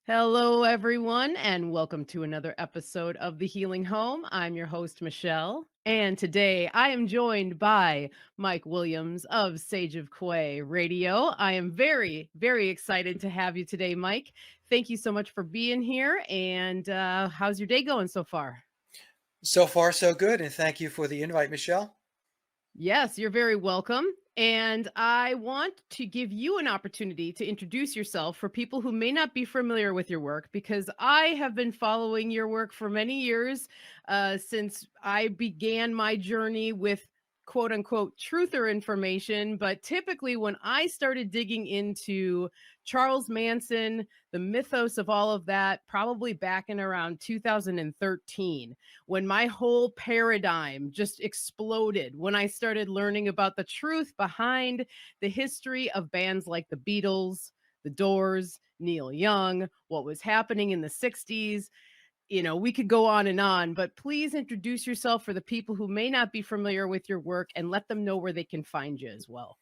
Hello, everyone, and welcome to another episode of The Healing Home. I'm your host, Michelle, and today I am joined by Mike Williams of Sage of Quay Radio. I am very, very excited to have you today, Mike. Thank you so much for being here, and how's your day going so far? So far, so good, and thank you for the invite, Michelle. Yes, you're very welcome. And I want to give you an opportunity to introduce yourself for people who may not be familiar with your work, because I have been following your work for many years, since I began my journey with quote unquote truther information. But typically, when I started digging into Charles Manson, the mythos of all of that, probably back in around 2013, when my whole paradigm just exploded, when I started learning about the truth behind the history of bands like the Beatles, the Doors, Neil Young, what was happening in the 60s. We could go on, but please introduce yourself for the people who may not be familiar with your work and let them know where they can find you as well.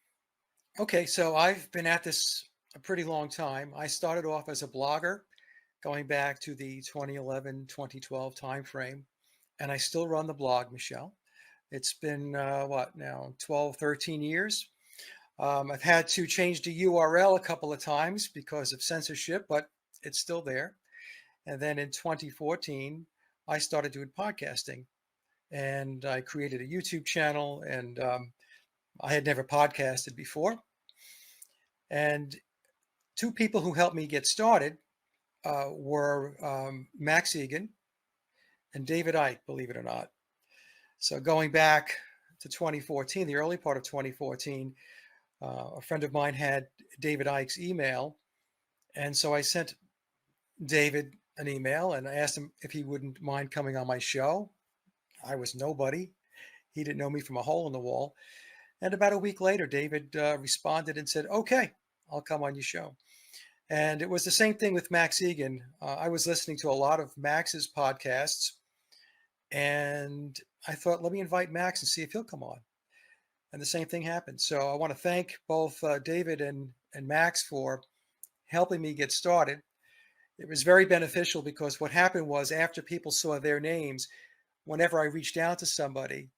Okay, so I've been at this a pretty long time. I started off as a blogger going back to the 2011, 2012 timeframe, and I still run the blog, Michelle. It's been, 12, 13 years. I've had to change the URL a couple of times because of censorship, but it's still there. And then in 2014, I started doing podcasting, and I created a YouTube channel, and I had never podcasted before. And two people who helped me get started were Max Egan and David Icke, believe it or not. So going back to 2014, the early part of 2014, a friend of mine had David Icke's email. And so I sent David an email and I asked him if he wouldn't mind coming on my show. I was nobody. He didn't know me from a hole in the wall. And about a week later, David responded and said, okay, I'll come on your show. And it was the same thing with Max Egan. I was listening to a lot of Max's podcasts, and I thought, let me invite Max and see if he'll come on. And the same thing happened. So I want to thank both David and Max for helping me get started. It was very beneficial because what happened was after people saw their names, whenever I reached out to somebody,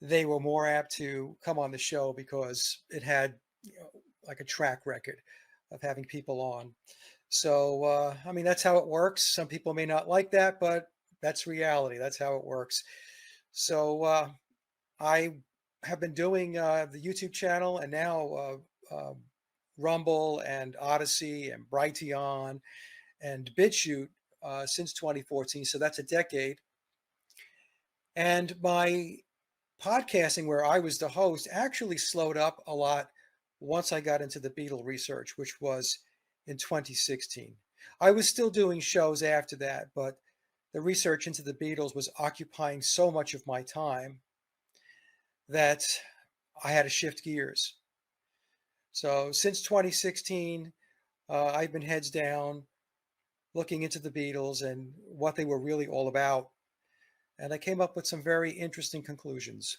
they were more apt to come on the show because it had like a track record of having people on. So, that's how it works. Some people may not like that, but that's reality. That's how it works. So I have been doing the YouTube channel and now Rumble and Odyssey and Brighteon and BitChute since 2014. So that's a decade. And my podcasting, where I was the host, actually slowed up a lot once I got into the Beatle research, which was in 2016. I was still doing shows after that, but the research into the Beatles was occupying so much of my time that I had to shift gears. So since 2016, I've been heads down looking into the Beatles and what they were really all about. And I came up with some very interesting conclusions.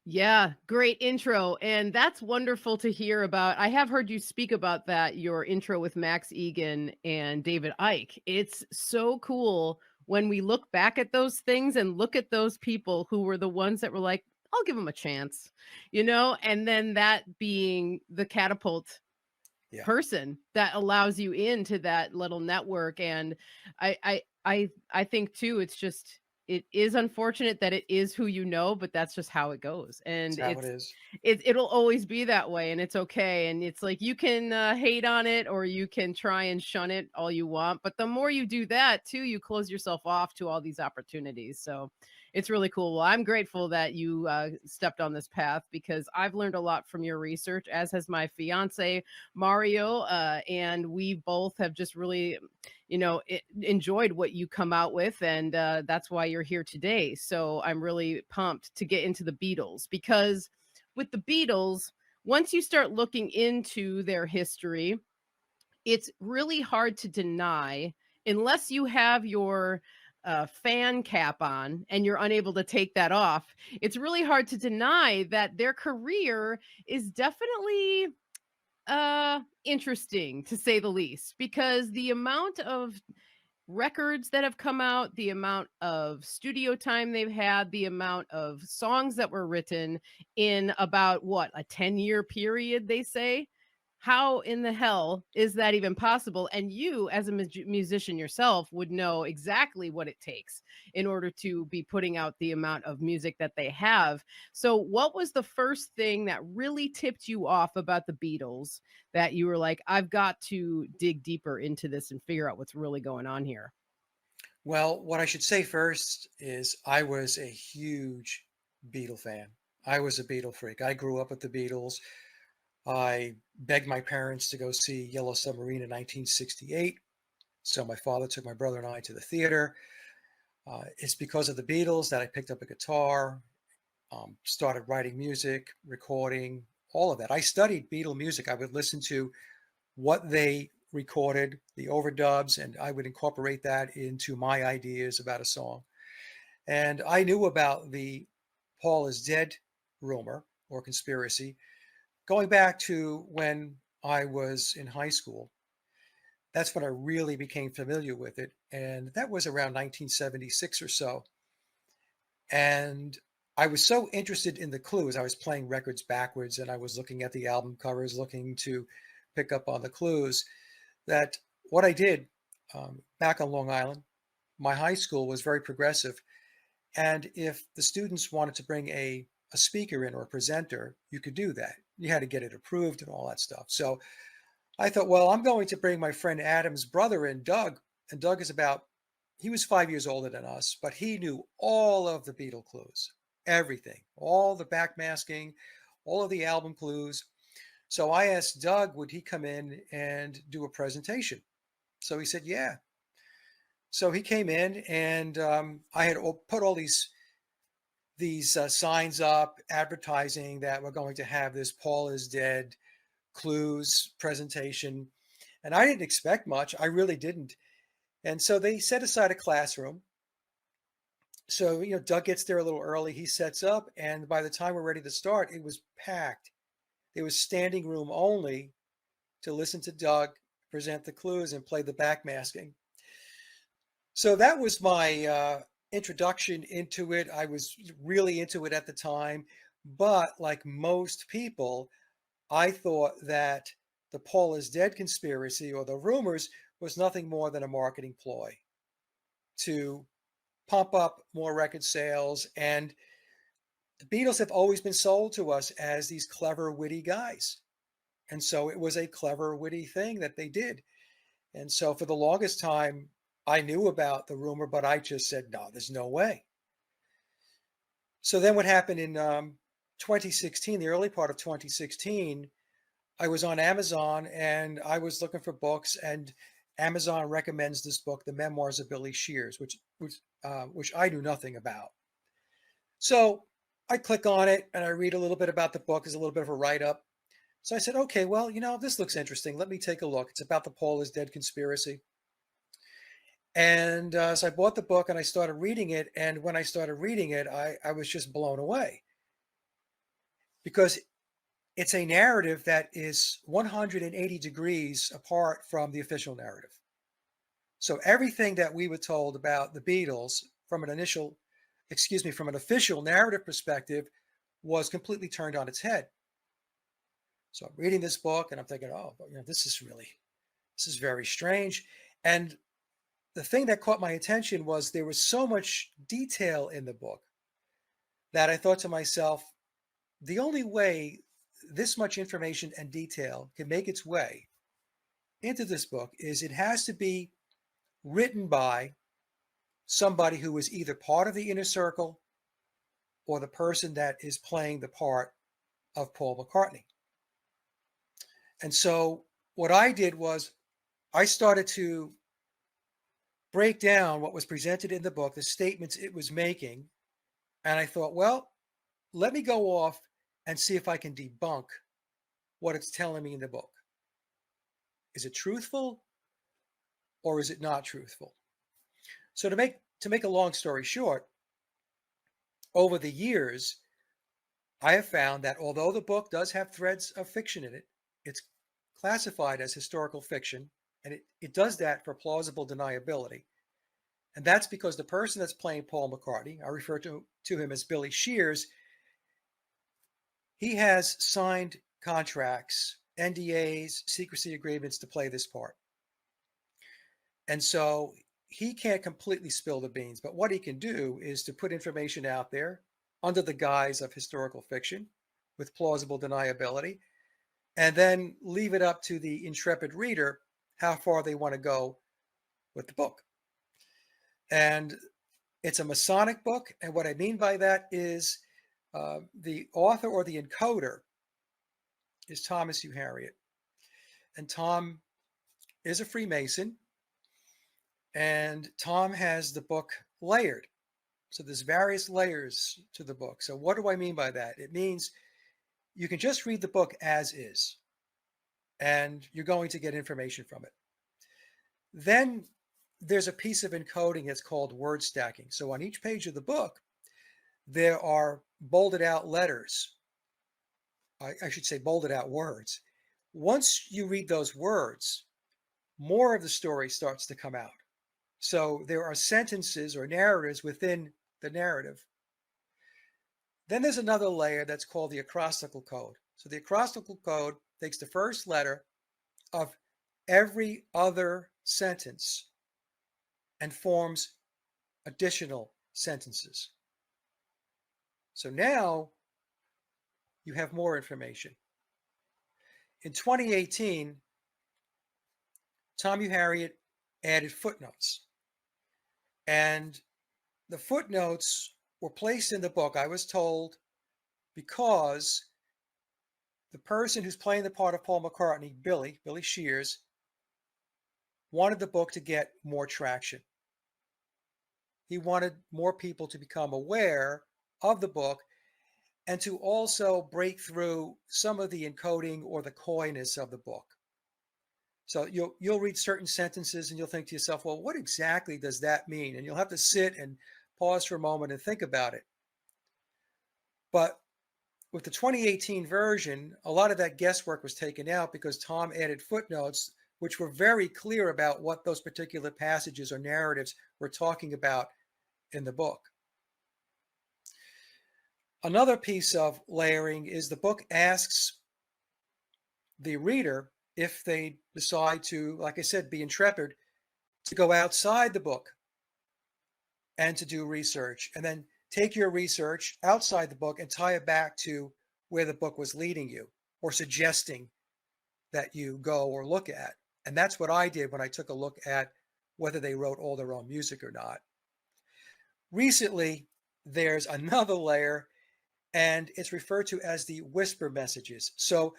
Yeah, great intro. And that's wonderful to hear about. I have heard you speak about that, your intro with Max Egan and David Icke. It's so cool when we look back at those things and look at those people who were the ones that were like, I'll give them a chance, and then that being the catapult person that allows you into that little network. And I think too, it's just, it is unfortunate that it is who you know, but that's just how it goes. And it'll always be that way, and it's okay. And it's like, you can hate on it or you can try and shun it all you want. But the more you do that too, you close yourself off to all these opportunities. So it's really cool. Well, I'm grateful that you stepped on this path, because I've learned a lot from your research, as has my fiance, Mario. And we both have just really, enjoyed what you come out with. And that's why you're here today. So I'm really pumped to get into the Beatles, because with the Beatles, once you start looking into their history, it's really hard to deny unless you have your fan cap on and you're unable to take that off. It's really hard to deny that their career is definitely interesting, to say the least, because the amount of records that have come out, the amount of studio time they've had, the amount of songs that were written in about what, a 10-year period, they say. How in the hell is that even possible? And you, as a musician yourself, would know exactly what it takes in order to be putting out the amount of music that they have. So, what was the first thing that really tipped you off about the Beatles that you were like, I've got to dig deeper into this and figure out what's really going on here? Well, what I should say first is I was a huge Beatle fan. I was a Beatle freak. I grew up with the Beatles. I begged my parents to go see Yellow Submarine in 1968. So my father took my brother and I to the theater. It's because of the Beatles that I picked up a guitar, started writing music, recording, all of that. I studied Beatle music. I would listen to what they recorded, the overdubs, and I would incorporate that into my ideas about a song. And I knew about the Paul is dead rumor or conspiracy going back to when I was in high school. That's when I really became familiar with it. And that was around 1976 or so. And I was so interested in the clues. I was playing records backwards and I was looking at the album covers, looking to pick up on the clues. That what I did back on Long Island, my high school was very progressive. And if the students wanted to bring a speaker in or a presenter, you could do that. You had to get it approved and all that stuff. So I thought, well, I'm going to bring my friend Adam's brother in, Doug. And Doug is he was 5 years older than us, but he knew all of the Beatle clues, everything, all the backmasking, all of the album clues. So I asked Doug, would he come in and do a presentation? So he said, yeah. So he came in and I had put all these signs up advertising that we're going to have this Paul is dead clues presentation. And I didn't expect much. I really didn't. And so they set aside a classroom. So, Doug gets there a little early. He sets up. And by the time we're ready to start, it was packed. It was standing room only to listen to Doug present the clues and play the backmasking. So that was my introduction into it. I was really into it at the time. But like most people, I thought that the Paul is dead conspiracy or the rumors was nothing more than a marketing ploy to pump up more record sales. And the Beatles have always been sold to us as these clever, witty guys. And so it was a clever, witty thing that they did. And so for the longest time, I knew about the rumor, but I just said, no, there's no way. So then what happened in 2016, the early part of 2016, I was on Amazon and I was looking for books, and Amazon recommends this book, The Memoirs of Billy Shears, which I knew nothing about. So I click on it and I read a little bit about the book. There's a little bit of a write-up. So I said, okay, well, this looks interesting. Let me take a look. It's about the Paul is dead conspiracy. And so I bought the book and I started reading it. And when I started reading it, I was just blown away because it's a narrative that is 180 degrees apart from the official narrative. So everything that we were told about the Beatles from an official narrative perspective was completely turned on its head. So I'm reading this book and I'm thinking, oh, this is very strange. And the thing that caught my attention was there was so much detail in the book that I thought to myself, the only way this much information and detail can make its way into this book is it has to be written by somebody who is either part of the inner circle or the person that is playing the part of Paul McCartney. And so what I did was I started to break down what was presented in the book, the statements it was making. And I thought, well, let me go off and see if I can debunk what it's telling me in the book. Is it truthful or is it not truthful? So to make a long story short, over the years, I have found that although the book does have threads of fiction in it, it's classified as historical fiction, and it does that for plausible deniability. And that's because the person that's playing Paul McCartney, I refer to him as Billy Shears, he has signed contracts, NDAs, secrecy agreements to play this part. And so he can't completely spill the beans, but what he can do is to put information out there under the guise of historical fiction with plausible deniability, and then leave it up to the intrepid reader how far they want to go with the book. And it's a Masonic book, and what I mean by that is the author or the encoder is Thomas Hugh Harriot. And Tom is a Freemason, and Tom has the book layered. So there's various layers to the book. So what do I mean by that? It means you can just read the book as is, and you're going to get information from it. Then there's a piece of encoding that's called word stacking. So on each page of the book, there are bolded out letters. I should say bolded out words. Once you read those words, more of the story starts to come out. So there are sentences or narratives within the narrative. Then there's another layer that's called the acrostical code. So the acrostical code takes the first letter of every other sentence and forms additional sentences. So now you have more information. In 2018, Tom Hugh Harriot added footnotes. And the footnotes were placed in the book, I was told, because the person who's playing the part of Paul McCartney, Billy Shears, wanted the book to get more traction. He wanted more people to become aware of the book and to also break through some of the encoding or the coyness of the book. So you'll read certain sentences and you'll think to yourself, well, what exactly does that mean? And you'll have to sit and pause for a moment and think about it. But with the 2018 version, a lot of that guesswork was taken out because Tom added footnotes, which were very clear about what those particular passages or narratives were talking about in the book. Another piece of layering is the book asks the reader, if they decide to, like I said, be intrepid, to go outside the book and to do research, and then take your research outside the book and tie it back to where the book was leading you or suggesting that you go or look at. And that's what I did when I took a look at whether they wrote all their own music or not. Recently, there's another layer, and it's referred to as the whisper messages. So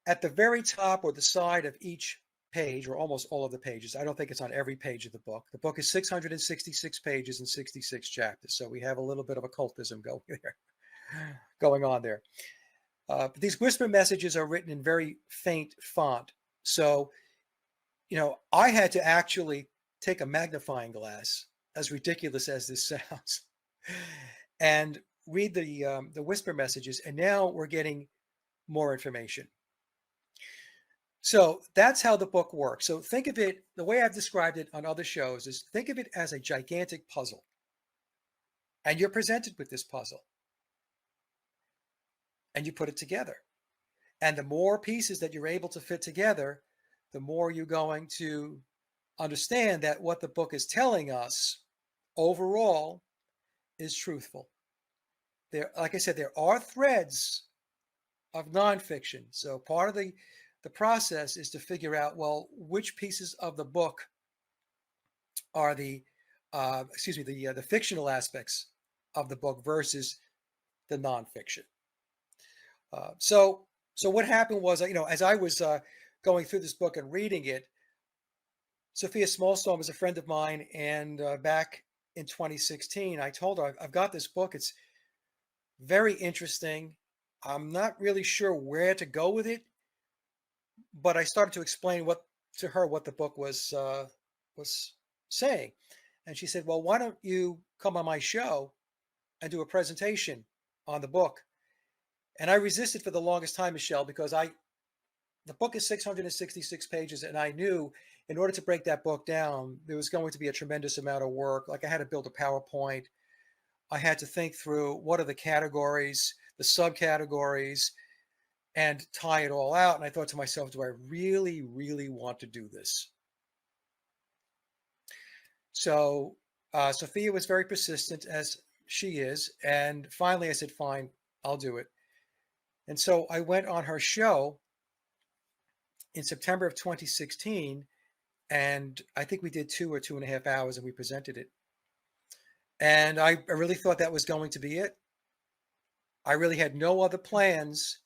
at the very top or the side of each page, or almost all of the pages, I don't think it's on every page of the book. The book is 666 pages and 66 chapters. So we have a little bit of occultism going on there. But these whisper messages are written in very faint font. So, I had to actually take a magnifying glass, as ridiculous as this sounds, and read the whisper messages. And now we're getting more information. So that's how the book works. So think of it, the way I've described it on other shows is think of it as a gigantic puzzle. And you're presented with this puzzle. And you put it together. And the more pieces that you're able to fit together, the more you're going to understand that what the book is telling us overall is truthful. There, like I said, there are threads of nonfiction. So part of the process is to figure out, well, which pieces of the book are the fictional aspects of the book versus the nonfiction. So what happened was, as I was going through this book and reading it, Sophia Smallstone was a friend of mine, and back in 2016, I told her, I've got this book. It's very interesting. I'm not really sure where to go with it, but I started to explain to her what the book was saying, and she said, "Well, why don't you come on my show and do a presentation on the book?" And I resisted for the longest time, Michelle, because the book is 666 pages, and I knew in order to break that book down, there was going to be a tremendous amount of work. Like I had to build a PowerPoint. I had to think through what are the categories, the subcategories, and tie it all out. And I thought to myself, do I really, really want to do this? So Sophia was very persistent, as she is. And finally I said, fine, I'll do it. And so I went on her show in September of 2016. And I think we did 2 or 2.5 hours and we presented it. And I really thought that was going to be it. I really had no other plans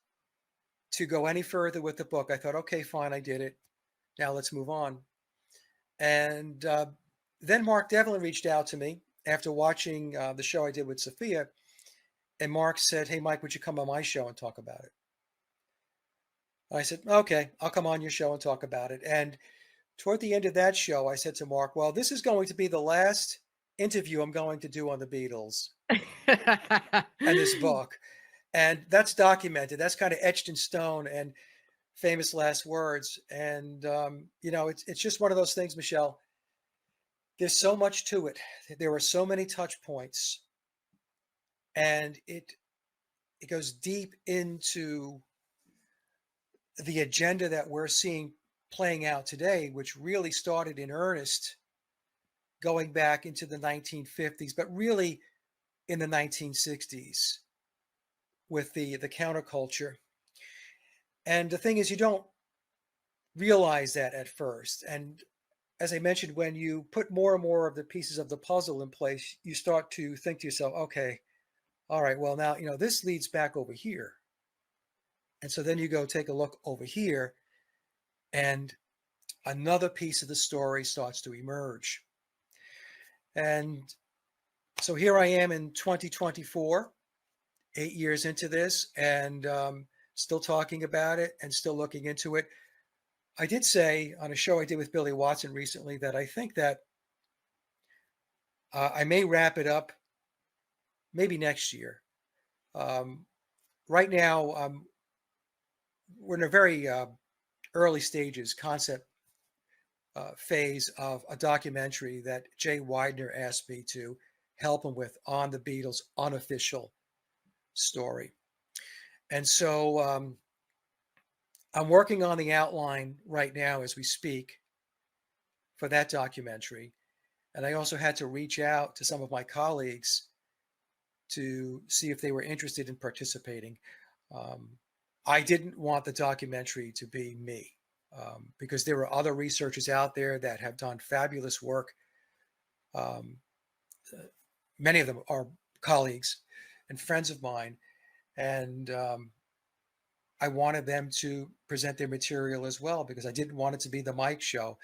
to go any further with the book. I thought, okay, fine, I did it. Now let's move on. And then Mark Devlin reached out to me after watching the show I did with Sophia. And Mark said, hey, Mike, would you come on my show and talk about it? I said, okay, I'll come on your show and talk about it. And toward the end of that show, I said to Mark, well, this is going to be the last interview I'm going to do on the Beatles and this book. And that's documented. That's kind of etched in stone and famous last words. And, it's just one of those things, Michelle. There's so much to it. There are so many touch points. And it goes deep into the agenda that we're seeing playing out today, which really started in earnest going back into the 1950s, but really in the 1960s with the counterculture. And the thing is, you don't realize that at first. And as I mentioned, when you put more and more of the pieces of the puzzle in place, you start to think to yourself, okay, all right, well, now, this leads back over here. And so then you go take a look over here, and another piece of the story starts to emerge. And so here I am in 2024, 8 years into this, and still talking about it and still looking into it. I did say on a show I did with Billy Watson recently that I think that I may wrap it up maybe next year. Right now, we're in a very early stages, concept phase of a documentary that Jay Widener asked me to help him with on the Beatles' unofficial story. And so I'm working on the outline right now as we speak for that documentary. And I also had to reach out to some of my colleagues to see if they were interested in participating. I didn't want the documentary to be me because there are other researchers out there that have done fabulous work. Many of them are colleagues and friends of mine. And I wanted them to present their material as well because I didn't want it to be the Mike show.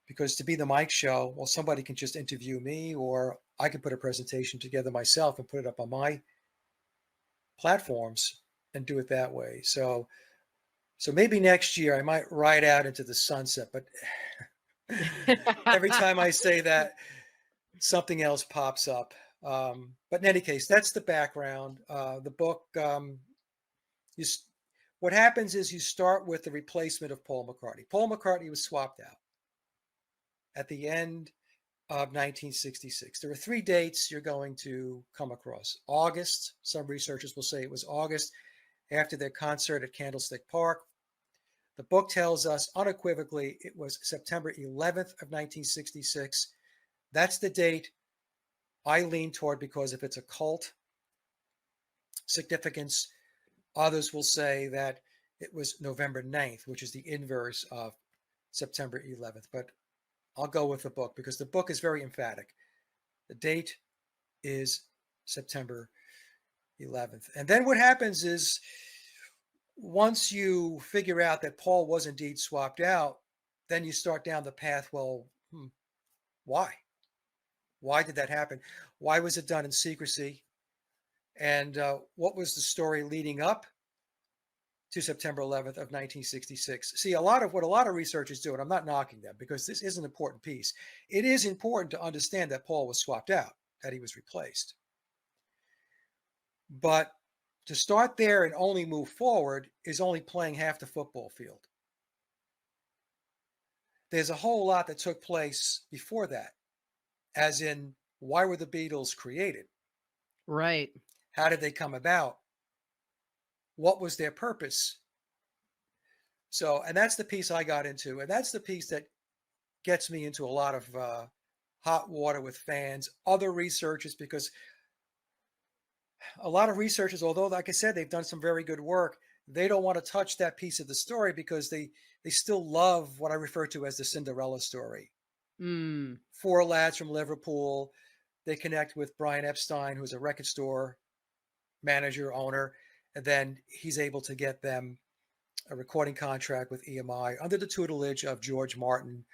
Because to be the Mike show, well, somebody can just interview me, or I can put a presentation together myself and put it up on my platforms and do it that way. So maybe next year I might ride out into the sunset, but every time I say that, something else pops up. But in any case, that's the background. The book, what happens is you start with the replacement of Paul McCartney. Paul McCartney was swapped out at the end of 1966. There are 3 dates you're going to come across. August, some researchers will say it was August, after their concert at Candlestick Park. The book tells us unequivocally it was September 11th of 1966. That's the date I lean toward because of its occult significance. Others will say that it was November 9th, which is the inverse of September 11th. But I'll go with the book because the book is very emphatic. The date is September 11th. And then what happens is once you figure out that Paul was indeed swapped out, then you start down the path, well, why? Why did that happen? Why was it done in secrecy? And what was the story leading up to September 11th of 1966. See, a lot of what a lot of researchers do, and I'm not knocking them because this is an important piece. It is important to understand that Paul was swapped out, that he was replaced. But to start there and only move forward is only playing half the football field. There's a whole lot that took place before that, as in, why were the Beatles created? Right. How did they come about? What was their purpose? So, and that's the piece I got into. And that's the piece that gets me into a lot of hot water with fans, other researchers, because a lot of researchers, although, like I said, they've done some very good work, they don't want to touch that piece of the story because they still love what I refer to as the Cinderella story. Mm. 4 lads from Liverpool. They connect with Brian Epstein, who's a record store manager, owner, and then he's able to get them a recording contract with EMI under the tutelage of George Martin,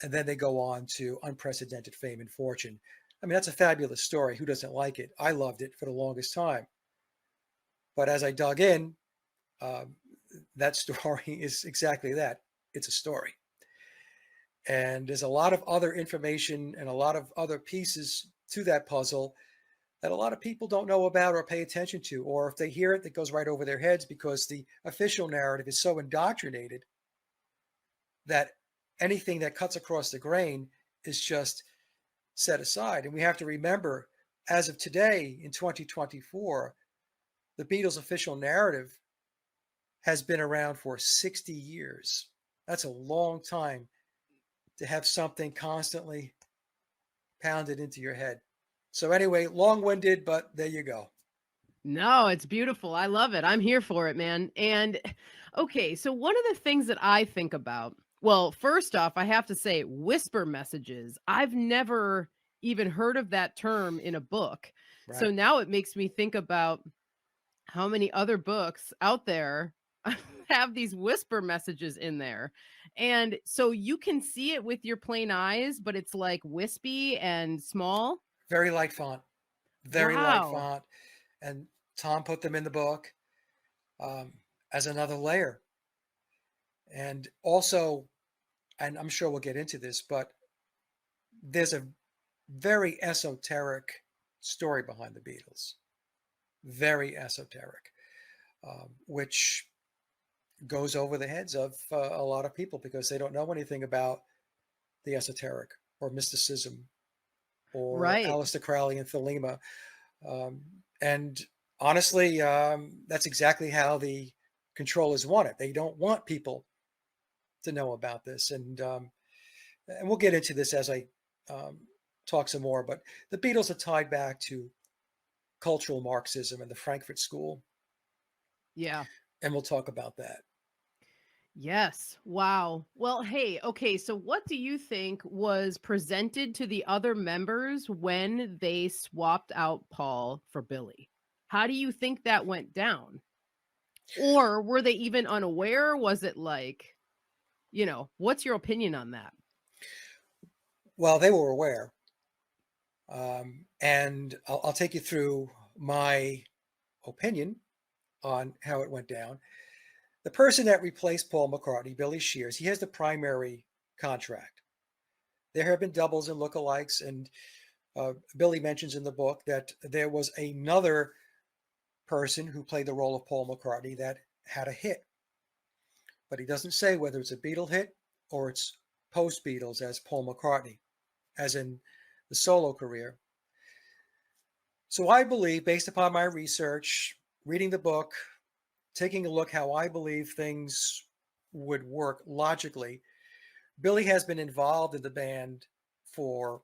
and then they go on to unprecedented fame and fortune. I mean, that's a fabulous story. Who doesn't like it? I loved it for the longest time. But as I dug in, that story is exactly that. It's a story. And there's a lot of other information and a lot of other pieces to that puzzle that a lot of people don't know about or pay attention to, or if they hear it, it goes right over their heads because the official narrative is so indoctrinated that anything that cuts across the grain is just set aside. And we have to remember, as of today in 2024, the Beatles' official narrative has been around for 60 years. That's a long time to have something constantly pounded into your head. So anyway, long-winded, but there you go. No, it's beautiful. I love it. I'm here for it, man. And okay, so one of the things that I think about, well, first off, I have to say whisper messages. I've never even heard of that term in a book. Right. So now it makes me think about how many other books out there have these whisper messages in there. And so you can see it with your plain eyes, but it's like wispy and small. Very light font. Very light Wow. font. And Tom put them in the book as another layer. And also, and I'm sure we'll get into this, but there's a very esoteric story behind the Beatles. Very esoteric, which goes over the heads of a lot of people because they don't know anything about the esoteric or mysticism or Right. Aleister Crowley and Thelema. And honestly, that's exactly how the controllers want it. They don't want people to know about this. And we'll get into this as I talk some more. But the Beatles are tied back to cultural Marxism and the Frankfurt School. Yeah. And we'll talk about that. Yes. Wow. Well, hey, okay. So what do you think was presented to the other members when they swapped out Paul for Billy? How do you think that went down? Or were they even unaware? Was it like, what's your opinion on that? Well, they were aware. And I'll take you through my opinion on how it went down. The person that replaced Paul McCartney, Billy Shears, he has the primary contract. There have been doubles and lookalikes, and Billy mentions in the book that there was another person who played the role of Paul McCartney that had a hit. But he doesn't say whether it's a Beatle hit or it's post-Beatles as Paul McCartney, as in the solo career. So I believe, based upon my research, reading the book, taking a look how I believe things would work logically, Billy has been involved in the band for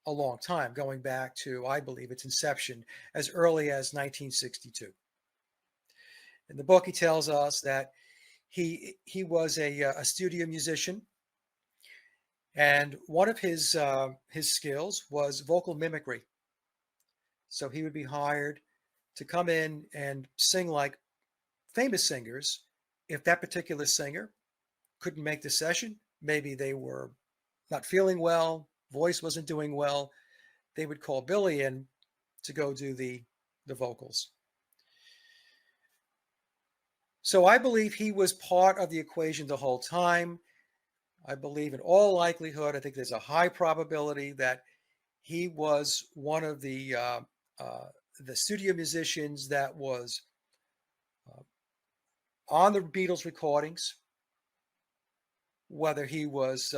a long time, going back to, I believe, its inception as early as 1962. In the book, he tells us that he was a studio musician, and one of his skills was vocal mimicry. So he would be hired to come in and sing like famous singers. If that particular singer couldn't make the session, maybe they were not feeling well, voice wasn't doing well, they would call Billy in to go do the vocals. So I believe he was part of the equation the whole time. I believe in all likelihood, I think there's a high probability that he was one of the studio musicians that was on the Beatles recordings. Whether he was,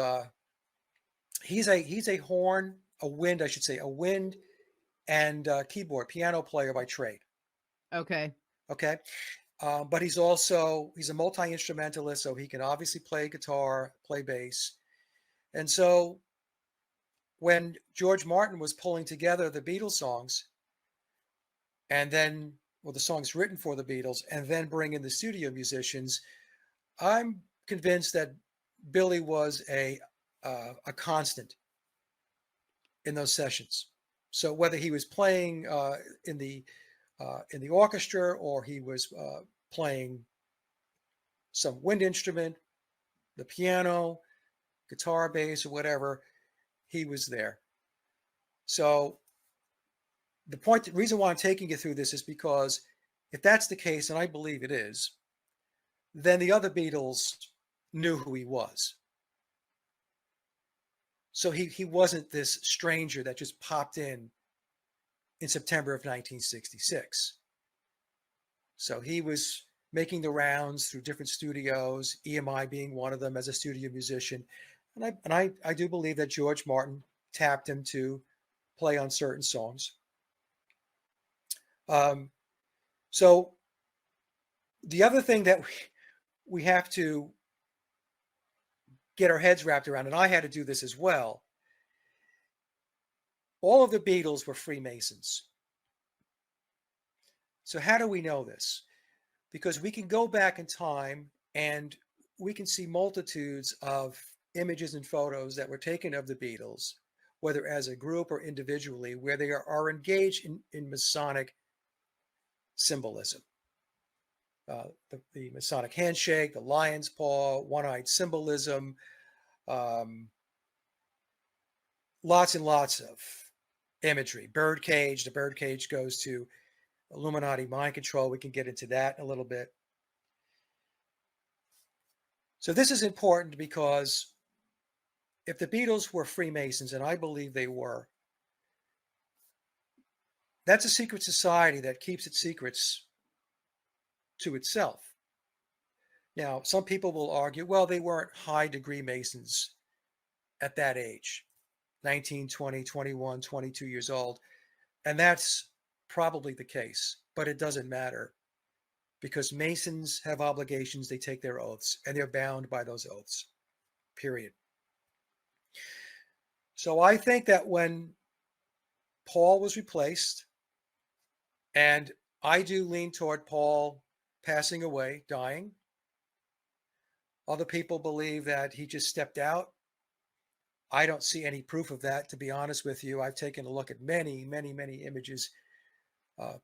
he's a horn, a wind, I should say, a wind and keyboard piano player by trade. Okay. Okay. But he's a multi-instrumentalist, so he can obviously play guitar, play bass. And so when George Martin was pulling together the Beatles songs, and then, well, the songs written for the Beatles, and then bring in the studio musicians, I'm convinced that Billy was a constant in those sessions. So whether he was playing in the orchestra, or he was playing some wind instrument, the piano, guitar, bass, or whatever, he was there. So the reason why I'm taking you through this is because if that's the case, and I believe it is, then the other Beatles knew who he was. So he wasn't this stranger that just popped in September of 1966. So he was making the rounds through different studios, EMI being one of them as a studio musician. And I do believe that George Martin tapped him to play on certain songs. So the other thing that we have to get our heads wrapped around, and I had to do this as well, all of the Beatles were Freemasons. So how do we know this? Because we can go back in time and we can see multitudes of images and photos that were taken of the Beatles, whether as a group or individually, where they are engaged in Masonic symbolism. The Masonic handshake, the lion's paw, one-eyed symbolism, lots and lots of imagery. Birdcage, the birdcage goes to Illuminati mind control. We can get into that in a little bit. So this is important because if the Beatles were Freemasons, and I believe they were, that's a secret society that keeps its secrets to itself. Now, some people will argue, well, they weren't high degree Masons at that age, 19, 20, 21, 22 years old. And that's probably the case, but it doesn't matter because Masons have obligations. They take their oaths and they're bound by those oaths, period. So I think that when Paul was replaced, and I do lean toward Paul passing away, dying. Other people believe that he just stepped out. I don't see any proof of that, to be honest with you. I've taken a look at many, many, many images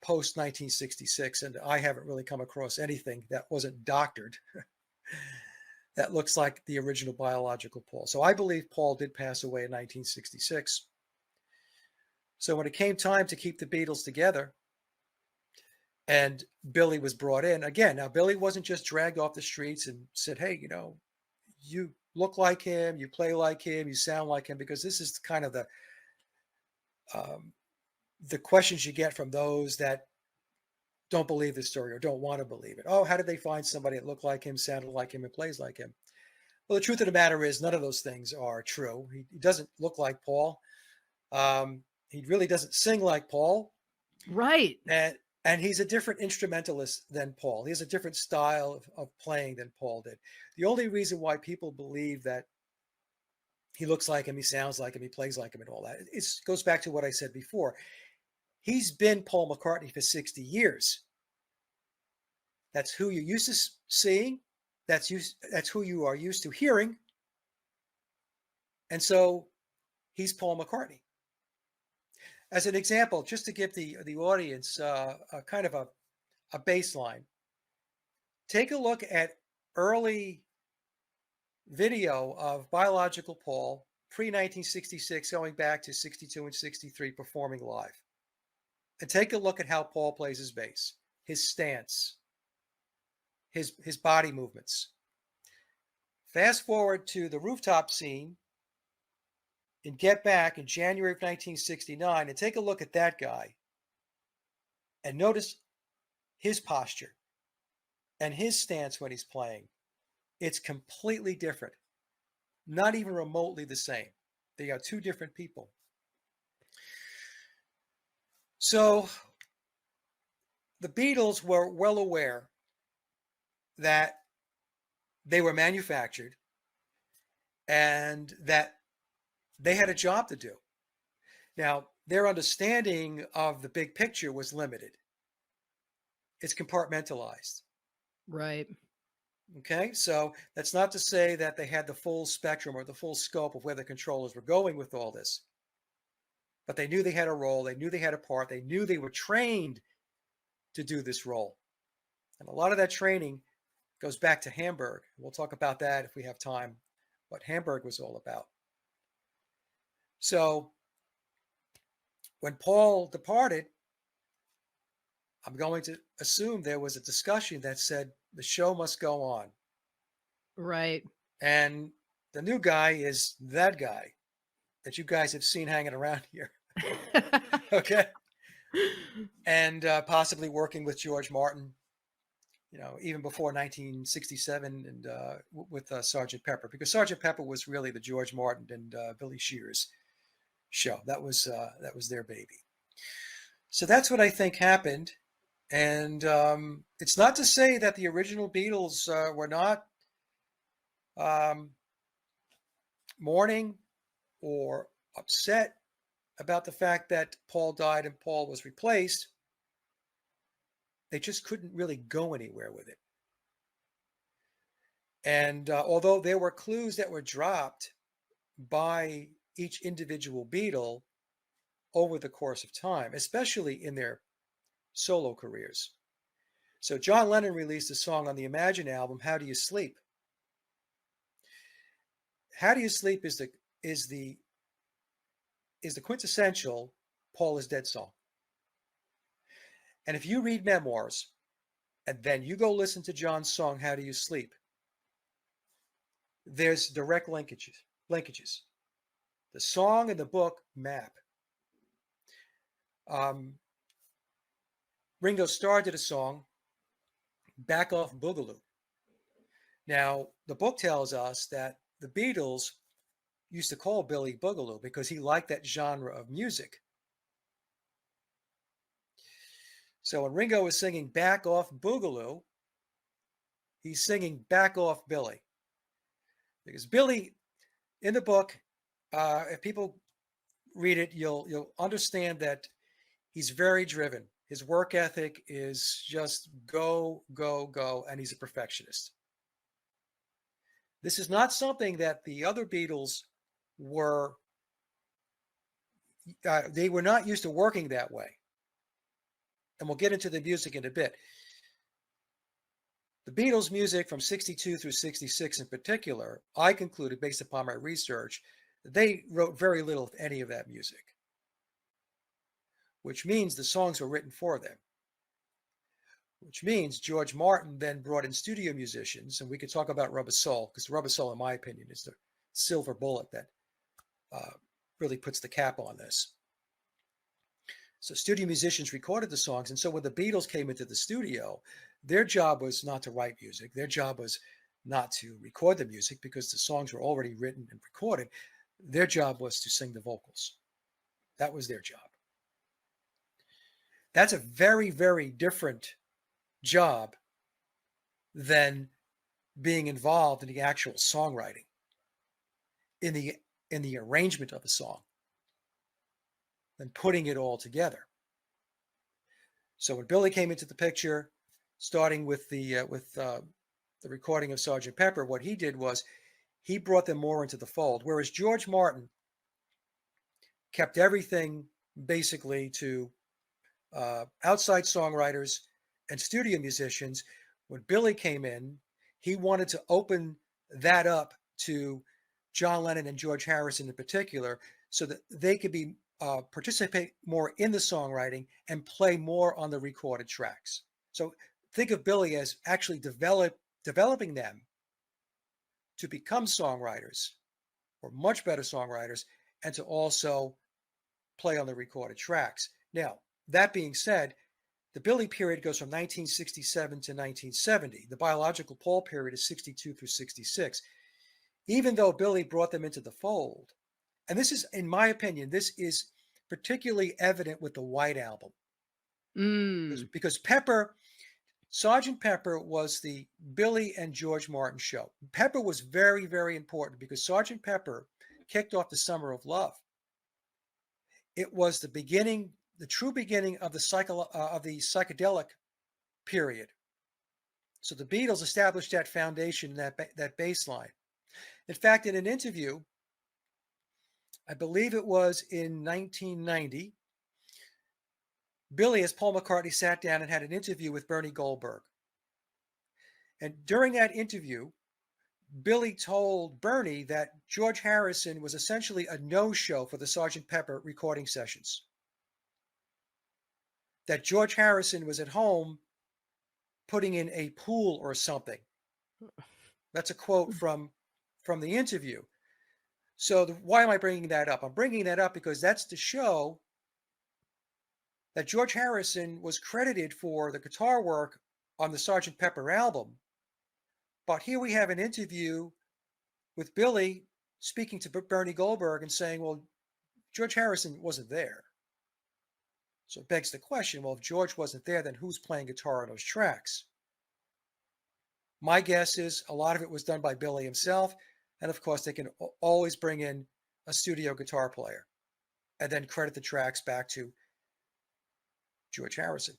post 1966, and I haven't really come across anything that wasn't doctored that looks like the original biological Paul. So I believe Paul did pass away in 1966. So when it came time to keep the Beatles together, and Billy was brought in again. Now, Billy wasn't just dragged off the streets and said, hey, you look like him, you play like him, you sound like him, because this is kind of the questions you get from those that don't believe the story or don't want to believe it. Oh, how did they find somebody that looked like him, sounded like him, and plays like him? Well, the truth of the matter is none of those things are true. He doesn't look like Paul. He really doesn't sing like Paul. Right. And he's a different instrumentalist than Paul. He has a different style of playing than Paul did. The only reason why people believe that he looks like him, he sounds like him, he plays like him, and all that, it goes back to what I said before. He's been Paul McCartney for 60 years. That's who you're used to seeing. That's who you are used to hearing. And so he's Paul McCartney. As an example, just to give the audience a kind of a baseline, take a look at early video of biological Paul pre-1966 going back to 62 and 63 performing live. And take a look at how Paul plays his bass, his stance. his body movements. Fast forward to the rooftop scene in Get Back in January of 1969, and take a look at that guy and notice his posture and his stance when he's playing. It's completely different, not even remotely the same. They are two different people. So the Beatles were well aware that they were manufactured and that they had a job to do. Now, their understanding of the big picture was limited. It's compartmentalized. Right. Okay, so that's not to say that they had the full spectrum or the full scope of where the controllers were going with all this. But they knew they had a role, they knew they had a part, they knew they were trained to do this role. And a lot of that training goes back to Hamburg. We'll talk about that if we have time, what Hamburg was all about. So when Paul departed, I'm going to assume there was a discussion that said the show must go on. Right. And the new guy is that guy that you guys have seen hanging around here. Okay. And possibly working with George Martin, even before 1967 and with Sgt. Pepper, because Sgt. Pepper was really the George Martin and Billy Shears show. That was their baby. So that's what I think happened. And it's not to say that the original Beatles were not mourning or upset about the fact that Paul died and Paul was replaced. They just couldn't really go anywhere with it. And although there were clues that were dropped by each individual Beatle over the course of time, especially in their solo careers. So John Lennon released a song on the Imagine album, How Do You Sleep? How Do You Sleep is the quintessential Paul is Dead song. And if you read memoirs and then you go listen to John's song, How Do You Sleep? There's direct linkages. The song and the book map. Ringo Starr did a song, Back Off Boogaloo. Now, the book tells us that the Beatles used to call Billy Boogaloo because he liked that genre of music. So when Ringo is singing Back Off Boogaloo, he's singing Back Off Billy. Because Billy, in the book, if people read it, you'll understand that he's very driven. His work ethic is just go, go, go, and he's a perfectionist. This is not something that the other Beatles were, they were not used to working that way. And we'll get into the music in a bit. The Beatles' music from 62 through 66 in particular, I concluded based upon my research, they wrote very little, if any, of that music, which means the songs were written for them, which means George Martin then brought in studio musicians, and we could talk about Rubber Soul, because Rubber Soul, in my opinion, is the silver bullet that really puts the cap on this. So studio musicians recorded the songs, and so when the Beatles came into the studio, their job was not to write music. Their job was not to record the music because the songs were already written and recorded. Their job was to sing the vocals. That was their job. That's a very, very different job than being involved in the actual songwriting, in the arrangement of a song, and putting it all together. So when Billy came into the picture, starting with the recording of Sgt. Pepper, what he did was he brought them more into the fold, whereas George Martin kept everything basically to outside songwriters and studio musicians. When Billy came in, he wanted to open that up to John Lennon and George Harrison in particular, so that they could be participate more in the songwriting and play more on the recorded tracks. So think of Billy as actually developing them to become songwriters, or much better songwriters, and to also play on the recorded tracks. Now, that being said, the Billy period goes from 1967 to 1970. The biological Paul period is 62 through 66. Even though Billy brought them into the fold, and this is, in my opinion, this is particularly evident with the White Album. Because Pepper, Sgt. Pepper was the Billy and George Martin show. Pepper was very, very important because Sgt. Pepper kicked off the Summer of Love. It was the beginning, the true beginning of the psychedelic period. So the Beatles established that foundation, that baseline. In fact, in an interview, I believe it was in 1990, Billy, as Paul McCartney, sat down and had an interview with Bernie Goldberg. And during that interview, Billy told Bernie that George Harrison was essentially a no-show for the Sgt. Pepper recording sessions. That George Harrison was at home putting in a pool or something. That's a quote from the interview. So why am I bringing that up? I'm bringing that up because that's to show that George Harrison was credited for the guitar work on the Sgt. Pepper album. But here we have an interview with Billy speaking to Bernie Goldberg and saying, well, George Harrison wasn't there. So it begs the question, well, if George wasn't there, then who's playing guitar on those tracks? My guess is a lot of it was done by Billy himself. And of course, they can always bring in a studio guitar player and then credit the tracks back to George Harrison.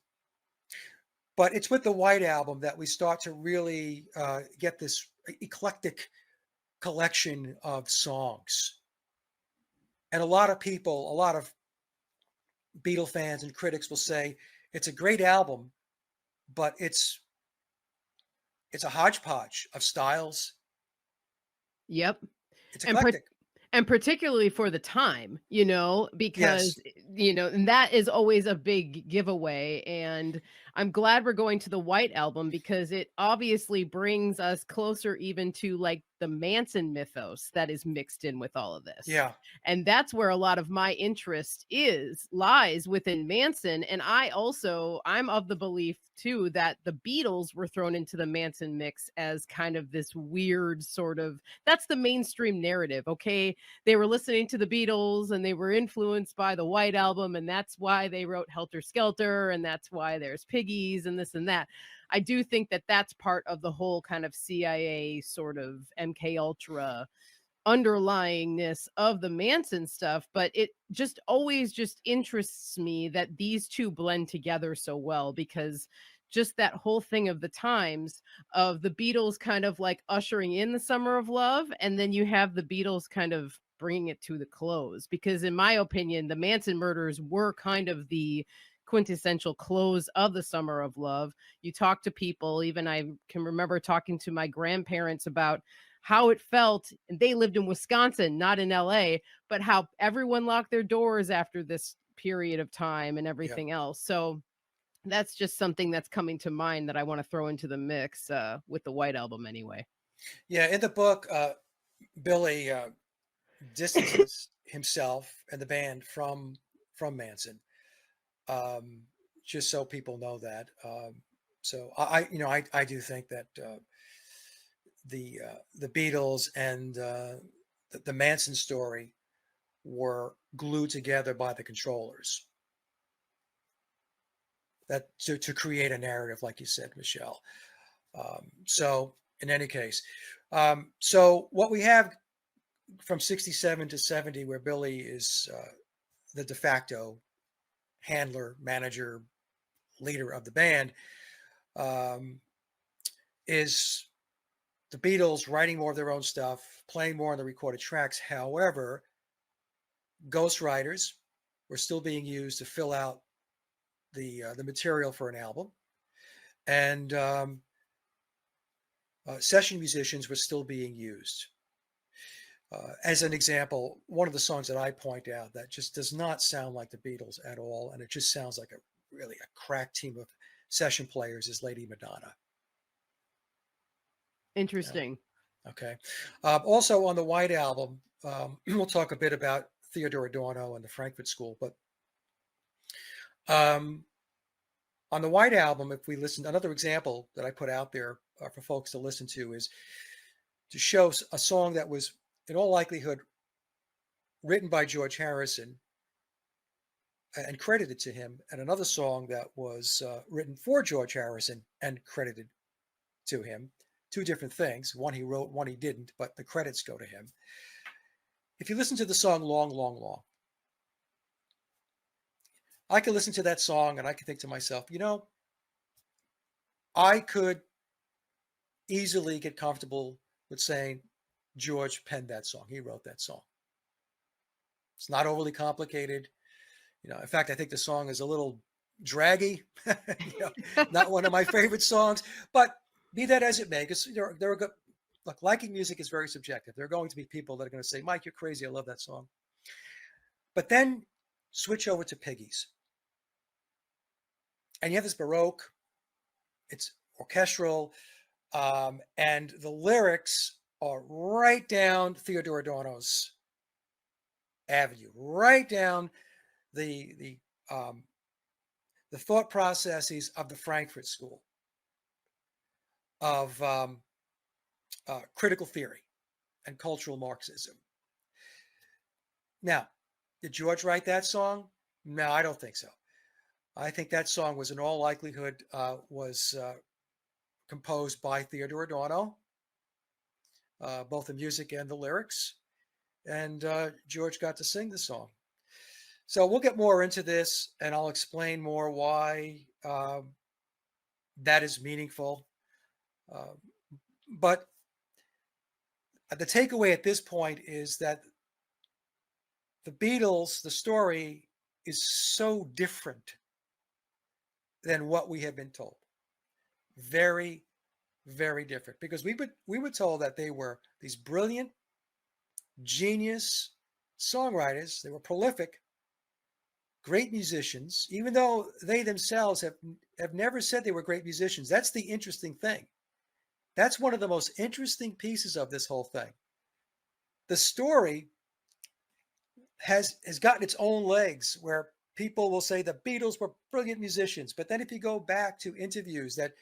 But it's with the White Album that we start to really get this eclectic collection of songs. And a lot of people, a lot of Beatle fans and critics will say it's a great album, but it's a hodgepodge of styles. Yep. It's eclectic. And particularly for the time, because, Yes. and that is always a big giveaway. And I'm glad we're going to the White Album because it obviously brings us closer even to like the Manson mythos that is mixed in with all of this. Yeah. And that's where a lot of my interest lies within Manson. And I'm of the belief too that the Beatles were thrown into the Manson mix as kind of this weird sort of, that's the mainstream narrative. Okay. They were listening to the Beatles and they were influenced by the White Album. And that's why they wrote Helter Skelter. And that's why there's Piggies and this and that. I do think that that's part of the whole kind of CIA sort of MK Ultra underlyingness of the Manson stuff, but it just always just interests me that these two blend together so well because just that whole thing of the times of the Beatles kind of like ushering in the Summer of Love, and then you have the Beatles kind of bringing it to the close, because in my opinion, the Manson murders were kind of the quintessential close of the Summer of Love. You talk to people, even I can remember talking to my grandparents about how it felt, and they lived in Wisconsin, not in LA, but how everyone locked their doors after this period of time and everything else. So that's just something that's coming to mind that I want to throw into the mix with the White Album anyway. Yeah, in the book, Billy distances himself and the band from Manson, just so people know that. So I do think that the Beatles and the Manson story were glued together by the controllers. That to create a narrative, like you said, Michelle. So in any case, so what we have from 67 to 70, where Billy is the de facto handler, manager, leader of the band, is the Beatles writing more of their own stuff, playing more on the recorded tracks. However, ghostwriters were still being used to fill out the material for an album, and session musicians were still being used. As an example, one of the songs that I point out that just does not sound like the Beatles at all, and it just sounds like a crack team of session players is Lady Madonna. Interesting. Okay. Also on the White Album, we'll talk a bit about Theodor Adorno and the Frankfurt School, but on the White Album, if we listen, another example that I put out there for folks to listen to is to show a song that was, in all likelihood, written by George Harrison and credited to him, and another song that was written for George Harrison and credited to him. Two different things. One he wrote, one he didn't, but the credits go to him. If you listen to the song Long, Long, Long, I could listen to that song and I could think to myself, you know, I could easily get comfortable with saying George penned that song. He wrote that song. It's not overly complicated. You know, in fact, I think the song is a little draggy. You know, not one of my favorite songs, but be that as it may, because there are good, look, liking music is very subjective. There are going to be people that are going to say, Mike, you're crazy. I love that song. But then switch over to Piggies. And you have this Baroque, it's orchestral, and the lyrics are right down Theodor Adorno's avenue, right down the thought processes of the Frankfurt School of critical theory and cultural Marxism. Now, did George write that song? No, I don't think so. I think that song was in all likelihood composed by Theodor Adorno, both the music and the lyrics, and George got to sing the song. So we'll get more into this, and I'll explain more why that is meaningful. But the takeaway at this point is that the Beatles, the story, is so different than what we have been told. Very, very different. Because we were told that they were these brilliant, genius songwriters. They were prolific, great musicians, even though they themselves have never said they were great musicians. That's the interesting thing. That's one of the most interesting pieces of this whole thing. The story has gotten its own legs where people will say the Beatles were brilliant musicians. But then if you go back to interviews that,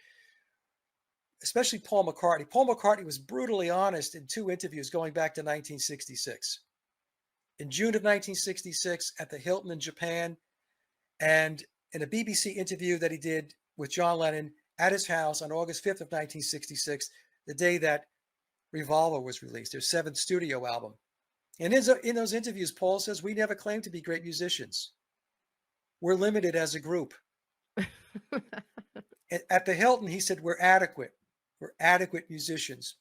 especially Paul McCartney was brutally honest in two interviews going back to 1966. In June of 1966 at the Hilton in Japan, and in a BBC interview that he did with John Lennon at his house on August 5th of 1966, the day that Revolver was released, their seventh studio album. And in those interviews, Paul says, we never claimed to be great musicians. We're limited as a group. At the Hilton, he said, we're adequate. We're adequate musicians.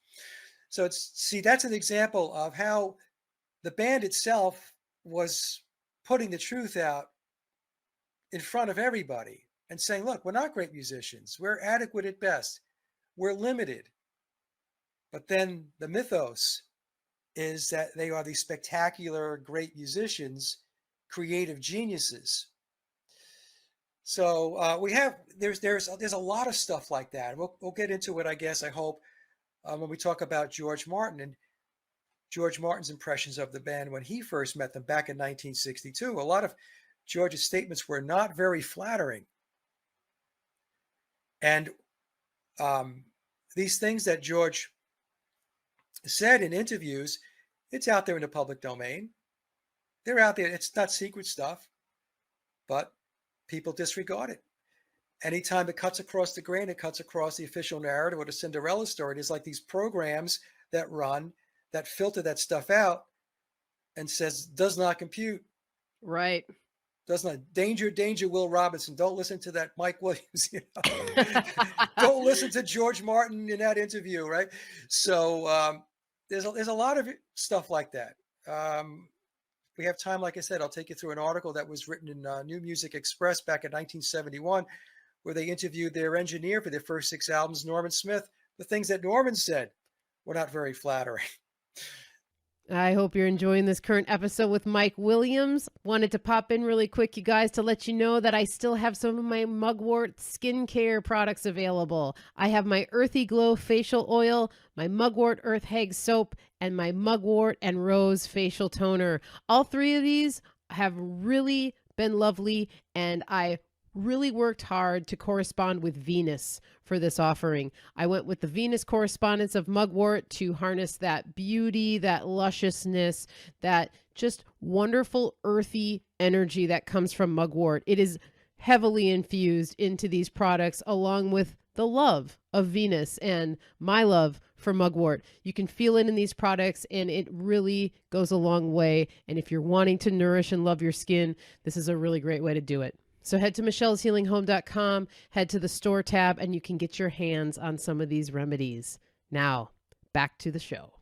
So that's an example of how the band itself was putting the truth out in front of everybody and saying, look, we're not great musicians. We're adequate at best. We're limited. But then the mythos is that they are these spectacular, great musicians, creative geniuses. So there's a lot of stuff like that. We'll get into it, I guess, I hope, when we talk about George Martin and George Martin's impressions of the band when he first met them back in 1962. A lot of George's statements were not very flattering. And these things that George said in interviews, it's out there in the public domain. They're out there. It's not secret stuff, but people disregard it. Anytime it cuts across the grain, it cuts across the official narrative or the Cinderella story. There's like these programs that run that filter that stuff out and says, does not compute. Right. Does not. Danger, Will Robinson. Don't listen to that Mike Williams. You know? Don't listen to George Martin in that interview, right? So there's a lot of stuff like that. We have time, like I said, I'll take you through an article that was written in New Music Express back in 1971, where they interviewed their engineer for their first 6 albums, Norman Smith. The things that Norman said were not very flattering. I hope you're enjoying this current episode with Mike Williams. Wanted to pop in really quick, you guys, to let you know that I still have some of my mugwort skincare products available. I have my Earthy Glow facial oil, my mugwort Earth Hag soap, and my mugwort and rose facial toner. All three of these have really been lovely, and I really worked hard to correspond with Venus for this offering. I went with the Venus correspondence of mugwort to harness that beauty, that lusciousness, that just wonderful earthy energy that comes from mugwort. It is heavily infused into these products along with the love of Venus and my love for mugwort. You can feel it in these products, and it really goes a long way. And if you're wanting to nourish and love your skin, this is a really great way to do it. So head to michelleshealinghome.com, head to the store tab, and you can get your hands on some of these remedies. Now, back to the show.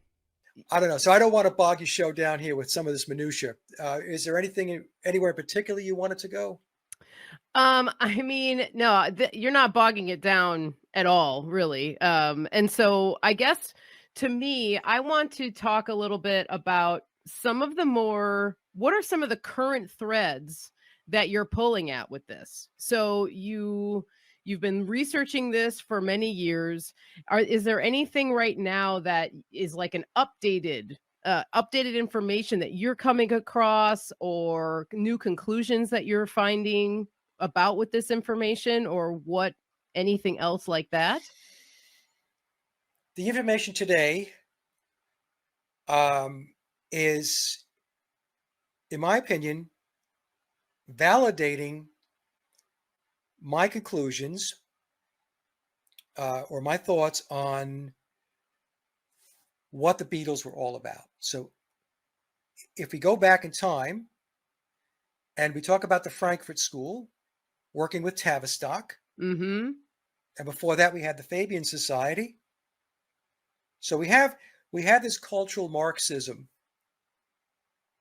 I don't know. So I don't want to bog your show down here with some of this minutia. Is there anything anywhere in particular you wanted to go? I mean, no, you're not bogging it down at all, really. And so I guess to me, I want to talk a little bit about some of the what are some of the current threads that you're pulling at with this? So you've been researching this for many years. Is there anything right now that is like an updated information that you're coming across, or new conclusions that you're finding about with this information, or what, anything else like that? The information today is, in my opinion, validating my conclusions or my thoughts on what the Beatles were all about. So if we go back in time and we talk about the Frankfurt School, working with Tavistock, Mm-hmm. and before that we had the Fabian Society. So we have this cultural Marxism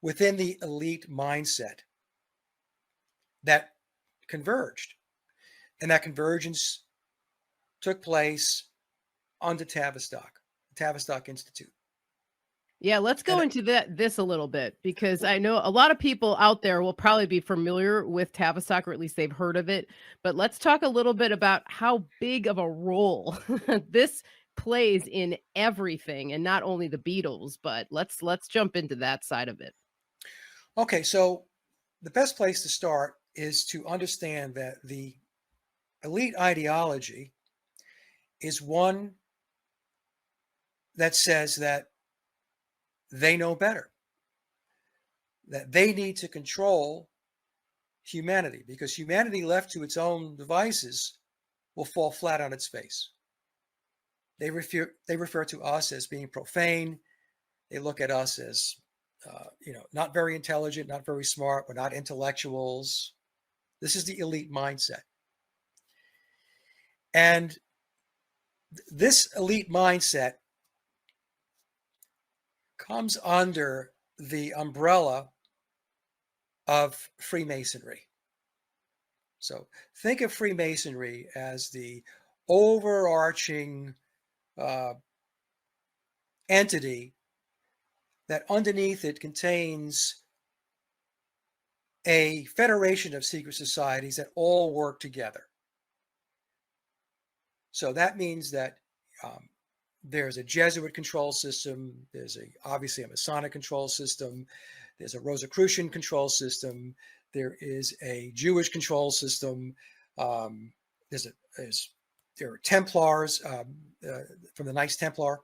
within the elite mindset that converged, and that convergence took place under Tavistock Institute. Yeah, let's go into this a little bit, because I know a lot of people out there will probably be familiar with Tavistock, or at least they've heard of it. But let's talk a little bit about how big of a role this plays in everything, and not only the Beatles, but let's jump into that side of it. Okay, so the best place to start is to understand that the elite ideology is one that says that they know better, that they need to control humanity, because humanity left to its own devices will fall flat on its face. They refer to us as being profane. They look at us as not very intelligent, not very smart. We're not intellectuals. This is the elite mindset. And this elite mindset comes under the umbrella of Freemasonry. So think of Freemasonry as the overarching entity that underneath it contains a federation of secret societies that all work together. So that means that there's a Jesuit control system, there's obviously a Masonic control system, there's a Rosicrucian control system, there is a Jewish control system, there are Templars from the Knights Templar.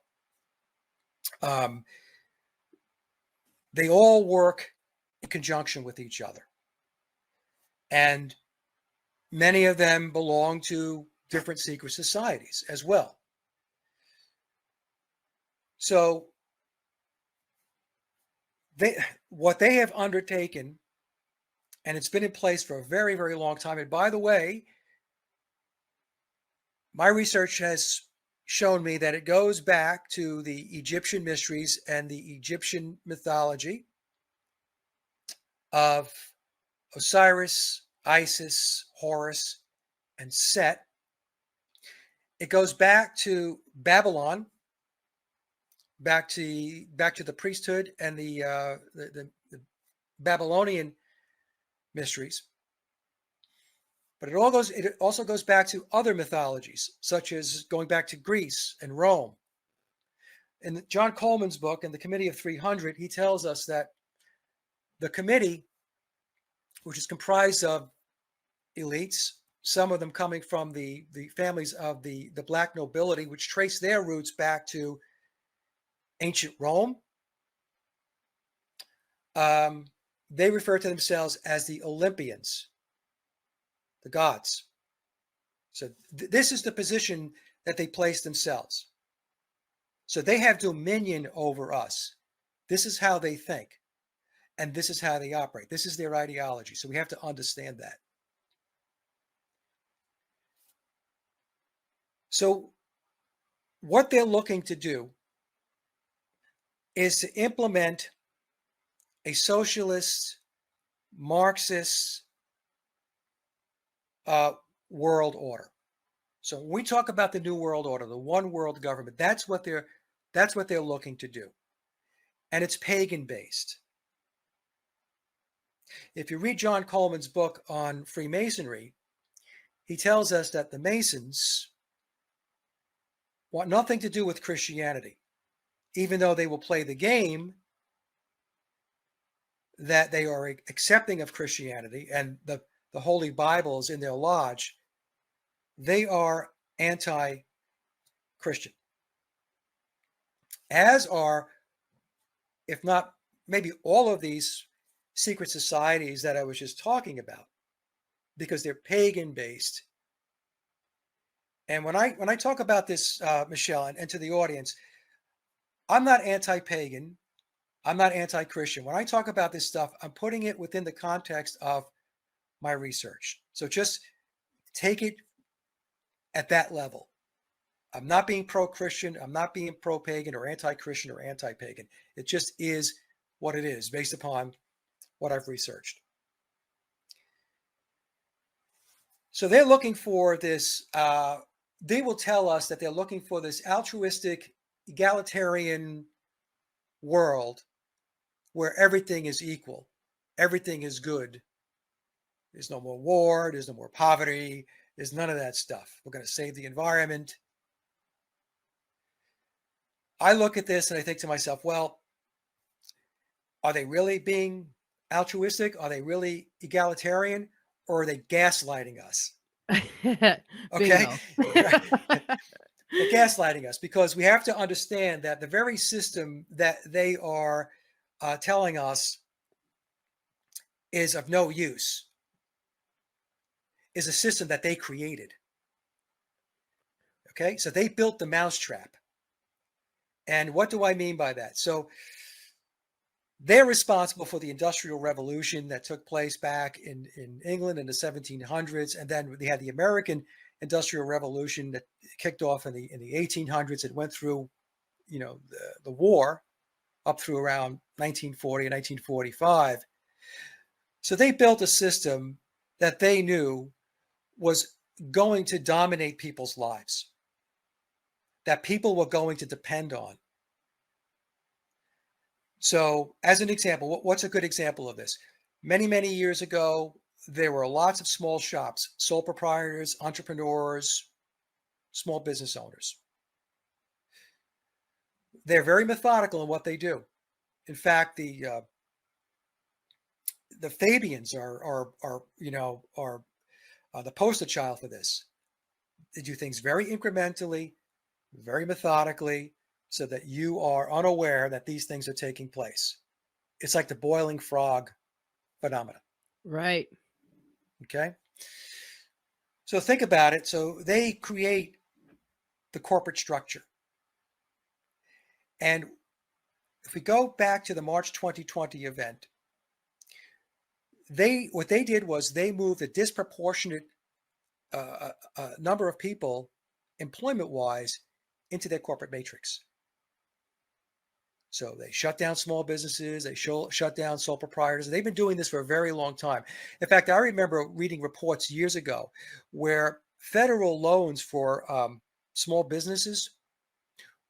They all work in conjunction with each other. And many of them belong to different secret societies as well. So what they have undertaken, and it's been in place for a very, very long time. And by the way, my research has shown me that it goes back to the Egyptian mysteries and the Egyptian mythology of Osiris, Isis, Horus, and Set. It goes back to Babylon, back to the priesthood and the Babylonian mysteries. But it also goes back to other mythologies, such as going back to Greece and Rome. In John Coleman's book, in the Committee of 300, he tells us that the committee, which is comprised of elites, some of them coming from the families of the black nobility, which trace their roots back to ancient Rome, they refer to themselves as the Olympians, the gods. So this is the position that they place themselves. So they have dominion over us. This is how they think. And this is how they operate. This is their ideology. So we have to understand that. So what they're looking to do is to implement a socialist, Marxist world order. So when we talk about the New World Order, the one world government, that's what they're looking to do. And it's pagan based. If you read John Coleman's book on Freemasonry, he tells us that the Masons want nothing to do with Christianity, even though they will play the game that they are accepting of Christianity and the Holy Bible is in their lodge. They are anti-Christian, as are, if not maybe all of these secret societies that I was just talking about, because they're pagan based. And when I talk about this, Michelle, and to the audience, I'm not anti-pagan. I'm not anti-Christian. When I talk about this stuff, I'm putting it within the context of my research. So just take it at that level. I'm not being pro-Christian. I'm not being pro-pagan or anti-Christian or anti-pagan. It just is what it is based upon what I've researched. So they're looking for this, they will tell us that they're looking for this altruistic, egalitarian world where everything is equal, everything is good. There's no more war, there's no more poverty, there's none of that stuff. We're going to save the environment. I look at this and I think to myself, well, are they really being altruistic? Are they really egalitarian? Or are they gaslighting us? Okay. They're gaslighting us, because we have to understand that the very system that they are telling us is of no use is a system that they created. Okay, so they built the mousetrap. And what do I mean by that? So they're responsible for the Industrial Revolution that took place back in England in the 1700s. And then they had the American Industrial Revolution that kicked off in the 1800s. It went through, the war up through around 1940 and 1945. So they built a system that they knew was going to dominate people's lives, that people were going to depend on. So as an example, what's a good example of this? Many, many years ago, there were lots of small shops, sole proprietors, entrepreneurs, small business owners. They're very methodical in what they do. In fact, the Fabians are the poster child for this. They do things very incrementally, very methodically, so that you are unaware that these things are taking place. It's like the boiling frog phenomenon. Right. Okay. So think about it. So they create the corporate structure. And if we go back to the March 2020 event, what they did was they moved a disproportionate number of people, employment-wise, into their corporate matrix. So they shut down small businesses, they shut down sole proprietors. They've been doing this for a very long time. In fact, I remember reading reports years ago where federal loans for small businesses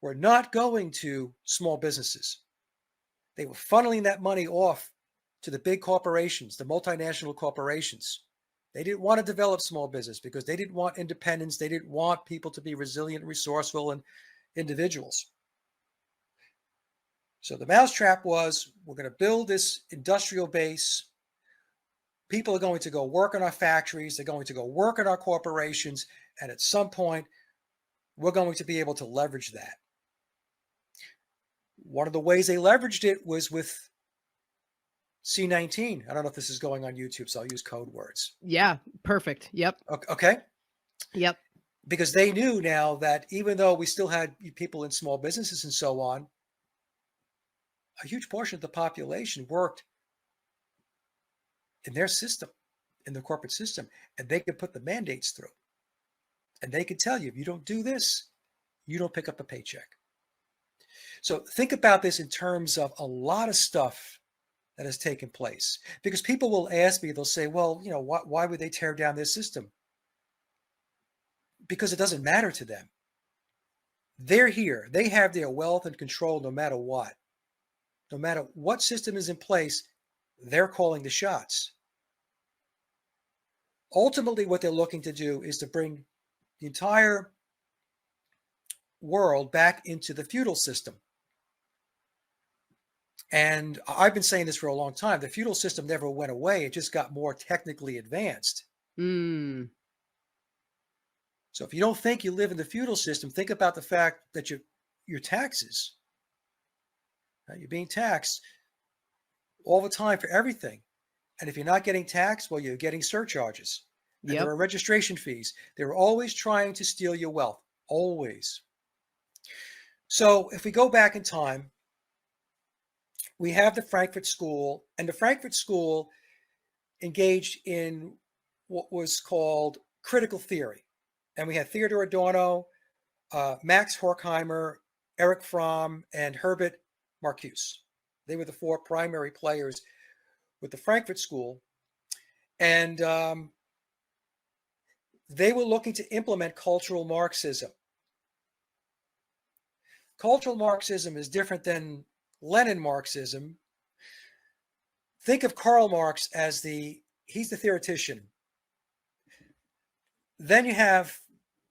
were not going to small businesses. They were funneling that money off to the big corporations, the multinational corporations. They didn't want to develop small business because they didn't want independence. They didn't want people to be resilient, resourceful, and individuals. So the mousetrap was, we're going to build this industrial base. People are going to go work in our factories. They're going to go work in our corporations. And at some point, we're going to be able to leverage that. One of the ways they leveraged it was with C19. I don't know if this is going on YouTube, so I'll use code words. Yeah, perfect. Yep. Okay. Yep. Because they knew now that even though we still had people in small businesses and so on, a huge portion of the population worked in their system, in the corporate system, and they could put the mandates through. And they could tell you, if you don't do this, you don't pick up a paycheck. So think about this in terms of a lot of stuff that has taken place. Because people will ask me, they'll say, well, you know, why would they tear down this system? Because it doesn't matter to them. They're here. They have their wealth and control no matter what. No matter what system is in place, they're calling the shots. Ultimately, what they're looking to do is to bring the entire world back into the feudal system. And I've been saying this for a long time. The feudal system never went away. It just got more technically advanced. Mm. So if you don't think you live in the feudal system, think about the fact that your taxes, you're being taxed all the time for everything. And if you're not getting taxed, well, you're getting surcharges. And there are registration fees. They're always trying to steal your wealth. Always. So if we go back in time, we have the Frankfurt School, and the Frankfurt School engaged in what was called critical theory. And we had Theodor Adorno, Max Horkheimer, Erich Fromm, and Herbert Marcuse. They were the four primary players with the Frankfurt School. And they were looking to implement cultural Marxism. Cultural Marxism is different than Lenin Marxism. Think of Karl Marx as he's the theoretician. Then you have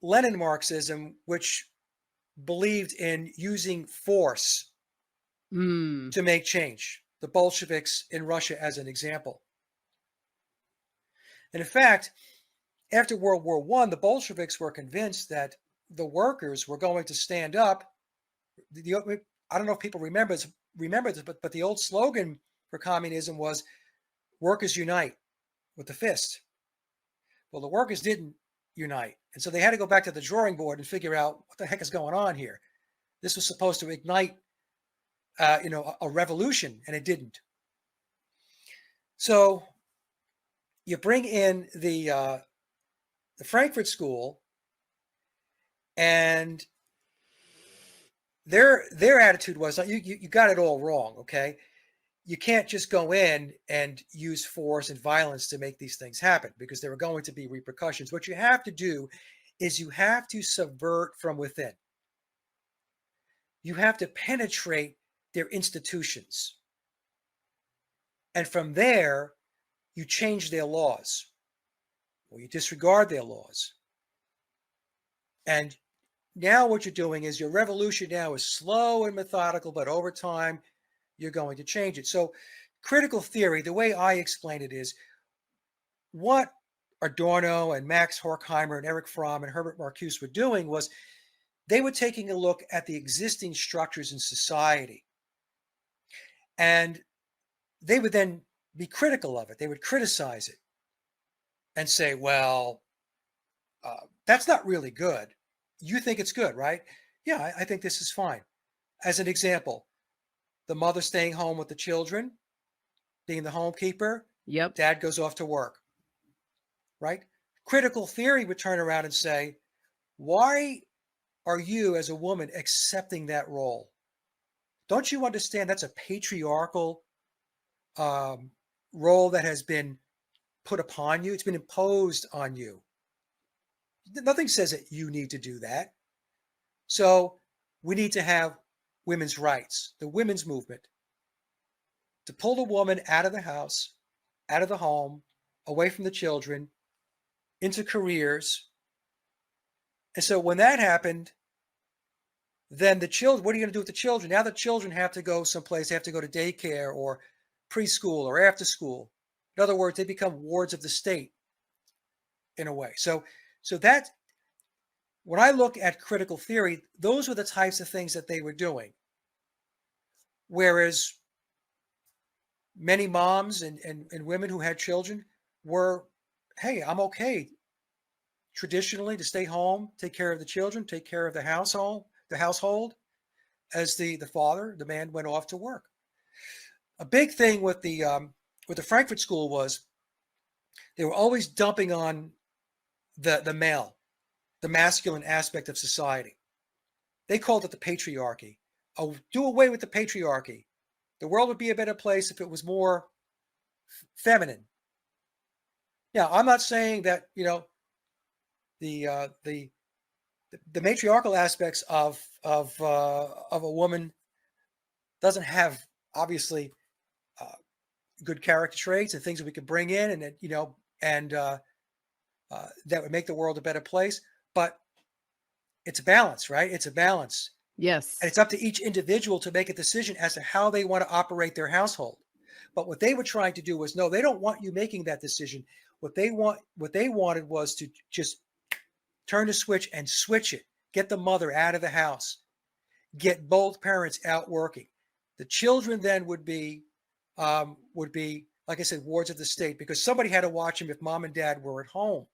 Lenin Marxism, which believed in using force to make change. The Bolsheviks in Russia as an example. And in fact, after World War I, the Bolsheviks were convinced that the workers were going to stand up. I don't know if people remember this, but the old slogan for communism was "Workers unite with the fist." Well, the workers didn't unite, and so they had to go back to the drawing board and figure out what the heck is going on here. This was supposed to ignite, a revolution, and it didn't. So you bring in the Frankfurt School, and their attitude was, you got it all wrong, okay? You can't just go in and use force and violence to make these things happen, because there are going to be repercussions. What you have to do is you have to subvert from within. You have to penetrate their institutions. And from there, you change their laws, or you disregard their laws. And now what you're doing is your revolution now is slow and methodical, but over time, you're going to change it. So critical theory, the way I explain it is, what Adorno and Max Horkheimer and Erich Fromm and Herbert Marcuse were doing was they were taking a look at the existing structures in society. And they would then be critical of it. They would criticize it and say, well, that's not really good. You think it's good, right? Yeah, I think this is fine. As an example, the mother staying home with the children, being the homekeeper. Yep. Dad goes off to work, right? Critical theory would turn around and say, why are you as a woman accepting that role? Don't you understand that's a patriarchal role that has been put upon you? It's been imposed on you. Nothing says that you need to do that. So we need to have women's rights, the women's movement, to pull the woman out of the house, out of the home, away from the children, into careers. And so when that happened, then the children, what are you going to do with the children? Now the children have to go someplace, they have to go to daycare or preschool or after school. In other words, they become wards of the state in a way. So that, when I look at critical theory, those were the types of things that they were doing. Whereas many moms and women who had children were, hey, I'm okay traditionally to stay home, take care of the children, take care of the household, as the father, the man, went off to work. A big thing with the Frankfurt School was they were always dumping on the male, the masculine aspect of society. They called it the patriarchy. Oh, do away with the patriarchy. The world would be a better place if it was more feminine. Now, I'm not saying that, the matriarchal aspects of a woman doesn't have, obviously, good character traits and things that we could bring in, and that would make the world a better place. But it's a balance, right? It's a balance. Yes. And it's up to each individual to make a decision as to how they want to operate their household. But what they were trying to do was, no, they don't want you making that decision. What they wanted was to just turn the switch and switch it. Get the mother out of the house. Get both parents out working. The children then would be, like I said, wards of the state, because somebody had to watch them if mom and dad were at home.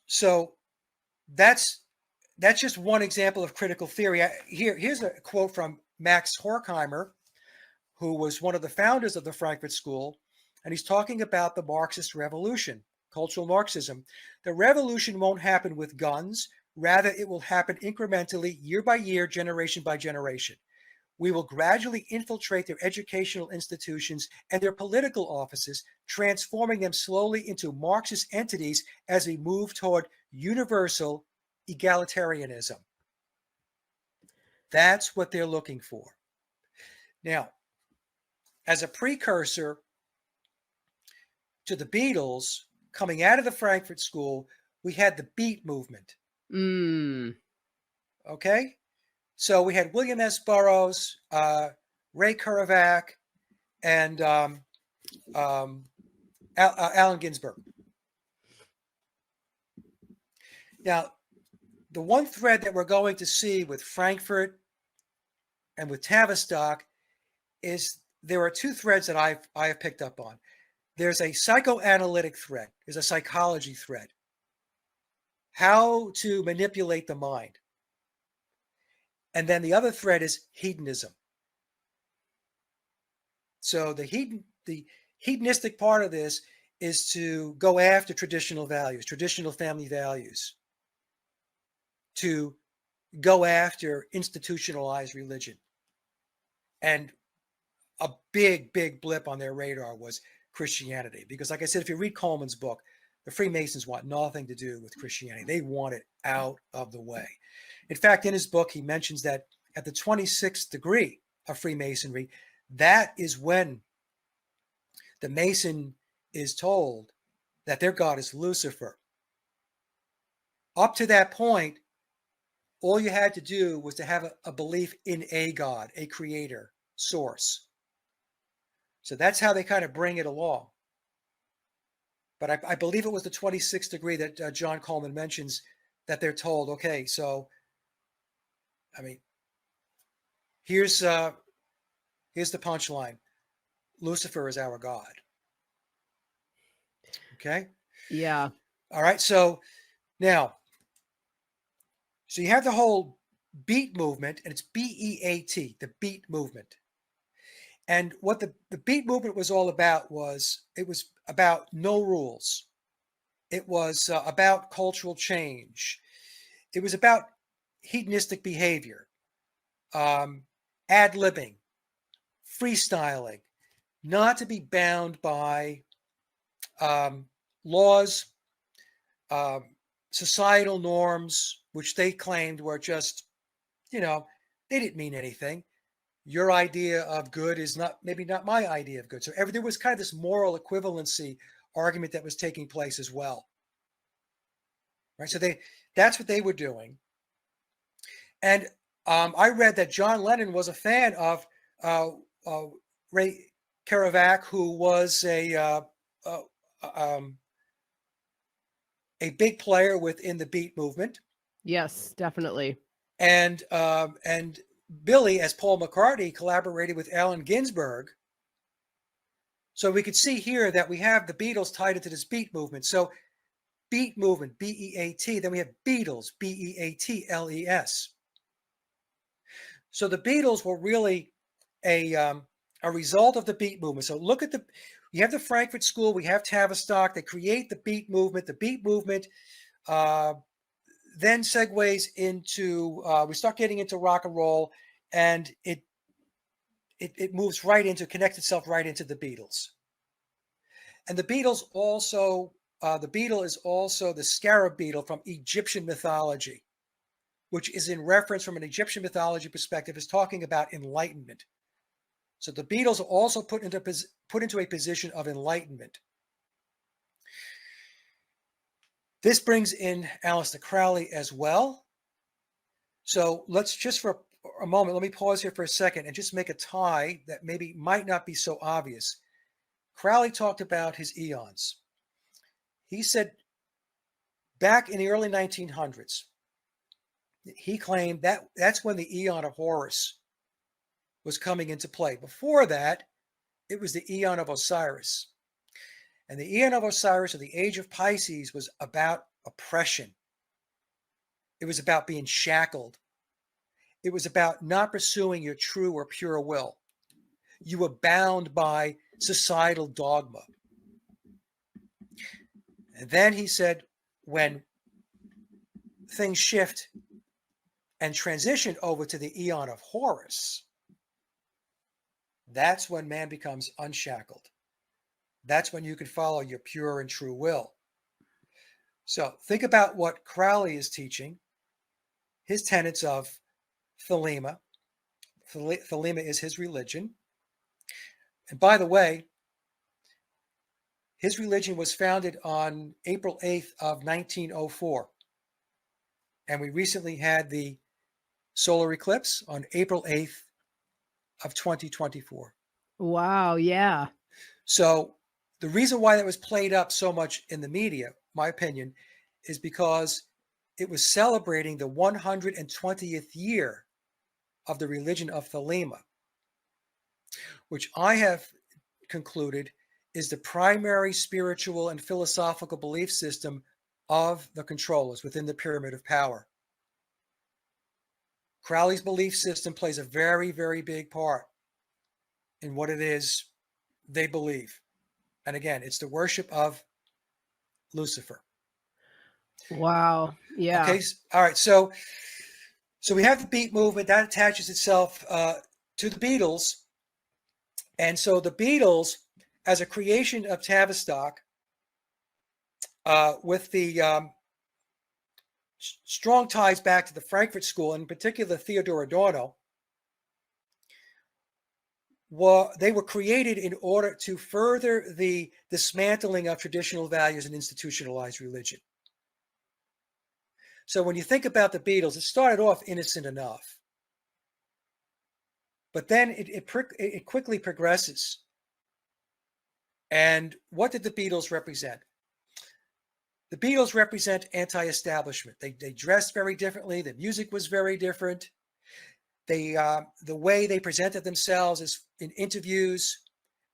So that's just one example of critical theory. Here's a quote from Max Horkheimer, who was one of the founders of the Frankfurt School, and he's talking about the Marxist revolution, cultural Marxism. The revolution won't happen with guns. Rather, it will happen incrementally, year by year, generation by generation. We will gradually infiltrate their educational institutions and their political offices, transforming them slowly into Marxist entities as we move toward universal egalitarianism. That's what they're looking for. Now, as a precursor to the Beatles, coming out of the Frankfurt School, we had the Beat movement. Okay? So we had William S. Burroughs, Ray Kerouac, and Allen Ginsberg. Now, the one thread that we're going to see with Frankfurt and with Tavistock is there are two threads that I have picked up on. There's a psychoanalytic thread. There's a psychology thread. How to manipulate the mind. And then the other thread is hedonism. So the hedonistic part of this is to go after traditional values, traditional family values, to go after institutionalized religion. And a big, big blip on their radar was Christianity. Because like I said, if you read Coleman's book, the Freemasons want nothing to do with Christianity. They want it out of the way. In fact, in his book, he mentions that at the 26th degree of Freemasonry, that is when the Mason is told that their God is Lucifer. Up to that point, all you had to do was to have a belief in a God, a creator, source. So that's how they kind of bring it along. But I believe it was the 26th degree that John Coleman mentions that they're told, okay, so, I mean, here's the punchline. Lucifer is our God. Okay? Yeah. All right, so now, so you have the whole Beat movement, and it's B-E-A-T, the Beat movement. And what the Beat movement was all about was, it was about no rules. It was about cultural change. It was about hedonistic behavior, ad-libbing, freestyling, not to be bound by laws, societal norms, which they claimed were just, they didn't mean anything. Your idea of good is maybe not my idea of good. So there was kind of this moral equivalency argument that was taking place as well. Right. So that's what they were doing. And I read that John Lennon was a fan of Ray Kerouac, who was a big player within the Beat movement. Yes, definitely. And Billy, as Paul McCartney, collaborated with Allen Ginsberg. So we could see here that we have the Beatles tied into this Beat movement. So Beat movement, B-E-A-T. Then we have Beatles, B-E-A-T-L-E-S. So the Beatles were really a result of the Beat movement. So look at you have the Frankfurt School, we have Tavistock. They create the Beat movement. The Beat movement then segues into, we start getting into rock and roll, and it moves right into, connects itself right into the Beatles. And the Beatles also, the beetle is also the scarab beetle from Egyptian mythology, which is in reference from an Egyptian mythology perspective, is talking about enlightenment. So the Beatles are also put into a position of enlightenment. This brings in Aleister Crowley as well. So let's just for a moment, let me pause here for a second and just make a tie that maybe might not be so obvious. Crowley talked about his eons. He said back in the early 1900s, he claimed that that's when the eon of Horus was coming into play. Before that, it was the eon of Osiris. And the eon of Osiris, or the age of Pisces, was about oppression. It was about being shackled. It was about not pursuing your true or pure will. You were bound by societal dogma. And then he said, when things shift and transition over to the eon of Horus, that's when man becomes unshackled. That's when you can follow your pure and true will. So think about what Crowley is teaching, his tenets of Thelema. Thelema is his religion. And by the way, his religion was founded on April 8th of 1904. And we recently had the solar eclipse on April 8th of 2024. Wow, yeah. So the reason why that was played up so much in the media, my opinion, is because it was celebrating the 120th year of the religion of Thelema, which I have concluded is the primary spiritual and philosophical belief system of the controllers within the pyramid of power. Crowley's belief system plays a very, very big part in what it is they believe. And again, it's the worship of Lucifer. Wow. Yeah. Okay. All right. So we have the Beat movement that attaches itself to the Beatles. And so the Beatles, as a creation of Tavistock, with the strong ties back to the Frankfurt School, in particular Theodor Adorno, they were created in order to further the dismantling of traditional values and institutionalized religion. So when you think about the Beatles, it started off innocent enough, but then it quickly progresses. And what did the Beatles represent? The Beatles represent anti-establishment. They dressed very differently. The music was very different. The way they presented themselves is in interviews,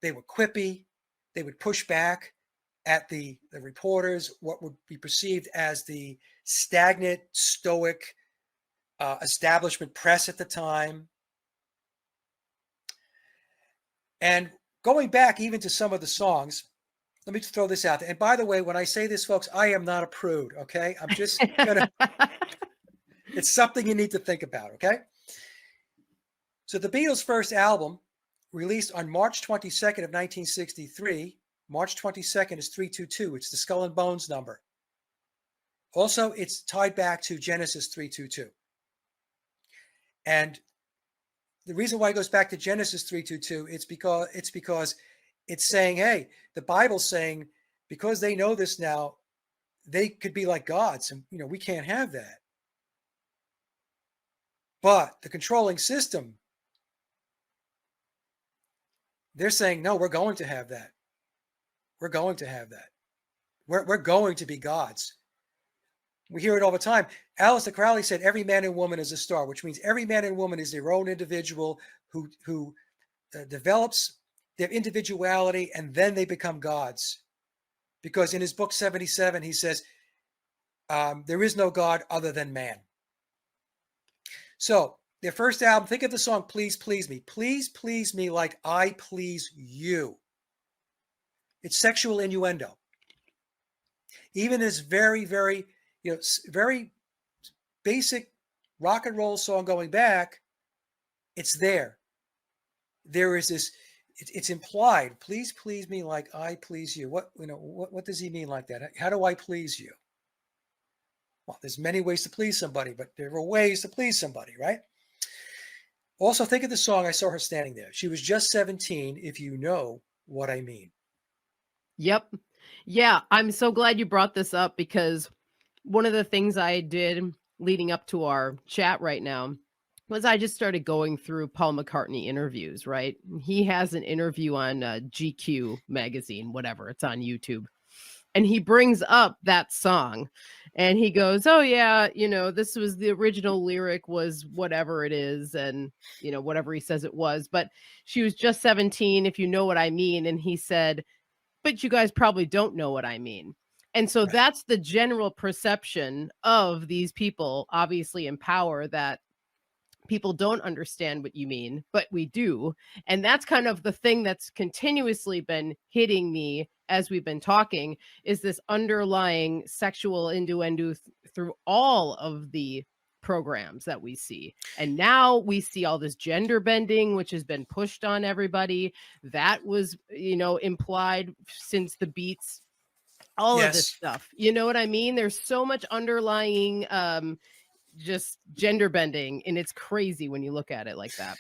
they were quippy. They would push back at the reporters, what would be perceived as the stagnant, stoic establishment press at the time. And going back even to some of the songs, let me just throw this out there. And by the way, when I say this, folks, I am not a prude, okay? I'm just gonna, it's something you need to think about, okay? So the Beatles' first album, released on March 22nd of 1963, March 22nd is 322. It's the Skull and Bones number. Also, it's tied back to Genesis 3:22. And the reason why it goes back to Genesis 3:22, it's because it's saying, hey, the Bible's saying, because they know this now, they could be like gods, and we can't have that. But the controlling system, they're saying, no, we're going to have that. We're going to have that. We're going to be gods. We hear it all the time. Aleister Crowley said every man and woman is a star, which means every man and woman is their own individual who develops their individuality, and then they become gods. Because in his book 77, he says, there is no God other than man. So their first album, think of the song, Please Please Me. Please please me like I please you. It's sexual innuendo. Even this very, very, very basic rock and roll song going back, it's there. There is this, it's implied, please please me like I please you. What does he mean like that? How do I please you? Well, there's many ways to please somebody, but there are ways to please somebody, right? Also, think of the song, I Saw Her Standing There. She was just 17, if you know what I mean. Yep. Yeah, I'm so glad you brought this up, because one of the things I did leading up to our chat right now was I just started going through Paul McCartney interviews, right? He has an interview on GQ magazine, whatever, it's on YouTube. And he brings up that song and he goes, oh yeah, this was the original lyric was whatever it is. And, whatever he says it was, but she was just 17, if you know what I mean. And he said, but you guys probably don't know what I mean. And so that's the general perception of these people, obviously in power, that people don't understand what you mean, but we do. And that's kind of the thing that's continuously been hitting me as we've been talking, is this underlying sexual innuendo through all of the programs that we see. And now we see all this gender bending, which has been pushed on everybody. That was, implied since the Beats, all of this stuff. You know what I mean? There's so much underlying just gender bending, and it's crazy when you look at it like that.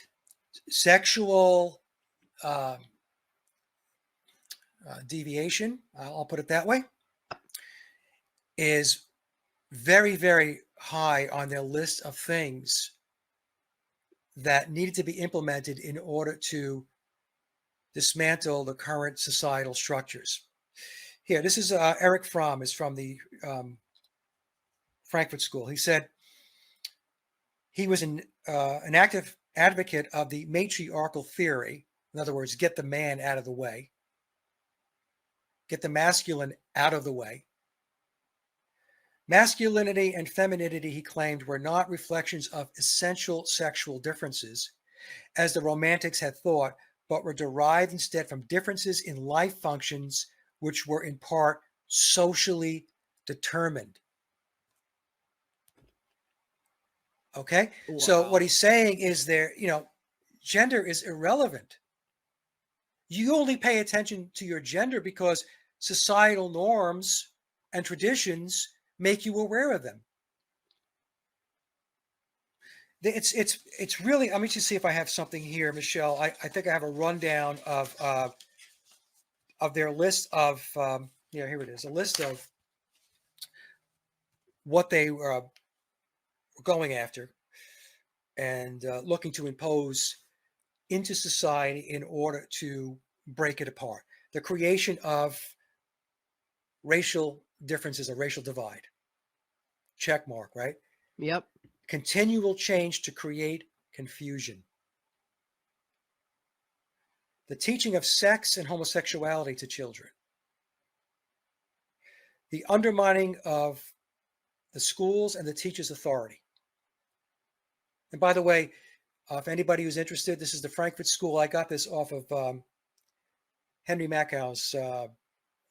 Sexual deviation, I'll put it that way, is very, very high on their list of things that needed to be implemented in order to dismantle the current societal structures. Here, this is Eric Fromm, is from the Frankfurt School. He said he was an active advocate of the matriarchal theory. In other words, get the man out of the way, get the masculine out of the way. Masculinity and femininity, he claimed, were not reflections of essential sexual differences, as the Romantics had thought, but were derived instead from differences in life functions, which were in part socially determined. Okay, wow. So what he's saying is gender is irrelevant. You only pay attention to your gender because societal norms and traditions make you aware of them. It's really, let me just see if I have something here, Michelle. I think I have a rundown of their list of, here it is, a list of what they were going after and looking to impose into society in order to break it apart. The creation of racial differences, a racial divide. Check mark, right? Yep. Continual change to create confusion. The teaching of sex and homosexuality to children. The undermining of the schools and the teachers' authority. And by the way, if anybody who's interested, this is the Frankfurt School. I got this off of Henry Mackow's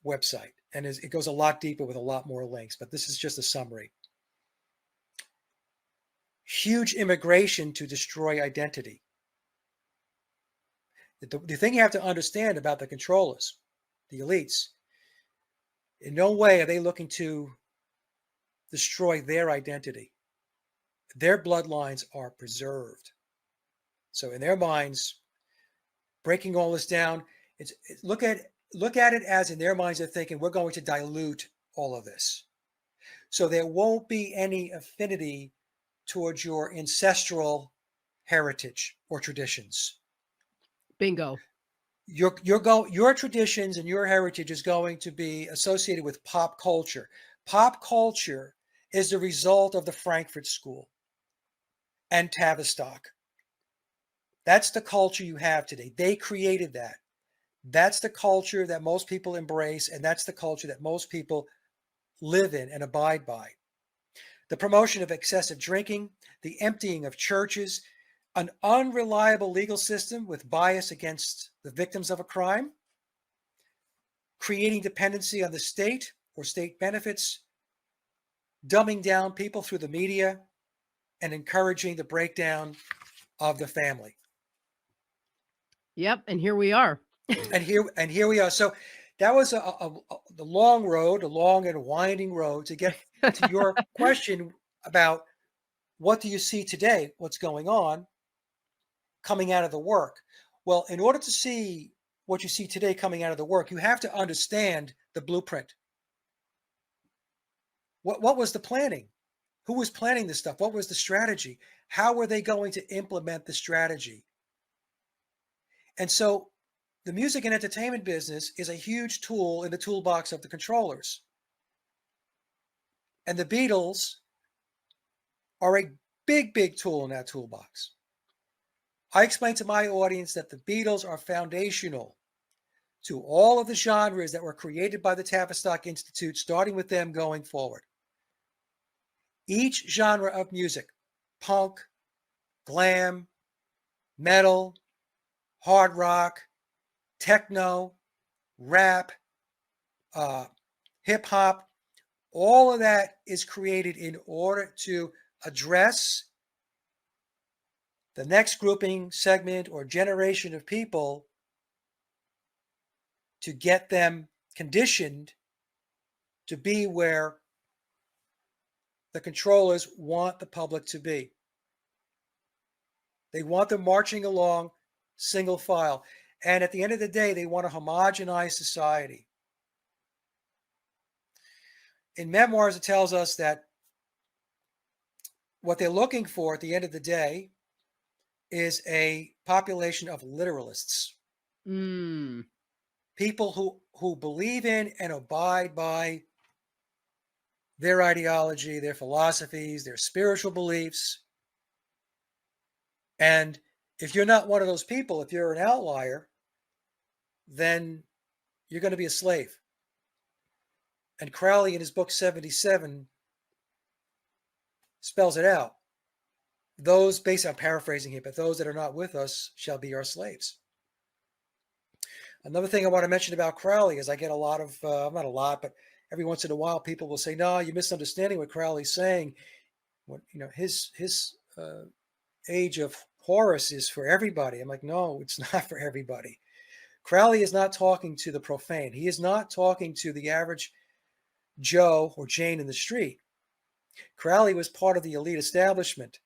website. And it goes a lot deeper with a lot more links, but this is just a summary. Huge immigration to destroy identity. The thing you have to understand about the controllers, the elites, in no way are they looking to destroy their identity. Their bloodlines are preserved. So in their minds, breaking all this down, look at it as in their minds they're thinking, we're going to dilute all of this. So there won't be any affinity towards your ancestral heritage or traditions. Bingo. Your traditions and your heritage is going to be associated with pop culture. Pop culture is the result of the Frankfurt School and Tavistock. That's the culture you have today. They created that. That's the culture that most people embrace, and that's the culture that most people live in and abide by. The promotion of excessive drinking, the emptying of churches, an unreliable legal system with bias against the victims of a crime, creating dependency on the state or state benefits, dumbing down people through the media, and encouraging the breakdown of the family. Yep, and here we are. and here we are. So that was the long road, a long and winding road to get to your question about what do you see today, what's going on coming out of the work. Well, in order to see what you see today coming out of the work, you have to understand the blueprint. What was the planning? Who was planning this stuff? What was the strategy? How were they going to implement the strategy? And so the music and entertainment business is a huge tool in the toolbox of the controllers. And the Beatles are a big, big tool in that toolbox. I explain to my audience that the Beatles are foundational to all of the genres that were created by the Tavistock Institute, starting with them going forward. Each genre of music, punk, glam, metal, hard rock, techno, rap, hip hop, all of that is created in order to address the next grouping, segment, or generation of people to get them conditioned to be where the controllers want the public to be. They want them marching along single file. And at the end of the day, they want a homogenized society. In Memoirs, it tells us that what they're looking for at the end of the day is a population of literalists. People who believe in and abide by their ideology, their philosophies, their spiritual beliefs. And if you're not one of those people, if you're an outlier, then you're going to be a slave. And Crowley in his book 77 spells it out. Those, basically, I'm paraphrasing here, but those that are not with us shall be our slaves. Another thing I want to mention about Crowley is I get a lot of, not a lot, but every once in a while people will say, no, you're misunderstanding what Crowley's saying. What, his age of Horus is for everybody. I'm like, no, it's not for everybody. Crowley is not talking to the profane. He is not talking to the average Joe or Jane in the street. Crowley was part of the elite establishment.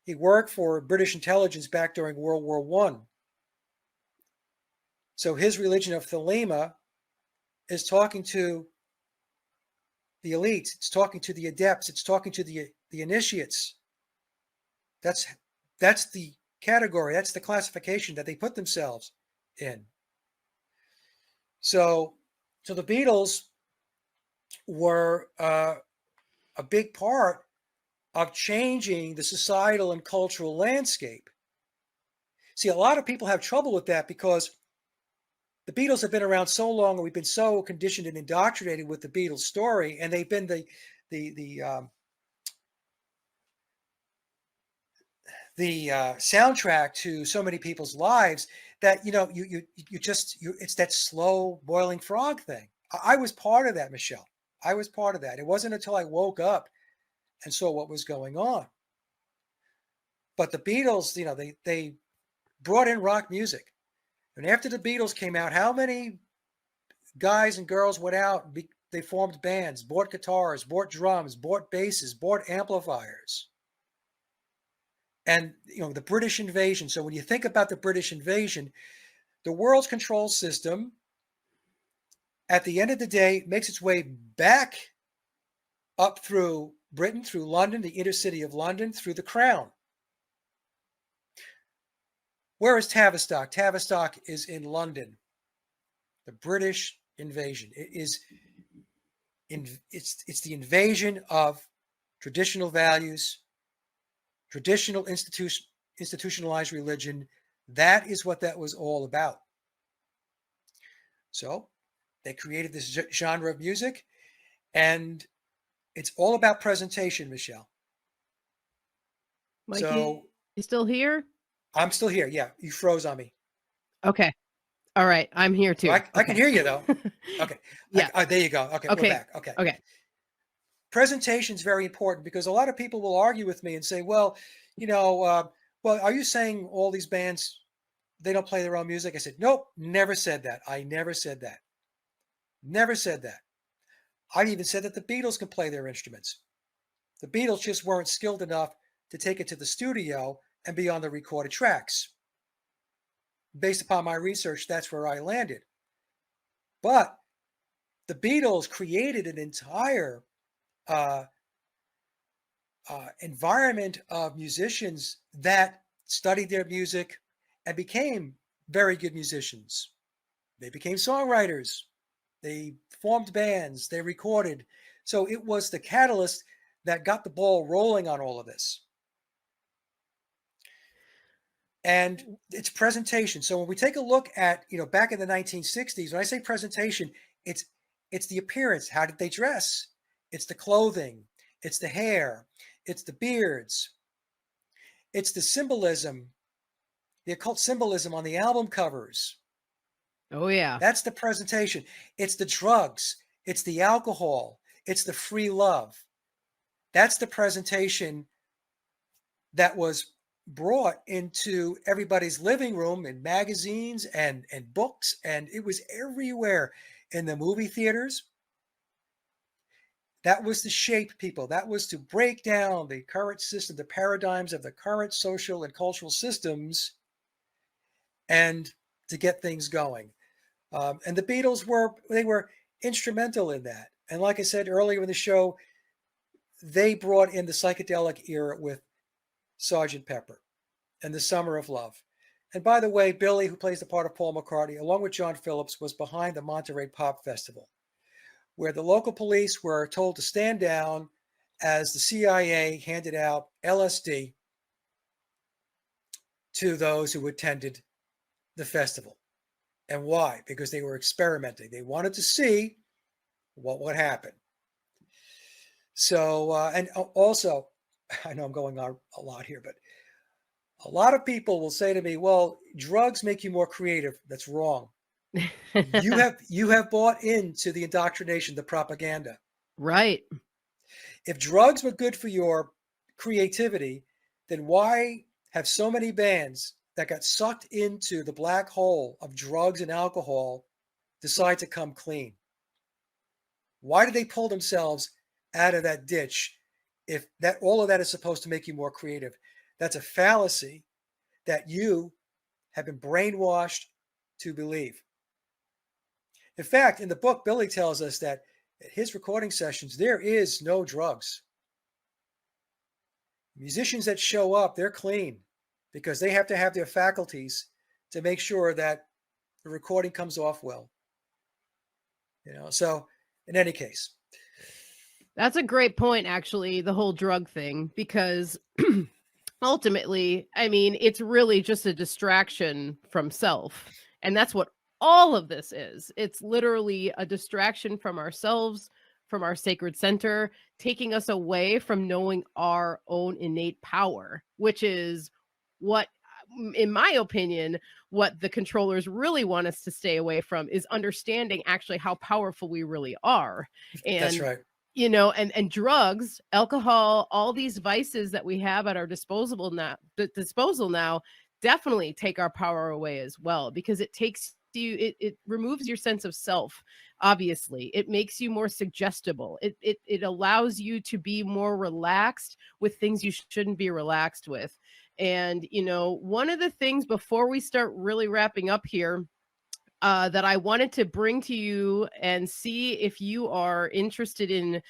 He worked for British intelligence back during World War I. So his religion of Thelema is talking to the elites. It's talking to the adepts. It's talking to the initiates. That's the category. That's the classification that they put themselves in. So the Beatles were a big part of changing the societal and cultural landscape. See, a lot of people have trouble with that because the Beatles have been around so long, and we've been so conditioned and indoctrinated with the Beatles story, and they've been the soundtrack to so many people's lives that it's that slow boiling frog thing. I was part of that, Michelle. I was part of that. It wasn't until I woke up and saw what was going on. But the Beatles, they brought in rock music. And after the Beatles came out, how many guys and girls went out and they formed bands, bought guitars, bought drums, bought basses, bought amplifiers. And, the British invasion. So when you think about the British invasion, the world's control system, at the end of the day, makes its way back up through Britain, through London, the intercity of London, through the Crown. Where is Tavistock? Tavistock is in London. The British invasion. It's the invasion of traditional values, traditional institutionalized religion. That is what that was all about. So they created this genre of music, and it's all about presentation, Michelle. Mikey, so you still here? I'm still here. Yeah, you froze on me. Okay. All right. I'm here too. So I can hear you though. Okay. Yeah. There you go. Okay. We're back. Okay. Okay. Presentation is very important because a lot of people will argue with me and say, well, are you saying all these bands, they don't play their own music? I said, nope, never said that. I never said that. Never said that. I even said that the Beatles can play their instruments. The Beatles just weren't skilled enough to take it to the studio and be on the recorded tracks. Based upon my research, that's where I landed. But the Beatles created an entire environment of musicians that studied their music and became very good musicians. They became songwriters. They formed bands. They recorded. So it was the catalyst that got the ball rolling on all of this. And it's presentation. So when we take a look at, back in the 1960s, when I say presentation, it's the appearance. How did they dress? It's the clothing. It's the hair. It's the beards. It's the symbolism, the occult symbolism on the album covers. Oh, yeah. That's the presentation. It's the drugs. It's the alcohol. It's the free love. That's the presentation that was brought into everybody's living room in magazines and books, and it was everywhere in the movie theaters. That was to shape people. That was to break down the current system, the paradigms of the current social and cultural systems, and to get things going. And the Beatles were instrumental in that. And like I said earlier in the show, they brought in the psychedelic era with Sgt. Pepper and The Summer of Love. And by the way, Billy, who plays the part of Paul McCartney, along with John Phillips, was behind the Monterey Pop Festival, where the local police were told to stand down as the CIA handed out LSD to those who attended the festival. And why? Because they were experimenting. They wanted to see what would happen. So, and also, I know I'm going on a lot here, but a lot of people will say to me, well, drugs make you more creative. That's wrong. You have bought into the indoctrination, the propaganda. Right. If drugs were good for your creativity, then why have so many bands that got sucked into the black hole of drugs and alcohol decide to come clean? Why did they pull themselves out of that ditch if that all of that is supposed to make you more creative? That's a fallacy that you have been brainwashed to believe. In fact, in the book, Billy tells us that at his recording sessions, there is no drugs. Musicians that show up, they're clean because they have to have their faculties to make sure that the recording comes off well. So in any case. That's a great point, actually, the whole drug thing, because ultimately, I mean, it's really just a distraction from self. And that's what all of this is. It's literally a distraction from ourselves, from our sacred center, taking us away from knowing our own innate power, which is what, in my opinion, what the controllers really want us to stay away from is understanding actually how powerful we really are. And that's right. And drugs, alcohol, all these vices that we have at our disposal now definitely take our power away as well, because it takes you, it removes your sense of self. Obviously, it makes you more suggestible. It allows you to be more relaxed with things you shouldn't be relaxed with. And one of the things before we start really wrapping up here, that I wanted to bring to you and see if you are interested in,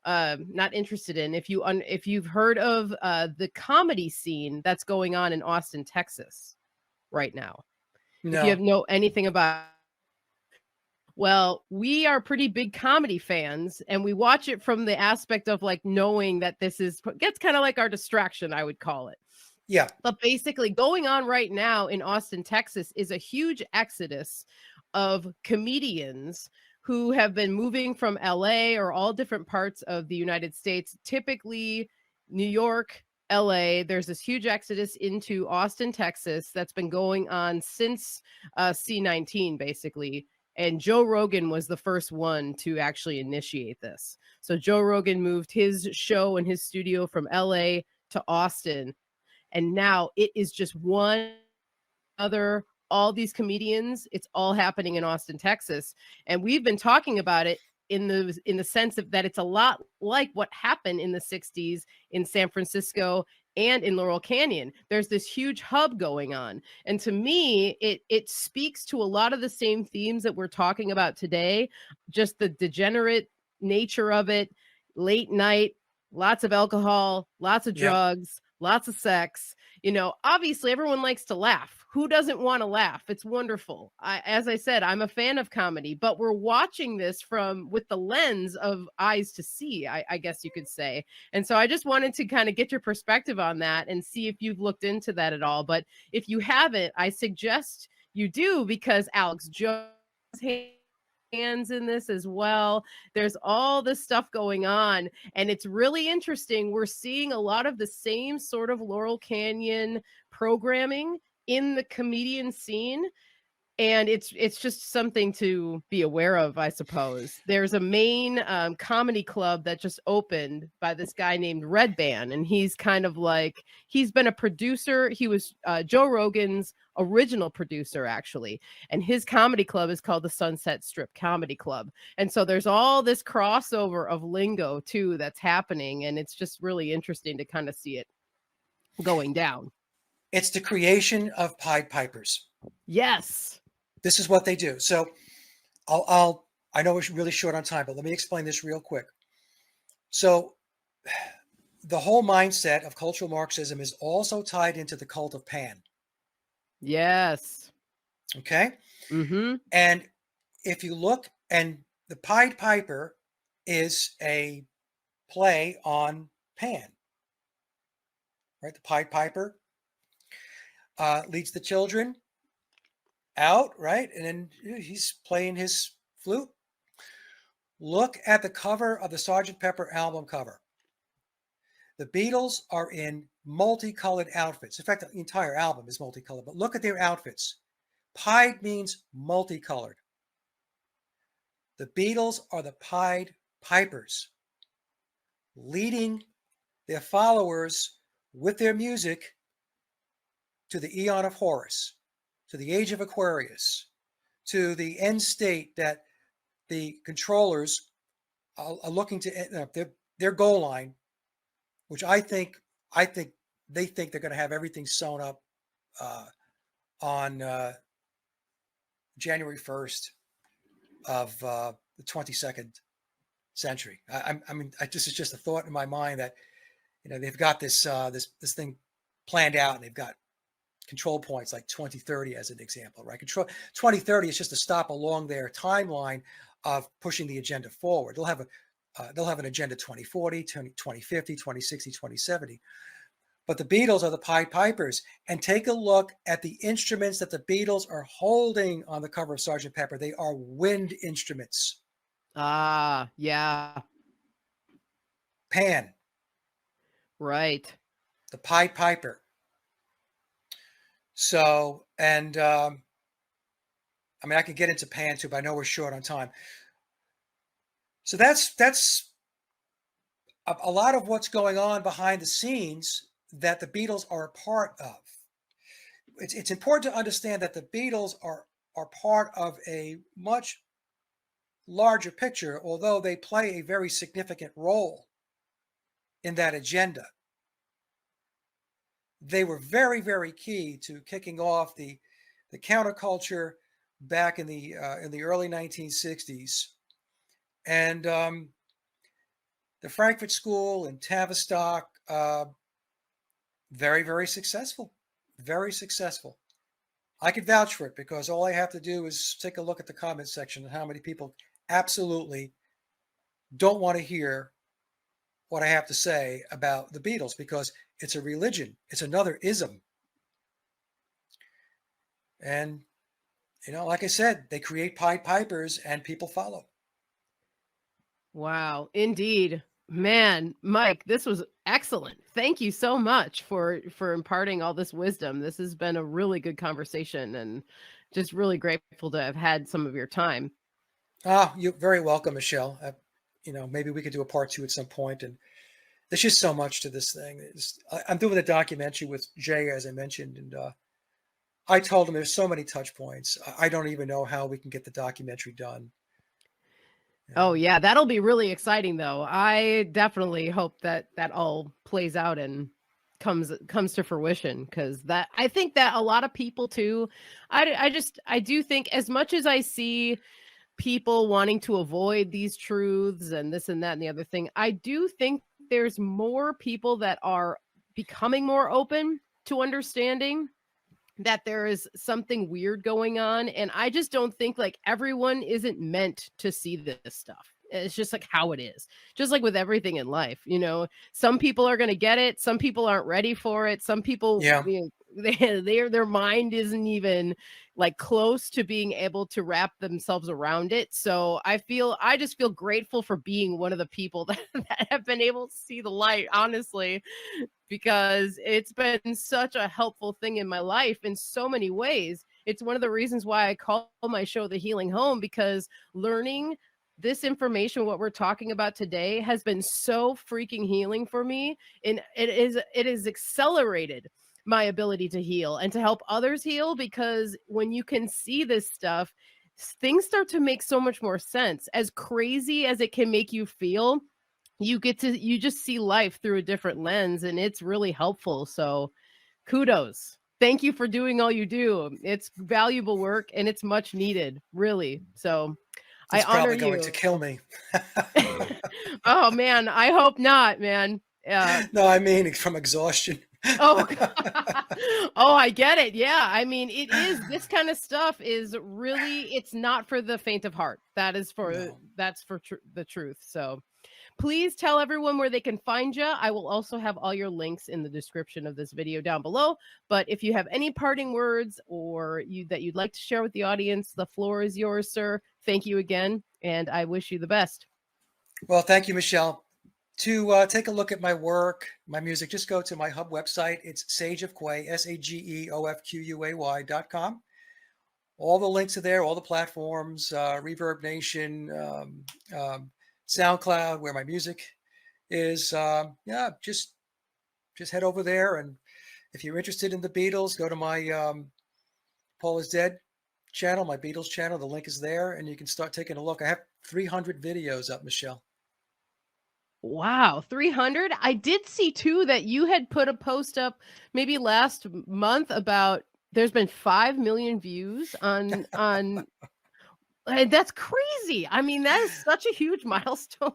not interested in, if you've heard of the comedy scene that's going on in Austin, Texas right now. If you No. know anything about, well, we are pretty big comedy fans, and we watch it from the aspect of like knowing that this gets kind of like our distraction, I would call it. Yeah. But basically, going on right now in Austin, Texas, is a huge exodus of comedians who have been moving from LA or all different parts of the United States, typically New York, LA. There's this huge exodus into Austin, Texas that's been going on since C19, basically. And Joe Rogan was the first one to actually initiate this. So Joe Rogan moved his show and his studio from LA to Austin. And now it is just one other, all these comedians, it's all happening in Austin, Texas. And we've been talking about it in the sense of that it's a lot like what happened in the 60s in San Francisco and in Laurel Canyon. There's this huge hub going on. And to me, it speaks to a lot of the same themes that we're talking about today, just the degenerate nature of it, late night, lots of alcohol, lots of Yeah. drugs, lots of sex. Obviously everyone likes to laugh. Who doesn't want to laugh? It's wonderful. As I said, I'm a fan of comedy, but we're watching this with the lens of eyes to see, I guess you could say. And so I just wanted to kind of get your perspective on that and see if you've looked into that at all. But if you haven't, I suggest you do, because Alex Jones hands in this as well. There's all this stuff going on, and it's really interesting. We're seeing a lot of the same sort of Laurel Canyon programming in the comedian scene, and it's just something to be aware of, I suppose. There's a main comedy club that just opened by this guy named Red Band, and he's kind of like, he's been a producer. He was Joe Rogan's original producer, actually, and his comedy club is called the Sunset Strip Comedy Club. And so there's all this crossover of lingo too that's happening, and it's just really interesting to kind of see it going down. It's the creation of Pied Pipers. Yes. This is what they do. So I know we're really short on time, but let me explain this real quick. So the whole mindset of cultural Marxism is also tied into the cult of Pan. Yes. Okay. Mm-hmm. And if you look, and the Pied Piper is a play on Pan, right? The Pied Piper leads the children out, right? And then he's playing his flute. Look at the cover of the Sgt. Pepper album cover. The Beatles are in multicolored outfits. In fact, the entire album is multicolored, but look at their outfits. Pied means multicolored. The Beatles are the Pied Pipers, leading their followers with their music to the Aeon of Horus, to the Age of Aquarius, to the end state that the controllers are looking to, their goal line, which I think they think they're going to have everything sewn up on January 1st of the 22nd century. I mean, this is just a thought in my mind that they've got this thing planned out, and they've got control points like 2030 as an example, right? 2030 is just a stop along their timeline of pushing the agenda forward. They'll have an agenda 2040, 2050, 2060, 2070. But the Beatles are the Pied Pipers. And take a look at the instruments that the Beatles are holding on the cover of Sgt. Pepper. They are wind instruments. Ah, yeah. Pan. Right. The Pied Piper. So, and I mean, I could get into Pan too, but I know we're short on time. So that's a lot of what's going on behind the scenes that the Beatles are a part of. It's important to understand that the Beatles are are part of a much larger picture, although they play a very significant role in that agenda. They were very, very key to kicking off the counterculture back in the early 1960s, and the Frankfurt School and Tavistock, very, very successful, very successful. I could vouch for it because all I have to do is take a look at the comment section and how many people absolutely don't want to hear what I have to say about the Beatles because it's a religion. It's another ism. And, like I said, they create Pied Pipers and people follow. Wow, indeed. Man, Mike, this was excellent. Thank you so much for imparting all this wisdom. This has been a really good conversation and just really grateful to have had some of your time. You're very welcome, Michelle. Maybe we could do a part 2 at some point. And there's just so much to this thing. I'm doing a documentary with Jay, as I mentioned, and I told him there's so many touch points. I don't even know how we can get the documentary done. Oh yeah, that'll be really exciting though. I definitely hope that all plays out and comes to fruition, because that, I think that a lot of people too, I do think, as much as I see people wanting to avoid these truths and this and that and the other thing, I do think there's more people that are becoming more open to understanding that there is something weird going on. And I just don't think, like, everyone isn't meant to see this stuff. It's just like how it is, just like with everything in life. Some people are going to get it, some people aren't ready for it, some people, Yeah. their mind isn't even like close to being able to wrap themselves around it. So I just feel grateful for being one of the people that have been able to see the light, honestly, because it's been such a helpful thing in my life in so many ways. It's one of the reasons why I call my show The Healing Home, because learning this information, what we're talking about today, has been so freaking healing for me. And it is accelerated my ability to heal and to help others heal, because when you can see this stuff, things start to make so much more sense. As crazy as it can make you feel, you just see life through a different lens, and it's really helpful. So kudos. Thank you for doing all you do. It's valuable work and it's much needed, really. So It's I honor probably going you. to kill me. Oh man, I hope not, man. No, I mean from exhaustion. Oh, oh, I get it. Yeah. I mean, this kind of stuff is really, it's not for the faint of heart. That's for the truth. So please tell everyone where they can find you. I will also have all your links in the description of this video down below. But if you have any parting words or that you'd like to share with the audience, the floor is yours, sir. Thank you again, and I wish you the best. Well, thank you, Michelle. To take a look at my work, my music, just go to my hub website. It's Sage of Quay, SAGEOFQUAY.com. All the links are there, all the platforms, Reverb Nation, SoundCloud, where my music is. Just head over there. And if you're interested in the Beatles, go to my Paul is Dead channel, my Beatles channel. The link is there, and you can start taking a look. I have 300 videos up, Michelle. Wow, 300. I did see too that you had put a post up maybe last month about there's been 5 million views on that's crazy. I mean, that is such a huge milestone.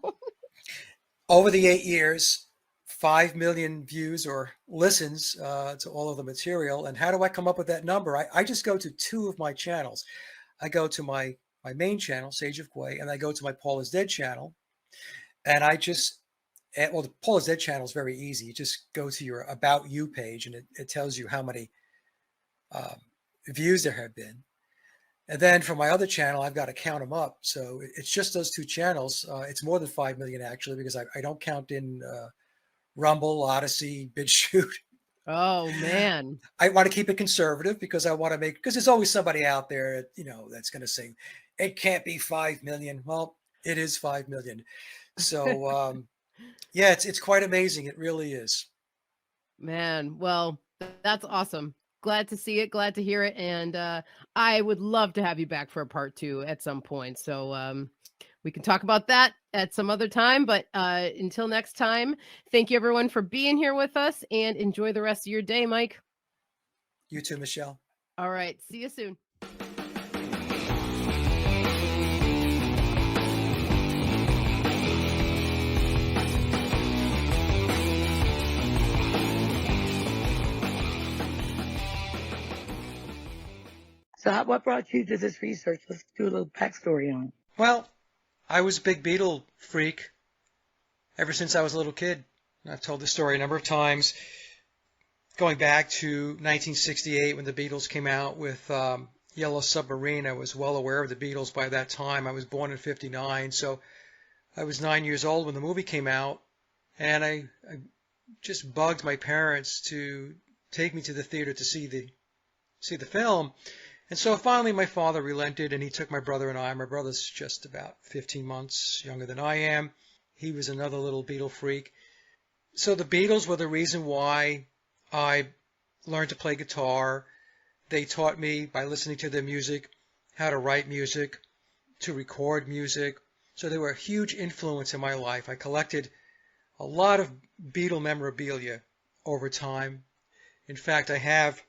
Over the 8 years, 5 million views or listens to all of the material. And how do I come up with that number? I just go to 2 of my channels. I go to my main channel, Sage of Quay, and I go to my Paul is Dead channel. And the Paul is Dead channel is very easy. You just go to your About You page, and it tells you how many views there have been. And then for my other channel, I've got to count them up. So it's just those 2 channels. It's more than 5 million, actually, because I don't count in Rumble, Odyssey, BitChute. Oh, man. I want to keep it conservative because because there's always somebody out there, that's going to say, it can't be 5 million. Well, it is 5 million. So, yeah, it's quite amazing. It really is. Man, well, that's awesome. Glad to see it. Glad to hear it. And I would love to have you back for a part 2 at some point. So we can talk about that at some other time. But until next time, thank you everyone for being here with us, and enjoy the rest of your day, Mike. You too, Michelle. All right. See you soon. So what brought you to this research? Let's do a little backstory on it. Well, I was a big Beatle freak ever since I was a little kid. I've told this story a number of times, going back to 1968 when the Beatles came out with Yellow Submarine. I was well aware of the Beatles by that time. I was born in '59, so I was 9 years old when the movie came out, and I just bugged my parents to take me to the theater to see the film. And so finally my father relented, and he took my brother and I. My brother's just about 15 months younger than I am. He was another little Beatle freak. So the Beatles were the reason why I learned to play guitar. They taught me, by listening to their music, how to write music, to record music. So they were a huge influence in my life. I collected a lot of Beatle memorabilia over time. In fact, I have,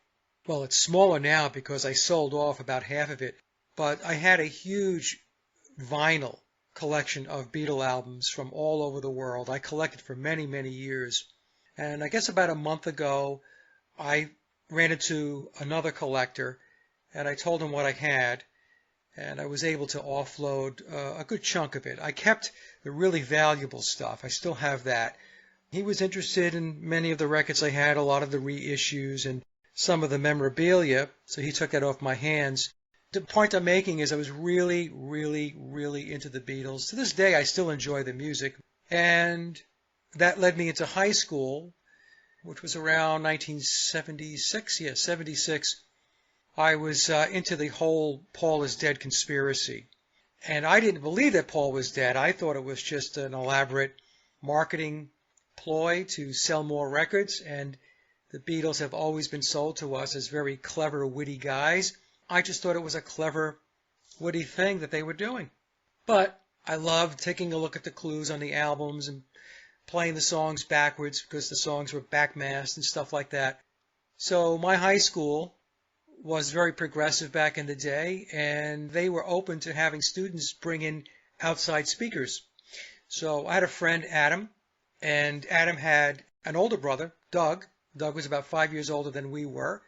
well, it's smaller now because I sold off about half of it, but I had a huge vinyl collection of Beatle albums from all over the world. I collected for many, many years. And I guess about a month ago, I ran into another collector, and I told him what I had, and I was able to offload a good chunk of it. I kept the really valuable stuff. I still have that. He was interested in many of the records I had, a lot of the reissues, and some of the memorabilia, so he took that off my hands. The point I'm making is I was really, really, really into the Beatles. To this day, I still enjoy the music, and that led me into high school, which was around 1976. Yeah, 76. I was into the whole Paul is dead conspiracy, and I didn't believe that Paul was dead. I thought it was just an elaborate marketing ploy to sell more records, and the Beatles have always been sold to us as very clever, witty guys. I just thought it was a clever, witty thing that they were doing. But I loved taking a look at the clues on the albums and playing the songs backwards because the songs were backmasked and stuff like that. So my high school was very progressive back in the day, and they were open to having students bring in outside speakers. So I had a friend, Adam, and Adam had an older brother, Doug. Doug was about 5 years older than we were.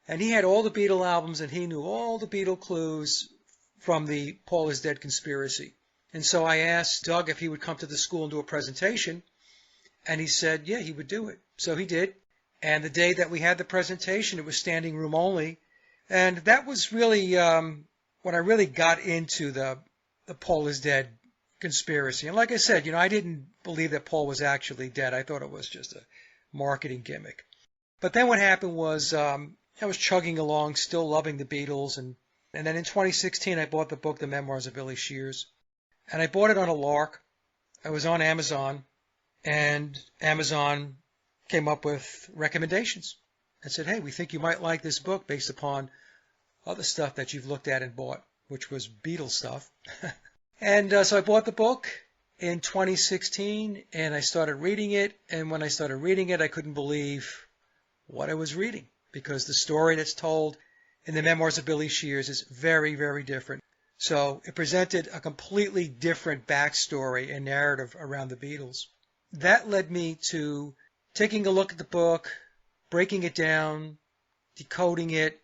And he had all the Beatle albums, and he knew all the Beatle clues from the Paul is Dead conspiracy. And so I asked Doug if he would come to the school and do a presentation, and he said, yeah, he would do it. So he did. And the day that we had the presentation, it was standing room only. And that was really when I really got into the Paul is Dead conspiracy. And like I said, I didn't believe that Paul was actually dead. I thought it was just a marketing gimmick. But then what happened was I was chugging along, still loving the Beatles. And then in 2016, I bought the book, The Memoirs of Billy Shears. And I bought it on a lark. I was on Amazon, and Amazon came up with recommendations and said, hey, we think you might like this book based upon other stuff that you've looked at and bought, which was Beatles stuff. And so I bought the book in 2016, and I started reading it. And when I started reading it, I couldn't believe what I was reading, because the story that's told in the Memoirs of Billy Shears is very, very different. So it presented a completely different backstory and narrative around the Beatles. That led me to taking a look at the book, breaking it down, decoding it,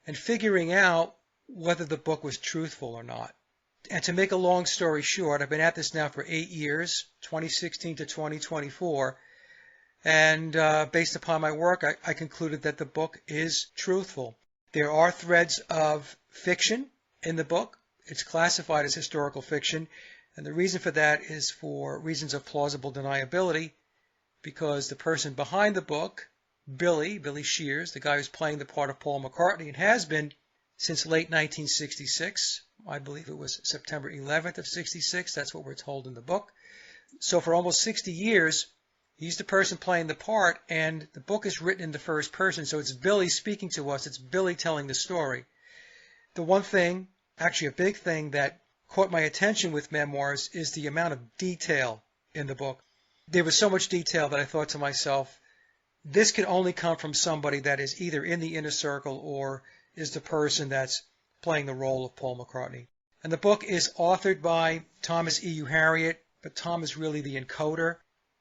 and figuring out whether the book was truthful or not. And to make a long story short, I've been at this now for 8 years, 2016 to 2024, and based upon my work, I concluded that the book is truthful. There are threads of fiction in the book. It's classified as historical fiction, and the reason for that is for reasons of plausible deniability, because the person behind the book, Billy Shears, the guy who's playing the part of Paul McCartney, and has been since late 1966, I believe it was September 11th of 66, that's what we're told in the book. So for almost 60 years, He's the person playing the part, and the book is written in the first person, so it's Billy speaking to us. It's Billy telling the story. The one thing, actually a big thing, that caught my attention with memoirs is the amount of detail in the book. There was so much detail that I thought to myself, this can only come from somebody that is either in the inner circle or is the person that's playing the role of Paul McCartney. And the book is authored by Thomas E.U. Harriot, but Tom is really the encoder.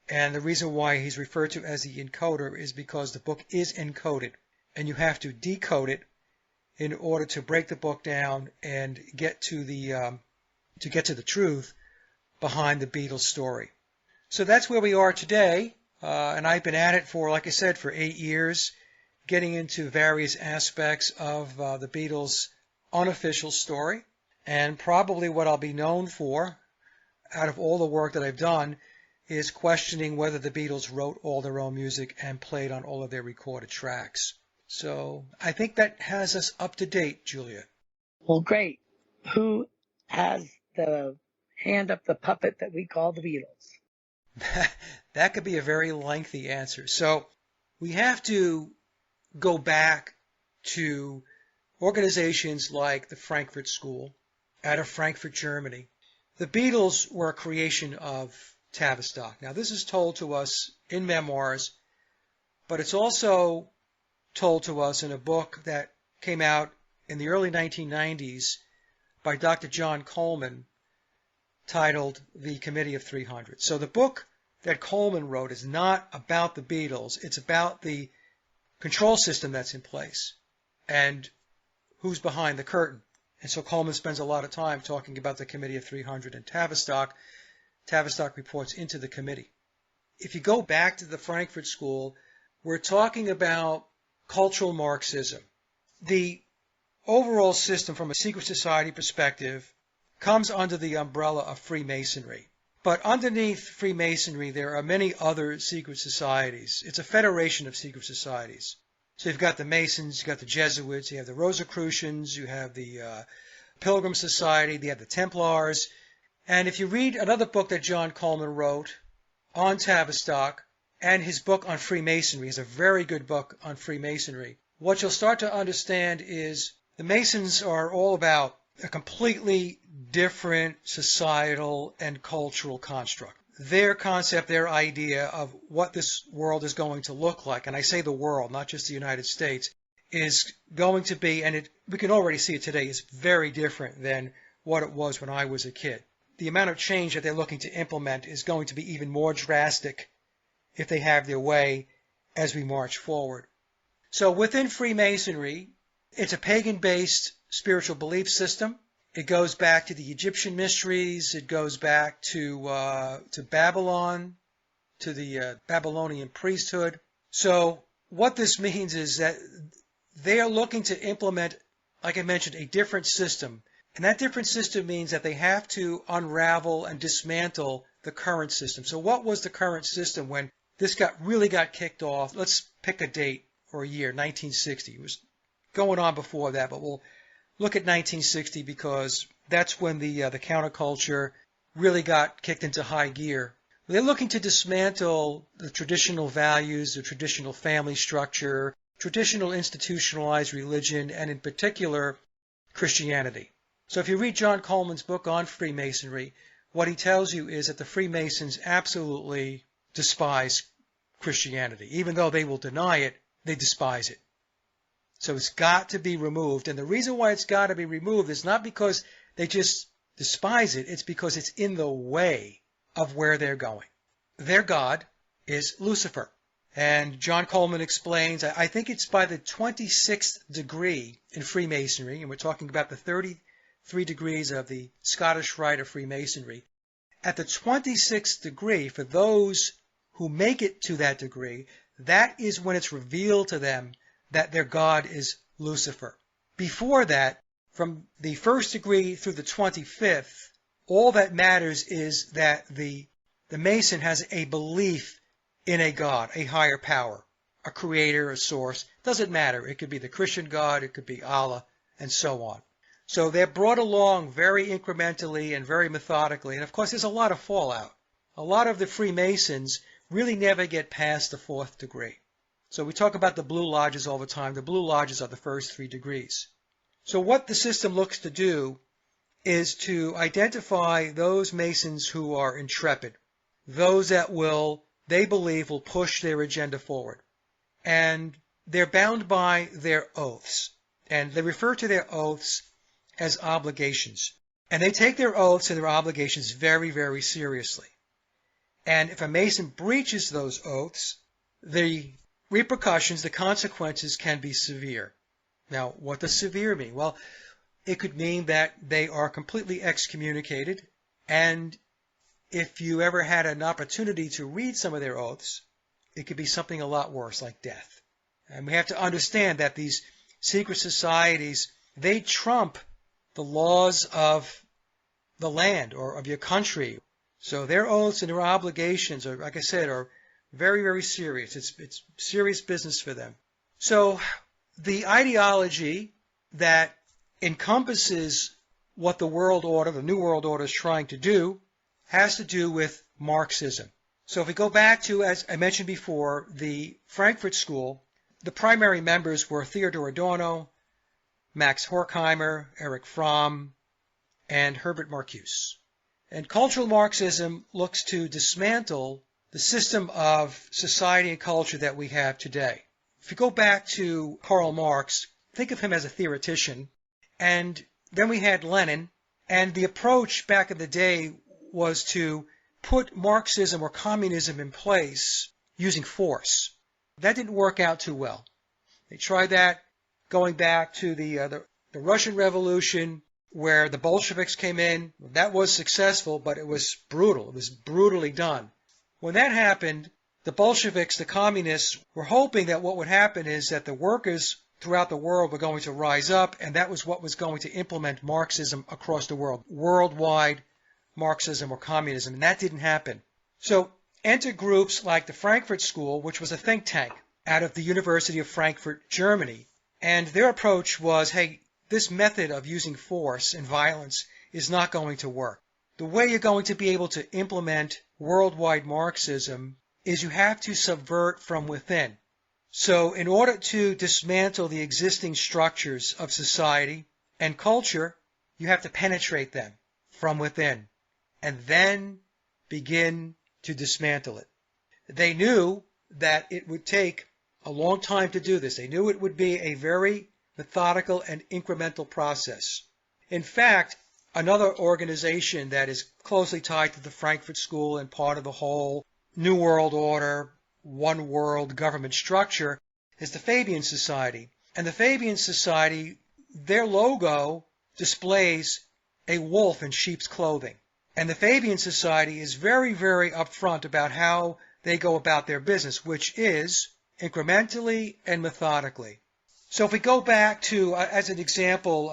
And the reason why he's referred to as the encoder is because the book is encoded, and you have to decode it in order to break the book down and get to the truth behind the Beatles story. So that's where we are today, and I've been at it for, like I said, for 8 years, getting into various aspects of the Beatles' unofficial story. And probably what I'll be known for, out of all the work that I've done, is questioning whether the Beatles wrote all their own music and played on all of their recorded tracks. So I think that has us up to date, Julia. Well, great. Who has the hand up the puppet that we call the Beatles? That could be a very lengthy answer. So we have to go back to organizations like the Frankfurt School out of Frankfurt, Germany. The Beatles were a creation of Tavistock. Now, this is told to us in memoirs, but it's also told to us in a book that came out in the early 1990s by Dr. John Coleman, titled The Committee of 300. So the book that Coleman wrote is not about the Beatles. It's about the control system that's in place and who's behind the curtain. And so Coleman spends a lot of time talking about the Committee of 300 and Tavistock. Tavistock reports into the committee. If you go back to the Frankfurt School, we're talking about cultural Marxism. The overall system from a secret society perspective comes under the umbrella of Freemasonry. But underneath Freemasonry, there are many other secret societies. It's a federation of secret societies. So you've got the Masons, you've got the Jesuits, you have the Rosicrucians, you have the Pilgrim Society, you have the Templars. And if you read another book that John Coleman wrote on Tavistock, and his book on Freemasonry is a very good book on Freemasonry, what you'll start to understand is the Masons are all about a completely different societal and cultural construct. Their concept, their idea of what this world is going to look like, and I say the world, not just the United States, is going to be, and we can already see it today, is very different than what it was when I was a kid. The amount of change that they're looking to implement is going to be even more drastic if they have their way as we march forward. So within Freemasonry, it's a pagan-based spiritual belief system. It goes back to the Egyptian mysteries. It goes back to Babylon, to the Babylonian priesthood. So what this means is that they are looking to implement, like I mentioned, a different system. And that different system means that they have to unravel and dismantle the current system. So what was the current system when this really got kicked off? Let's pick a date or a year, 1960. It was going on before that, but we'll look at 1960 because that's when the counterculture really got kicked into high gear. They're looking to dismantle the traditional values, the traditional family structure, traditional institutionalized religion, and in particular, Christianity. So if you read John Coleman's book on Freemasonry, what he tells you is that the Freemasons absolutely despise Christianity. Even though they will deny it, they despise it. So it's got to be removed. And the reason why it's got to be removed is not because they just despise it. It's because it's in the way of where they're going. Their God is Lucifer. And John Coleman explains, I think it's by the 26th degree in Freemasonry, and we're talking about the 33 degrees of the Scottish Rite of Freemasonry. At the 26th degree, for those who make it to that degree, that is when it's revealed to them that their God is Lucifer. Before that, from the first degree through the 25th, all that matters is that the Mason has a belief in a God, a higher power, a creator, a source. Doesn't matter. It could be the Christian God, it could be Allah, and so on. So they're brought along very incrementally and very methodically. And of course, there's a lot of fallout. A lot of the Freemasons really never get past the 4th degree. So we talk about the Blue Lodges all the time. The Blue Lodges are the first 3 degrees. So what the system looks to do is to identify those Masons who are intrepid, those that they believe will push their agenda forward. And they're bound by their oaths. And they refer to their oaths as obligations. And they take their oaths and their obligations very, very seriously. And if a Mason breaches those oaths, the repercussions, the consequences can be severe. Now, what does severe mean? Well, it could mean that they are completely excommunicated. And if you ever had an opportunity to read some of their oaths, it could be something a lot worse, like death. And we have to understand that these secret societies, they trump the laws of the land or of your country. So their oaths and their obligations are, like I said, are very, very serious. It's serious business for them. So the ideology that encompasses what the world order, the New World Order, is trying to do has to do with Marxism. So if we go back to, as I mentioned before, the Frankfurt School, the primary members were Theodor Adorno, Max Horkheimer, Erich Fromm, and Herbert Marcuse. And cultural Marxism looks to dismantle the system of society and culture that we have today. If you go back to Karl Marx, think of him as a theoretician, and then we had Lenin, and the approach back in the day was to put Marxism or communism in place using force. That didn't work out too well. They tried that going back to the Russian Revolution, where the Bolsheviks came in. That was successful, but it was brutal. It was brutally done. When that happened, the Bolsheviks, the communists, were hoping that what would happen is that the workers throughout the world were going to rise up, and that was what was going to implement Marxism across the world, worldwide Marxism or communism, and that didn't happen. So enter groups like the Frankfurt School, which was a think tank out of the University of Frankfurt, Germany, and their approach was, hey, this method of using force and violence is not going to work. The way you're going to be able to implement worldwide Marxism is you have to subvert from within. So in order to dismantle the existing structures of society and culture, you have to penetrate them from within and then begin to dismantle it. They knew that it would take a long time to do this. They knew it would be a very methodical and incremental process. In fact, another organization that is closely tied to the Frankfurt School and part of the whole New World Order, one world government structure is the Fabian Society. And the Fabian Society, their logo displays a wolf in sheep's clothing. And the Fabian Society is very, very upfront about how they go about their business, which is incrementally and methodically. So if we go back to, as an example,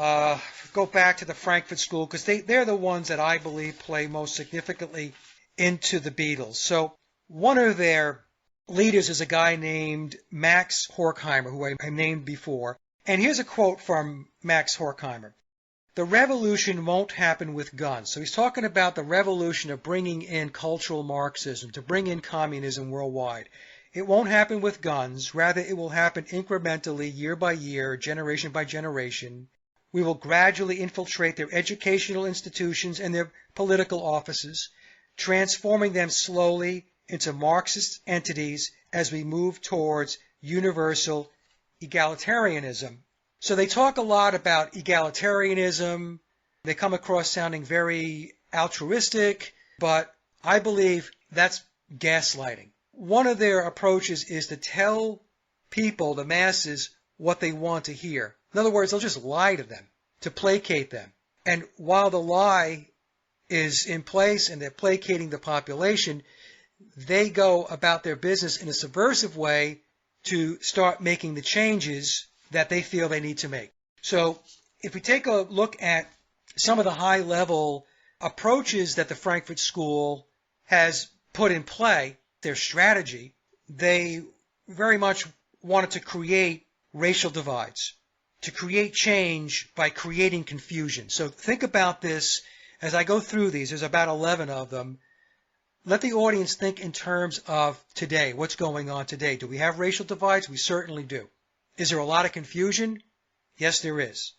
go back to the Frankfurt School, because they're the ones that I believe play most significantly into the Beatles. So one of their leaders is a guy named Max Horkheimer, who I named before. And here's a quote from Max Horkheimer. The revolution won't happen with guns. So he's talking about the revolution of bringing in cultural Marxism, to bring in communism worldwide. It won't happen with guns. Rather, it will happen incrementally, year by year, generation by generation. We will gradually infiltrate their educational institutions and their political offices, transforming them slowly into Marxist entities as we move towards universal egalitarianism. So they talk a lot about egalitarianism. They come across sounding very altruistic, but I believe that's gaslighting. One of their approaches is to tell people, the masses, what they want to hear. In other words, they'll just lie to them to placate them. And while the lie is in place and they're placating the population, they go about their business in a subversive way to start making the changes that they feel they need to make. So if we take a look at some of the high-level approaches that the Frankfurt School has put in play, their strategy, they very much wanted to create racial divides, to create change by creating confusion. So think about this as I go through these. There's about 11 of them. let the audience think in terms of today. What's going on today? Do we have racial divides? We certainly do. Is there a lot of confusion? Yes, there is.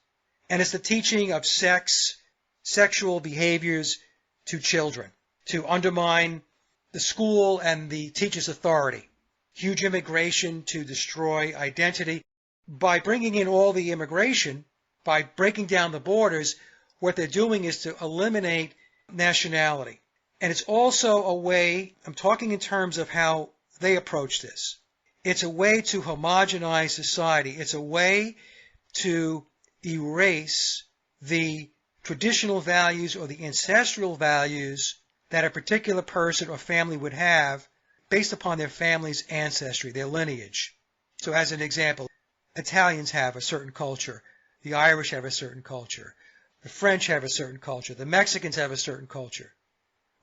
And it's the teaching of sex, sexual behaviors to children, to undermine the school and the teacher's authority. Huge immigration to destroy identity. By bringing in all the immigration, by breaking down the borders, what they're doing is to eliminate nationality. And it's also a way, I'm talking in terms of how they approach this. It's a way to homogenize society. It's a way to erase the traditional values or the ancestral values that a particular person or family would have based upon their family's ancestry, their lineage. So as an example, Italians have a certain culture. The Irish have a certain culture. The French have a certain culture. The Mexicans have a certain culture.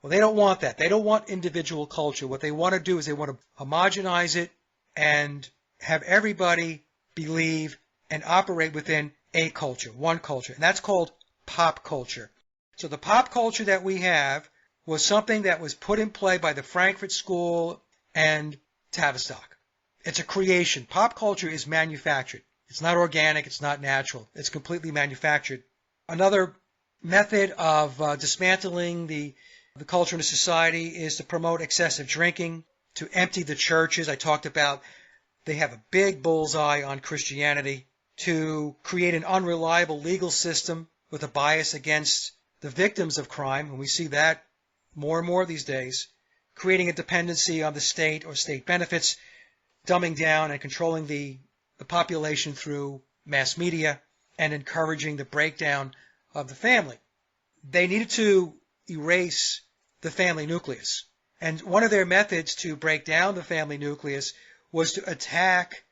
Well, they don't want that. They don't want individual culture. What they want to do is they want to homogenize it and have everybody believe and operate within a culture, one culture. And that's called pop culture. So the pop culture that we have was something that was put in play by the Frankfurt School and Tavistock. It's a creation. Pop culture is manufactured. It's not organic. It's not natural. It's completely manufactured. Another method of dismantling the culture in a society is to promote excessive drinking, to empty the churches. I talked about they have a big bullseye on Christianity, to create an unreliable legal system with a bias against the victims of crime, and we see that more and more these days, creating a dependency on the state or state benefits, dumbing down and controlling the population through mass media, and encouraging the breakdown of the family. They needed to erase the family nucleus. And one of their methods to break down the family nucleus was to attack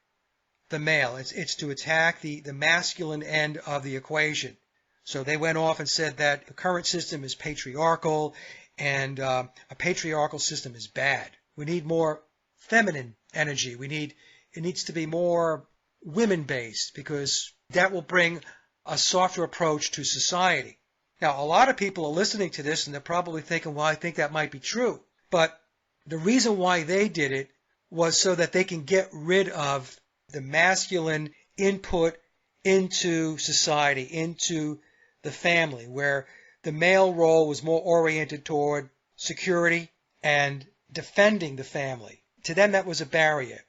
the male. It's to attack the masculine end of the equation. So they went off and said that the current system is patriarchal, and a patriarchal system is bad. We need more feminine energy. It needs to be more women-based, because that will bring a softer approach to society. Now, a lot of people are listening to this, and they're probably thinking, well, I think that might be true. But the reason why they did it was so that they can get rid of the masculine input into society, into the family, where the male role was more oriented toward security and defending the family. To them, that was a barrier.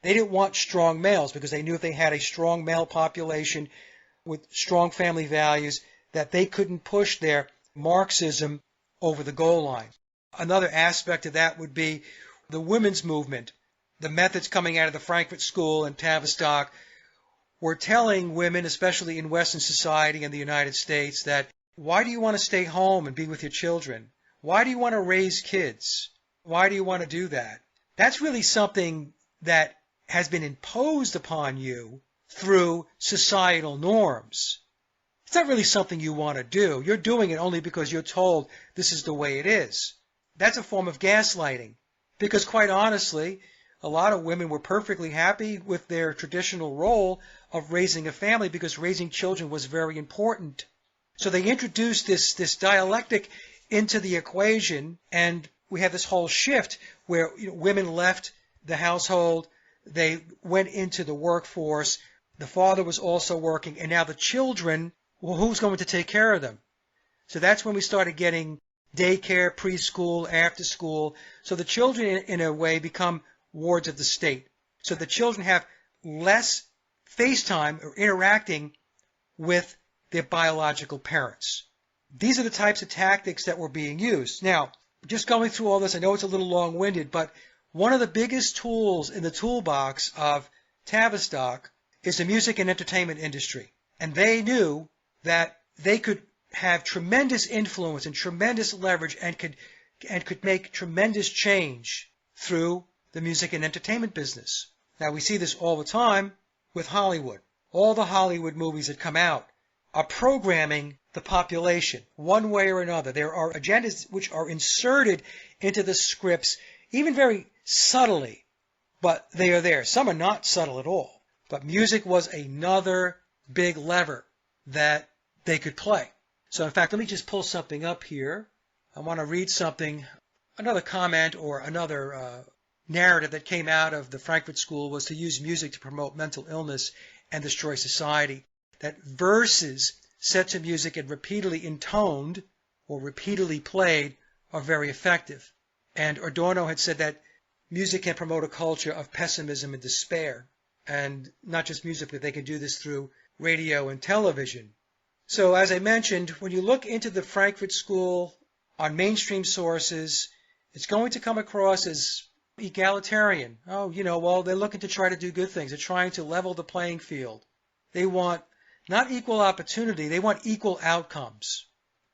They didn't want strong males because they knew if they had a strong male population with strong family values, that they couldn't push their Marxism over the goal line. Another aspect of that would be the women's movement. The methods coming out of the Frankfurt School and Tavistock were telling women, especially in Western society and the United States, that why do you want to stay home and be with your children? Why do you want to raise kids? Why do you want to do that? That's really something that has been imposed upon you through societal norms. It's not really something you want to do. You're doing it only because you're told this is the way it is. That's a form of gaslighting. Because quite honestly, a lot of women were perfectly happy with their traditional role of raising a family because raising children was very important. So they introduced this dialectic into the equation, and we have this whole shift where women left the household, they went into the workforce, the father was also working, and now the children, well, who's going to take care of them? So that's when we started getting daycare, preschool, after school. So the children, in a way, become wards of the state. So the children have less face time or interacting with their biological parents. These are the types of tactics that were being used. Now, just going through all this, I know it's a little long-winded, but one of the biggest tools in the toolbox of Tavistock is the music and entertainment industry. And they knew that they could have tremendous influence and tremendous leverage and could make tremendous change through the music and entertainment business. Now, we see this all the time with Hollywood. All the Hollywood movies that come out are programming the population one way or another. There are agendas which are inserted into the scripts, even very subtly, but they are there. Some are not subtle at all. But music was another big lever that they could play. So in fact, let me just pull something up here. I want to read something another comment or another narrative that came out of the Frankfurt School was to use music to promote mental illness and destroy society. That verses set to music and repeatedly intoned or repeatedly played are very effective. And Adorno had said that music can promote a culture of pessimism and despair. And not just music, but they can do this through radio and television. So as I mentioned, when you look into the Frankfurt School on mainstream sources, it's going to come across as egalitarian. Oh, well, they're looking to try to do good things. They're trying to level the playing field. They want not equal opportunity, they want equal outcomes.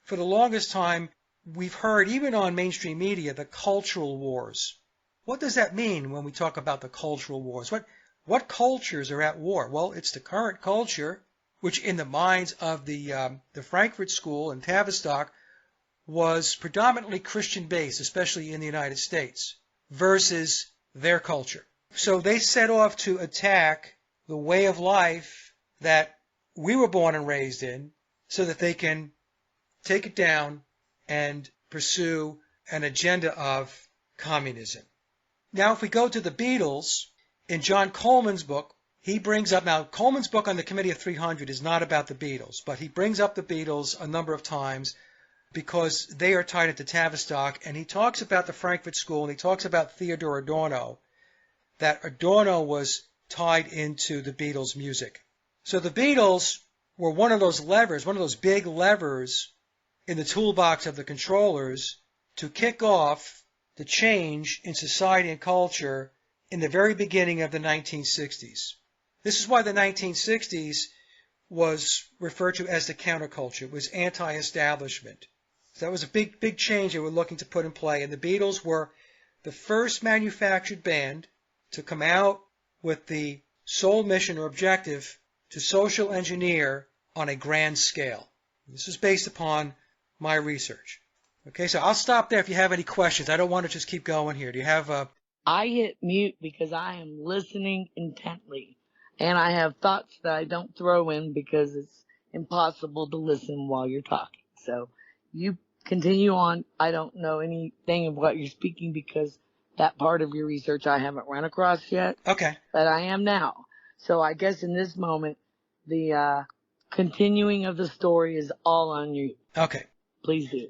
For the longest time, we've heard, even on mainstream media, the cultural wars. What does that mean when we talk about the cultural wars? What cultures are at war? Well, it's the current culture, which in the minds of the Frankfurt School and Tavistock was predominantly Christian-based, especially in the United States, versus their culture. So they set off to attack the way of life that we were born and raised in so that they can take it down and pursue an agenda of communism. Now, if we go to the Beatles, in John Coleman's book, he brings up, now Coleman's book on the Committee of 300 is not about the Beatles, but he brings up the Beatles a number of times because they are tied into Tavistock, and he talks about the Frankfurt School, and he talks about Theodore Adorno, that Adorno was tied into the Beatles' music. So the Beatles were one of those levers, one of those big levers in the toolbox of the controllers to kick off the change in society and culture in the very beginning of the 1960s. This is why the 1960s was referred to as the counterculture. It was anti-establishment. So that was a big change they were looking to put in play. And the Beatles were the first manufactured band to come out with the sole mission or objective to social engineer on a grand scale. This is based upon my research. Okay, so I'll stop there if you have any questions. I don't want to just keep going here. Do you have a... I hit mute because I am listening intently. And I have thoughts that I don't throw in because it's impossible to listen while you're talking. So you continue on. I don't know anything of what you're speaking because that part of your research I haven't run across yet. Okay. But I am now. So I guess in this moment, the continuing of the story is all on you. Okay. Please do.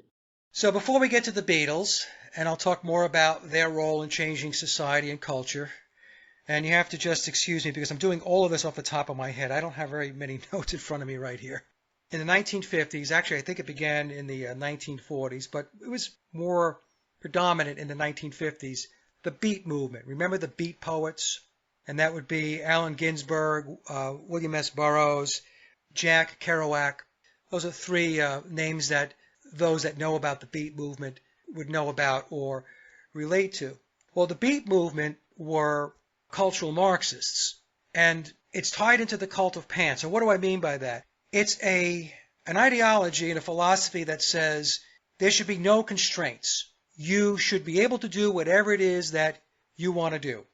So before we get to the Beatles, and I'll talk more about their role in changing society and culture, and you have to just excuse me because I'm doing all of this off the top of my head. I don't have very many notes in front of me right here. In the 1950s, actually I think it began in the 1940s, but it was more predominant in the 1950s, the Beat movement. Remember the Beat poets? And that would be Allen Ginsberg, William S. Burroughs, Jack Kerouac. Those are three names that those that know about the Beat movement would know about or relate to. Well, the Beat movement were cultural Marxists, and it's tied into the cult of pants. And what do I mean by that? It's an ideology and a philosophy that says there should be no constraints. You should be able to do whatever it is that you want to do.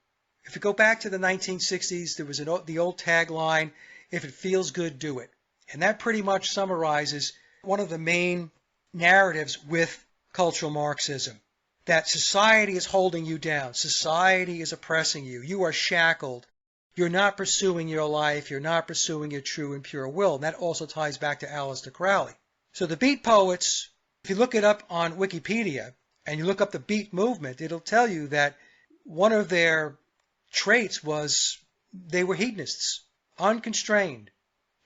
If you go back to the 1960s, there was the old tagline, if it feels good, do it. And that pretty much summarizes one of the main narratives with cultural Marxism, that society is holding you down. Society is oppressing you. You are shackled. You're not pursuing your life. You're not pursuing your true and pure will. And that also ties back to Aleister Crowley. So the Beat poets, if you look it up on Wikipedia and you look up the Beat movement, it'll tell you that one of their traits was they were hedonists, unconstrained,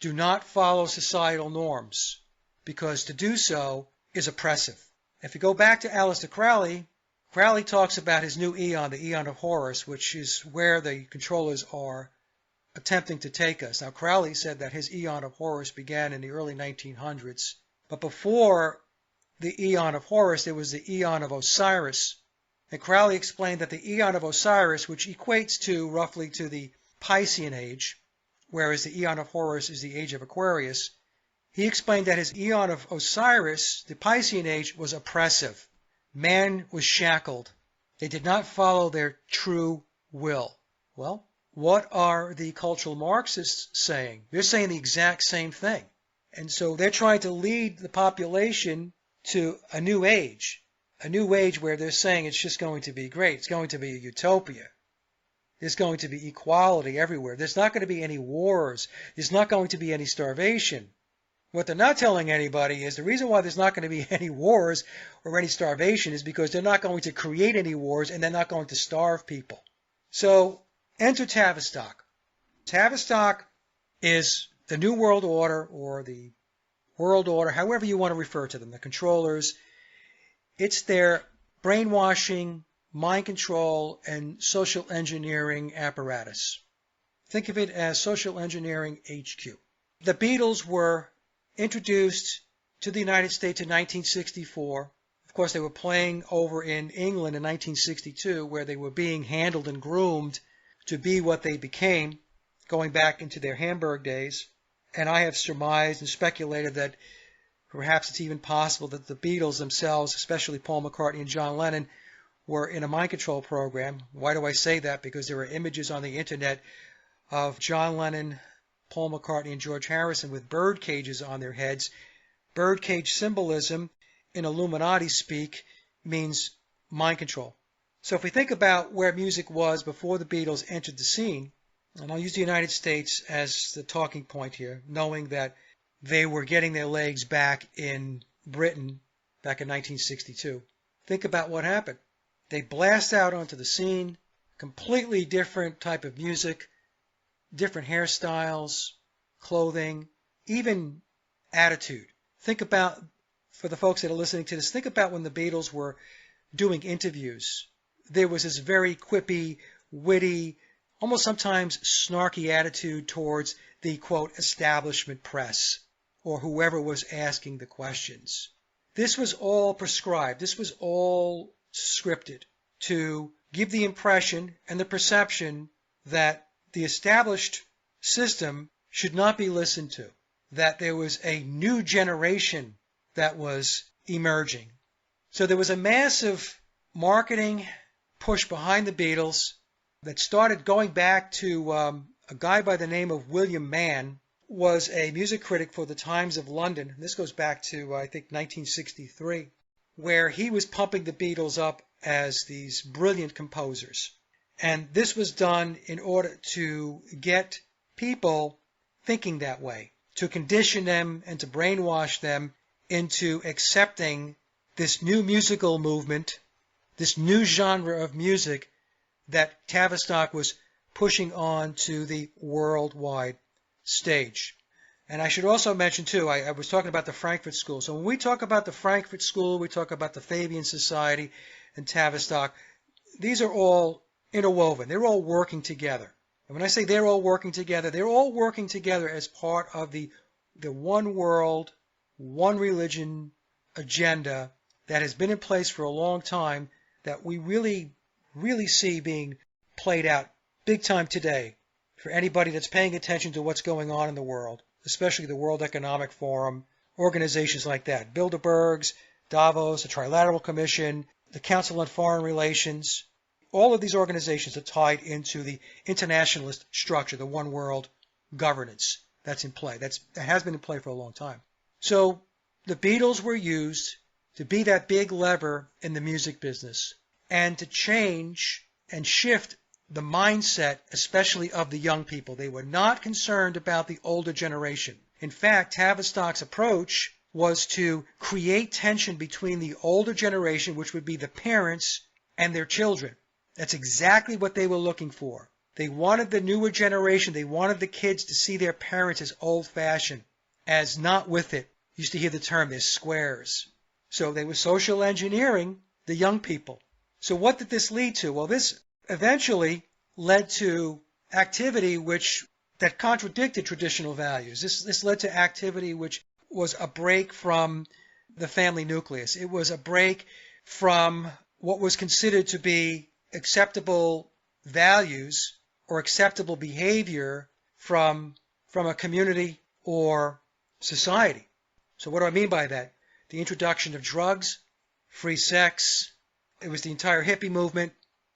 do not follow societal norms, because to do so is oppressive. If you go back to Aleister Crowley, Crowley talks about his new eon, the eon of Horus, which is where the controllers are attempting to take us. Now, Crowley said that his eon of Horus began in the early 1900s, but before the eon of Horus, there was the eon of Osiris. And Crowley explained that the eon of Osiris, which equates to roughly to the Piscean age, whereas the eon of Horus is the age of Aquarius, he explained that his eon of Osiris, the Piscean age, was oppressive. Man was shackled. They did not follow their true will. Well, what are the cultural Marxists saying? They're saying the exact same thing. And so they're trying to lead the population to a new age, a new age where they're saying it's just going to be great. It's going to be a utopia. There's going to be equality everywhere. There's not going to be any wars. There's not going to be any starvation. What they're not telling anybody is the reason why there's not going to be any wars or any starvation is because they're not going to create any wars and they're not going to starve people. So enter Tavistock. Tavistock is the New World Order or the World Order, however you want to refer to them, the controllers. It's their brainwashing, mind control, and social engineering apparatus. Think of it as social engineering HQ. The Beatles were introduced to the United States in 1964. Of course, they were playing over in England in 1962, where they were being handled and groomed to be what they became, going back into their Hamburg days. And I have surmised and speculated that perhaps it's even possible that the Beatles themselves, especially Paul McCartney and John Lennon, were in a mind control program. Why do I say that? Because there are images on the internet of John Lennon, Paul McCartney, and George Harrison with bird cages on their heads. Bird cage symbolism in Illuminati speak means mind control. So if we think about where music was before the Beatles entered the scene, and I'll use the United States as the talking point here, knowing that they were getting their legs back in Britain back in 1962. Think about what happened. They blast out onto the scene, completely different type of music, different hairstyles, clothing, even attitude. Think about, for the folks that are listening to this, think about when the Beatles were doing interviews. There was this very quippy, witty, almost sometimes snarky attitude towards the, quote, establishment press or whoever was asking the questions. This was all prescribed. This was all scripted to give the impression and the perception that the established system should not be listened to, that there was a new generation that was emerging. So there was a massive marketing push behind the Beatles that started going back to a guy by the name of William Mann, was a music critic for the Times of London. This goes back to, I think, 1963, where he was pumping the Beatles up as these brilliant composers. And this was done in order to get people thinking that way, to condition them and to brainwash them into accepting this new musical movement, this new genre of music that Tavistock was pushing on to the worldwide stage. And I should also mention, too, I was talking about the Frankfurt School. So when we talk about the Frankfurt School, we talk about the Fabian Society and Tavistock. These are all interwoven. They're all working together. And when I say they're all working together as part of the one world, one religion agenda that has been in place for a long time, that we really, really see being played out big time today for anybody that's paying attention to what's going on in the world, especially the World Economic Forum, organizations like that, Bilderbergs, Davos, the Trilateral Commission, the Council on Foreign Relations. All of these organizations are tied into the internationalist structure, the one world governance that's in play. That has been in play for a long time. So the Beatles were used to be that big lever in the music business and to change and shift the mindset, especially of the young people. They were not concerned about the older generation. In fact, Tavistock's approach was to create tension between the older generation, which would be the parents, and their children. That's exactly what they were looking for. They wanted the newer generation, they wanted the kids to see their parents as old-fashioned, as not with it. You used to hear the term, they're squares. So they were social engineering the young people. So what did this lead to? Well, this eventually led to activity that contradicted traditional values. This led to activity which was a break from the family nucleus. It was a break from what was considered to be acceptable values or acceptable behavior from a community or society. So what do I mean by that? The introduction of drugs, free sex, it was the entire hippie movement.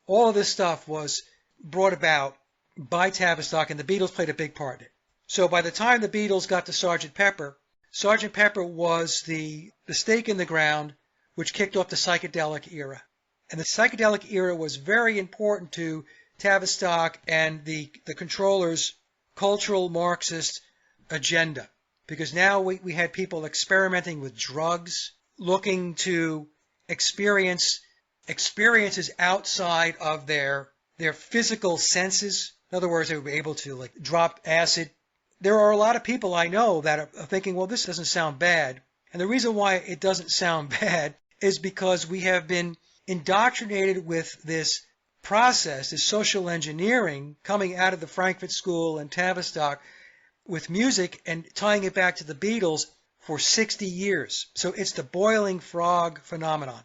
All of this stuff was brought about by Tavistock, and the Beatles played a big part in it. So by the time the Beatles got to Sgt. Pepper was the stake in the ground which kicked off the psychedelic era. And the psychedelic era was very important to Tavistock and the controller's cultural Marxist agenda, because now we had people experimenting with drugs, looking to experiences outside of their physical senses. In other words, they were able to like drop acid. There are a lot of people I know that are thinking, well, this doesn't sound bad. And the reason why it doesn't sound bad is because we have been indoctrinated with this process, this social engineering coming out of the Frankfurt School and Tavistock with music and tying it back to the Beatles for 60 years. So it's the boiling frog phenomenon.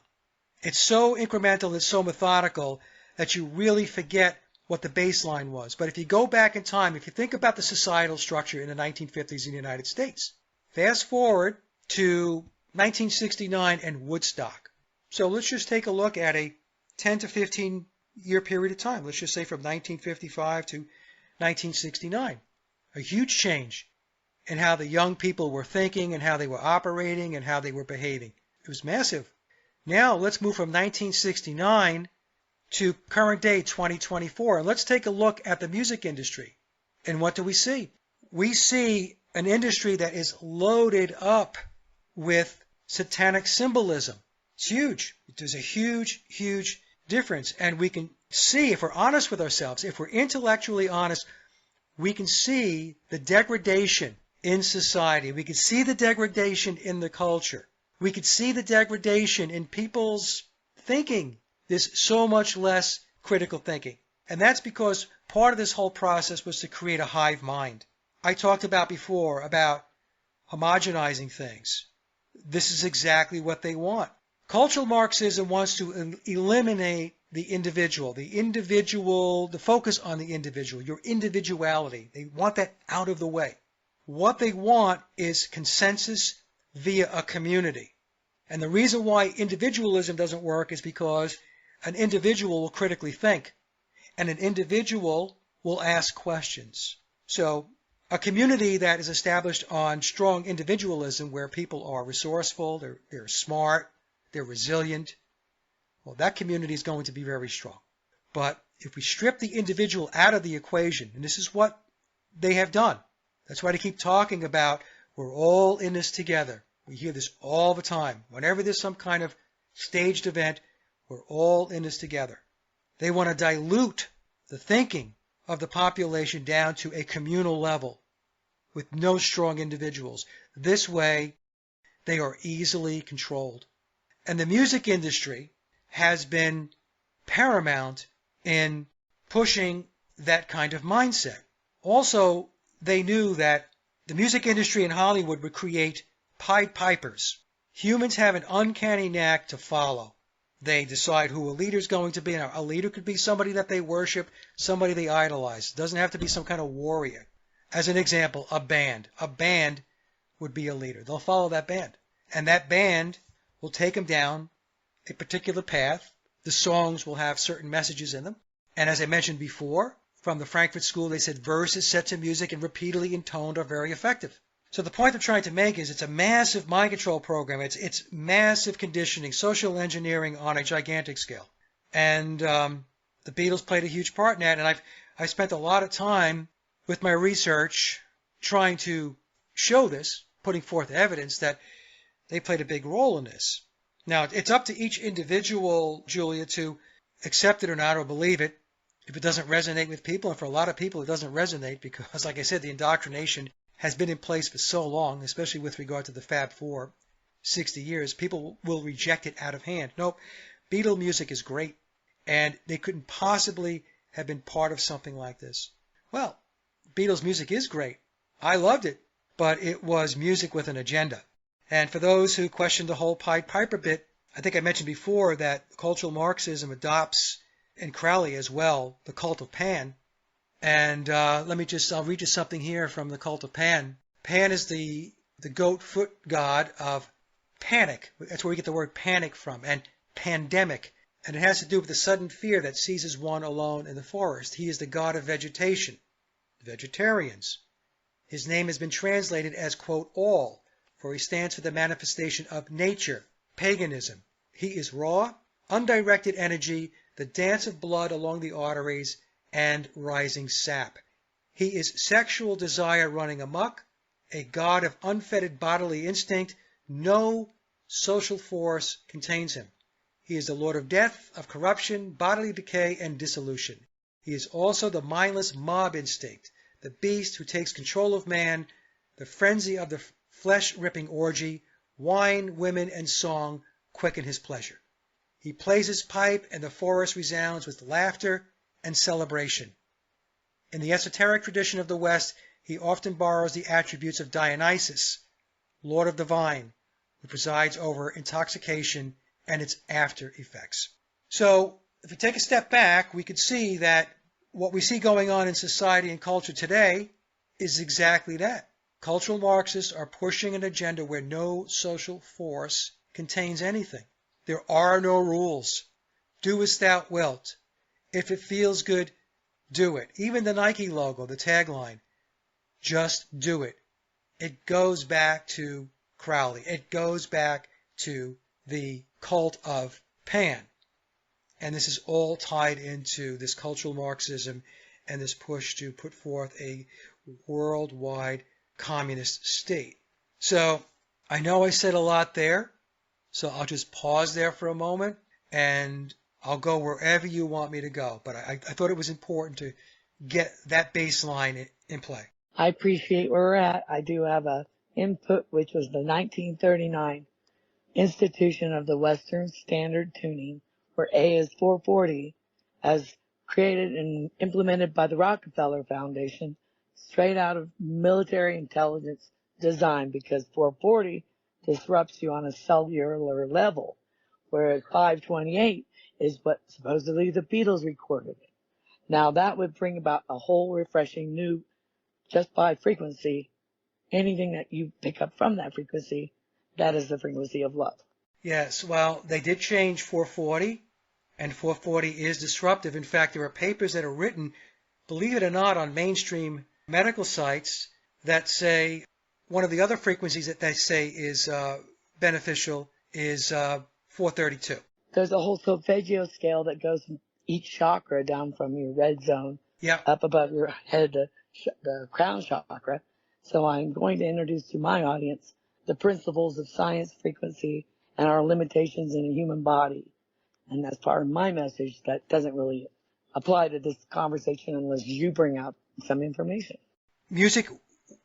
It's so incremental, it's so methodical that you really forget what the baseline was. But if you go back in time, if you think about the societal structure in the 1950s in the United States, fast forward to 1969 and Woodstock. So let's just take a look at a 10 to 15 year period of time. Let's just say from 1955 to 1969. A huge change in how the young people were thinking and how they were operating and how they were behaving. It was massive. Now let's move from 1969 to current day 2024. And let's take a look at the music industry. And what do we see? We see an industry that is loaded up with satanic symbolism. It's huge. There's a huge, huge difference. And we can see, if we're honest with ourselves, if we're intellectually honest, we can see the degradation in society. We can see the degradation in the culture. We can see the degradation in people's thinking. There's so much less critical thinking. And that's because part of this whole process was to create a hive mind. I talked about before about homogenizing things. This is exactly what they want. Cultural Marxism wants to eliminate the individual, the focus on the individual, your individuality. They want that out of the way. What they want is consensus via a community. And the reason why individualism doesn't work is because an individual will critically think, and an individual will ask questions. So a community that is established on strong individualism, where people are resourceful, they're smart, they're resilient, well, that community is going to be very strong. But if we strip the individual out of the equation, and this is what they have done, that's why they keep talking about we're all in this together. We hear this all the time. Whenever there's some kind of staged event, we're all in this together. They want to dilute the thinking of the population down to a communal level with no strong individuals. This way, they are easily controlled. And the music industry has been paramount in pushing that kind of mindset. Also, they knew that the music industry in Hollywood would create Pied Pipers. Humans have an uncanny knack to follow. They decide who a leader is going to be. Now, a leader could be somebody that they worship, somebody they idolize. It doesn't have to be some kind of warrior. As an example, a band. A band would be a leader. They'll follow that band. And that band will take them down a particular path. The songs will have certain messages in them. And as I mentioned before, from the Frankfurt School, they said verses set to music and repeatedly intoned are very effective. So the point I'm trying to make is it's a massive mind control program. It's massive conditioning, social engineering on a gigantic scale. And the Beatles played a huge part in that. And I've spent a lot of time with my research trying to show this, putting forth evidence that they played a big role in this. Now, it's up to each individual, Julia, to accept it or not or believe it if it doesn't resonate with people. And for a lot of people, it doesn't resonate because, like I said, the indoctrination has been in place for so long, especially with regard to the Fab Four, 60 years. People will reject it out of hand. Nope, Beatle music is great, and they couldn't possibly have been part of something like this. Well, Beatles music is great. I loved it, but it was music with an agenda. And for those who question the whole Pied Piper bit, I think I mentioned before that cultural Marxism adopts, and Crowley as well, the cult of Pan. And I'll read you something here from the cult of Pan. Pan is the goat foot god of panic. That's where we get the word panic from, and pandemic. And it has to do with the sudden fear that seizes one alone in the forest. He is the god of vegetation, vegetarians. His name has been translated as, quote, all, for he stands for the manifestation of nature, paganism. He is raw, undirected energy, the dance of blood along the arteries, and rising sap. He is sexual desire running amok, a god of unfettered bodily instinct. No social force contains him. He is the lord of death, of corruption, bodily decay, and dissolution. He is also the mindless mob instinct, the beast who takes control of man, the frenzy of the flesh-ripping orgy. Wine, women, and song quicken his pleasure. He plays his pipe, and the forest resounds with laughter and celebration. In the esoteric tradition of the West, he often borrows the attributes of Dionysus, lord of the vine, who presides over intoxication and its after effects. So, if we take a step back, we could see that what we see going on in society and culture today is exactly that. Cultural Marxists are pushing an agenda where no social force contains anything. There are no rules. Do as thou wilt. If it feels good, do it. Even the Nike logo, the tagline, just do it. It goes back to Crowley. It goes back to the cult of Pan. And this is all tied into this cultural Marxism and this push to put forth a worldwide communist state. So I know I said a lot there, so I'll just pause there for a moment and I'll go wherever you want me to go. But I thought it was important to get that baseline in play. I appreciate where we're at. I do have a input, which was the 1939 Institution of the Western Standard Tuning, where A is 440, as created and implemented by the Rockefeller Foundation, straight out of military intelligence design, because 440 disrupts you on a cellular level, whereas 528 is what supposedly the Beatles recorded. Now that would bring about a whole refreshing new, just by frequency, anything that you pick up from that frequency, that is the frequency of love. Yes, well, they did change 440, and 440 is disruptive. In fact, there are papers that are written, believe it or not, on mainstream medical sites that say one of the other frequencies that they say is beneficial is 432. There's a whole solfeggio scale that goes from each chakra down from your red zone up above your head to the crown chakra. So I'm going to introduce to my audience the principles of science, frequency, and our limitations in a human body. And that's part of my message that doesn't really apply to this conversation unless you bring out some information. Music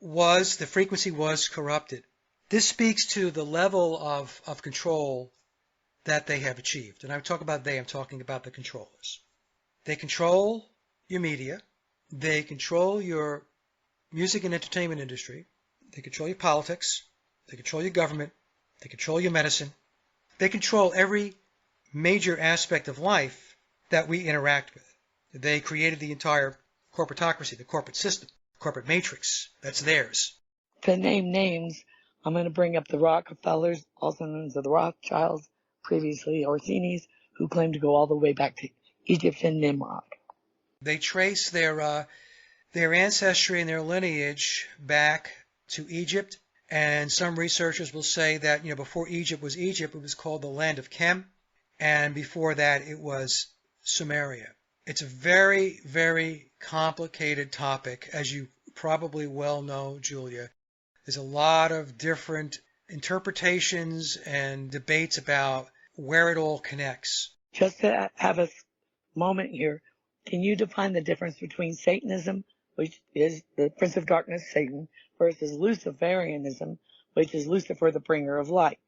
the frequency was corrupted. This speaks to the level of control that they have achieved. And I talk about they, I'm talking about the controllers. They control your media. They control your music and entertainment industry. They control your politics. They control your government. They control your medicine. They control every major aspect of life that we interact with. They created the entire corporatocracy, the corporate system, corporate matrix. That's theirs. To name names, I'm going to bring up the Rockefellers, also known as the Rothschilds, previously Orsini's, who claim to go all the way back to Egyptian Nimrod. They trace their ancestry and their lineage back to Egypt, and some researchers will say that before Egypt, it was called the land of Chem, and before that it was Sumeria. It's a very, very complicated topic, as you probably well know, Julia. There's a lot of different interpretations and debates about where it all connects. Just to have a moment here, can you define the difference between Satanism, which is the prince of darkness, Satan, versus Luciferianism, which is Lucifer, the bringer of light?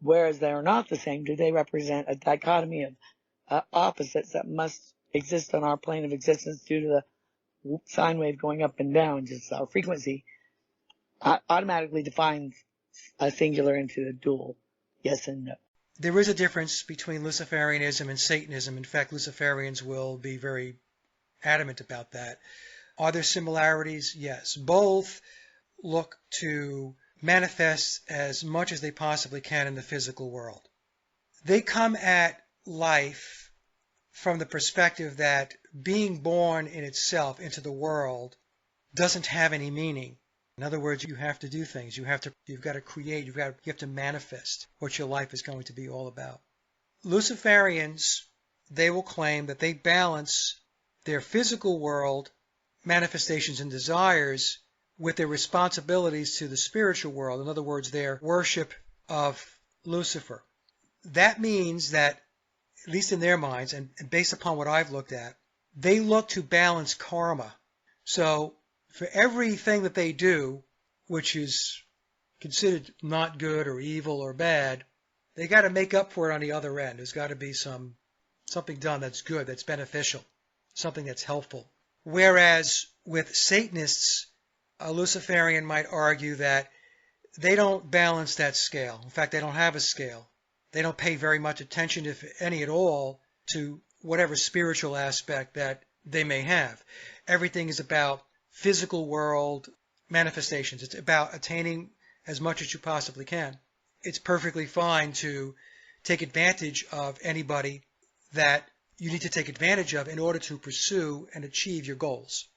Whereas they are not the same, do they represent a dichotomy of opposites that must exist on our plane of existence due to the sine wave going up and down? Just our frequency automatically defines a singular into a dual, yes and no. There is a difference between Luciferianism and Satanism. In fact, Luciferians will be very adamant about that. Are there similarities? Yes. Both look to manifest as much as they possibly can in the physical world. They come at life from the perspective that being born in itself into the world doesn't have any meaning. In other words, you have to do things. You've got to create. You have to manifest what your life is going to be all about. Luciferians, they will claim that they balance their physical world manifestations and desires with their responsibilities to the spiritual world. In other words, their worship of Lucifer. That means that, at least in their minds, and based upon what I've looked at, they look to balance karma. So for everything that they do, which is considered not good or evil or bad, they got to make up for it on the other end. There's got to be something done that's good, that's beneficial, something that's helpful. Whereas with Satanists, a Luciferian might argue that they don't balance that scale. In fact, they don't have a scale. They don't pay very much attention, if any at all, to whatever spiritual aspect that they may have. Everything is about physical world manifestations. It's about attaining as much as you possibly can. It's perfectly fine to take advantage of anybody that you need to take advantage of in order to pursue and achieve your goals.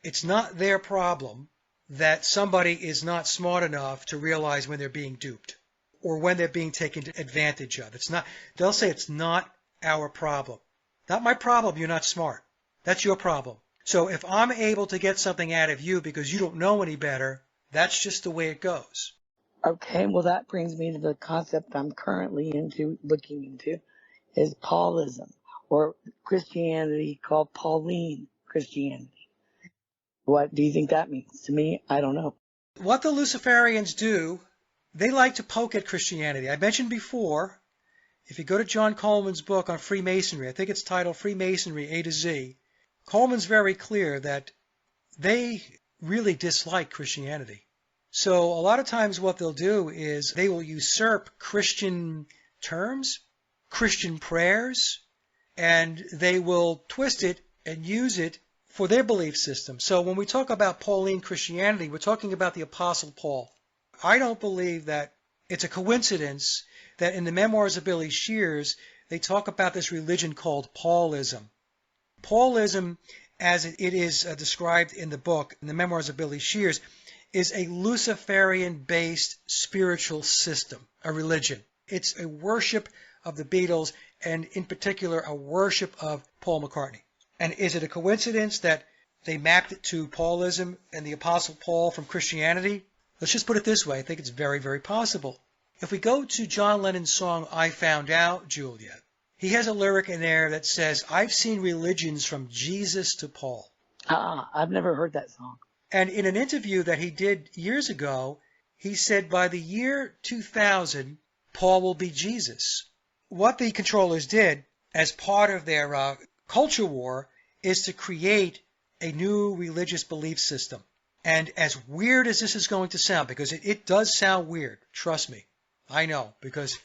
It's not their problem that somebody is not smart enough to realize when they're being duped or when they're being taken advantage of. They'll say it's not our problem. Not my problem, you're not smart. That's your problem. So if I'm able to get something out of you because you don't know any better, that's just the way it goes. Okay, well that brings me to the concept I'm currently looking into, is Paulism, or Christianity called Pauline Christianity. What do you think that means? To me, I don't know. What the Luciferians do, they like to poke at Christianity. I mentioned before, if you go to John Coleman's book on Freemasonry, I think it's titled Freemasonry A to Z, Coleman's very clear that they really dislike Christianity. So a lot of times what they'll do is they will usurp Christian terms, Christian prayers, and they will twist it and use it for their belief system. So when we talk about Pauline Christianity, we're talking about the Apostle Paul. I don't believe that it's a coincidence that in the memoirs of Billy Shears, they talk about this religion called Paulism. Paulism, as it is described in the book, in the memoirs of Billy Shears, is a Luciferian-based spiritual system, a religion. It's a worship of the Beatles, and in particular, a worship of Paul McCartney. And is it a coincidence that they mapped it to Paulism and the Apostle Paul from Christianity? Let's just put it this way. I think it's very, very possible. If we go to John Lennon's song, I Found Out, Julia, he has a lyric in there that says, I've seen religions from Jesus to Paul. I've never heard that song. And in an interview that he did years ago, he said by the year 2000, Paul will be Jesus. What the controllers did as part of their culture war is to create a new religious belief system. And as weird as this is going to sound, because it does sound weird, trust me, I know, because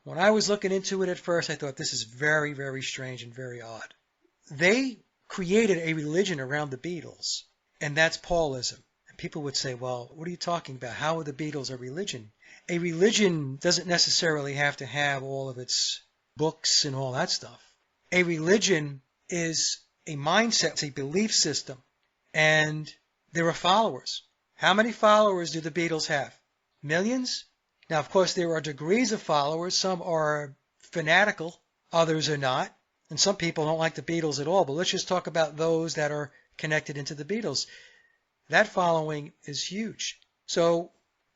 when I was looking into it at first, I thought this is very, very strange and very odd. They created a religion around the Beatles, and that's Paulism. And people would say, well, what are you talking about? How are the Beatles a religion? A religion doesn't necessarily have to have all of its books and all that stuff. A religion is a mindset, it's a belief system, and there are followers. How many followers do the Beatles have? Millions? Now, of course, there are degrees of followers. Some are fanatical, others are not. And some people don't like the Beatles at all. But let's just talk about those that are connected into the Beatles. That following is huge. So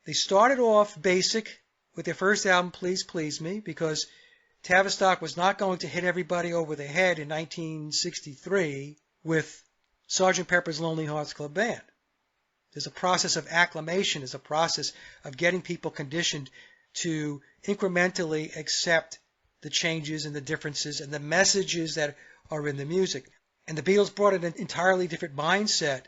they started off basic with their first album, Please Please Me, because Tavistock was not going to hit everybody over the head in 1963 with Sgt. Pepper's Lonely Hearts Club Band. There's a process of acclimation. There's a process of getting people conditioned to incrementally accept the changes and the differences and the messages that are in the music. And the Beatles brought an entirely different mindset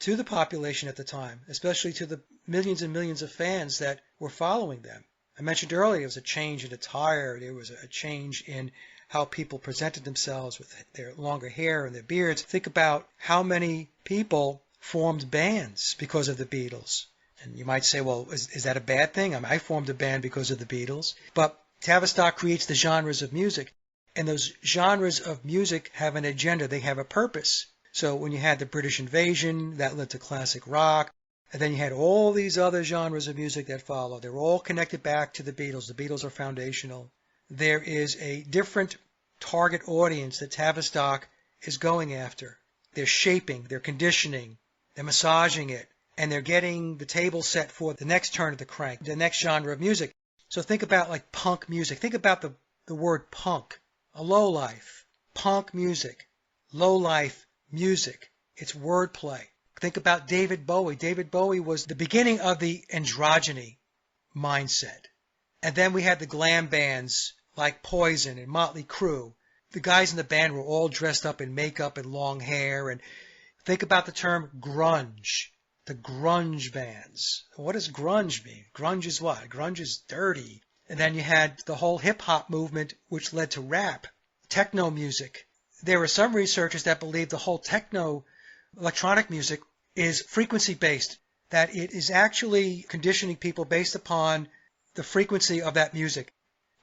to the population at the time, especially to the millions and millions of fans that were following them. I mentioned earlier there was a change in attire. There was a change in how people presented themselves with their longer hair and their beards. Think about how many people formed bands because of the Beatles. And you might say, well, is that a bad thing? I formed a band because of the Beatles. But Tavistock creates the genres of music. And those genres of music have an agenda. They have a purpose. So when you had the British invasion, that led to classic rock. And then you had all these other genres of music that followed. They were all connected back to the Beatles. The Beatles are foundational. there is a different target audience that Tavistock is going after. They're shaping, they're conditioning, they're massaging it, and they're getting the table set for the next turn of the crank, the next genre of music. So think about like punk music. Think about the word punk, a low life, punk music, low life music. It's wordplay. Think about David Bowie. David Bowie was the beginning of the androgyny mindset. And then we had the glam bands like Poison and Motley Crue. The guys in the band were all dressed up in makeup and long hair. And think about the term grunge, the grunge bands. What does grunge mean? Grunge is what? Grunge is dirty. And then you had the whole hip-hop movement, which led to rap, techno music. There were some researchers that believed the whole techno electronic music is frequency-based, that it is actually conditioning people based upon the frequency of that music.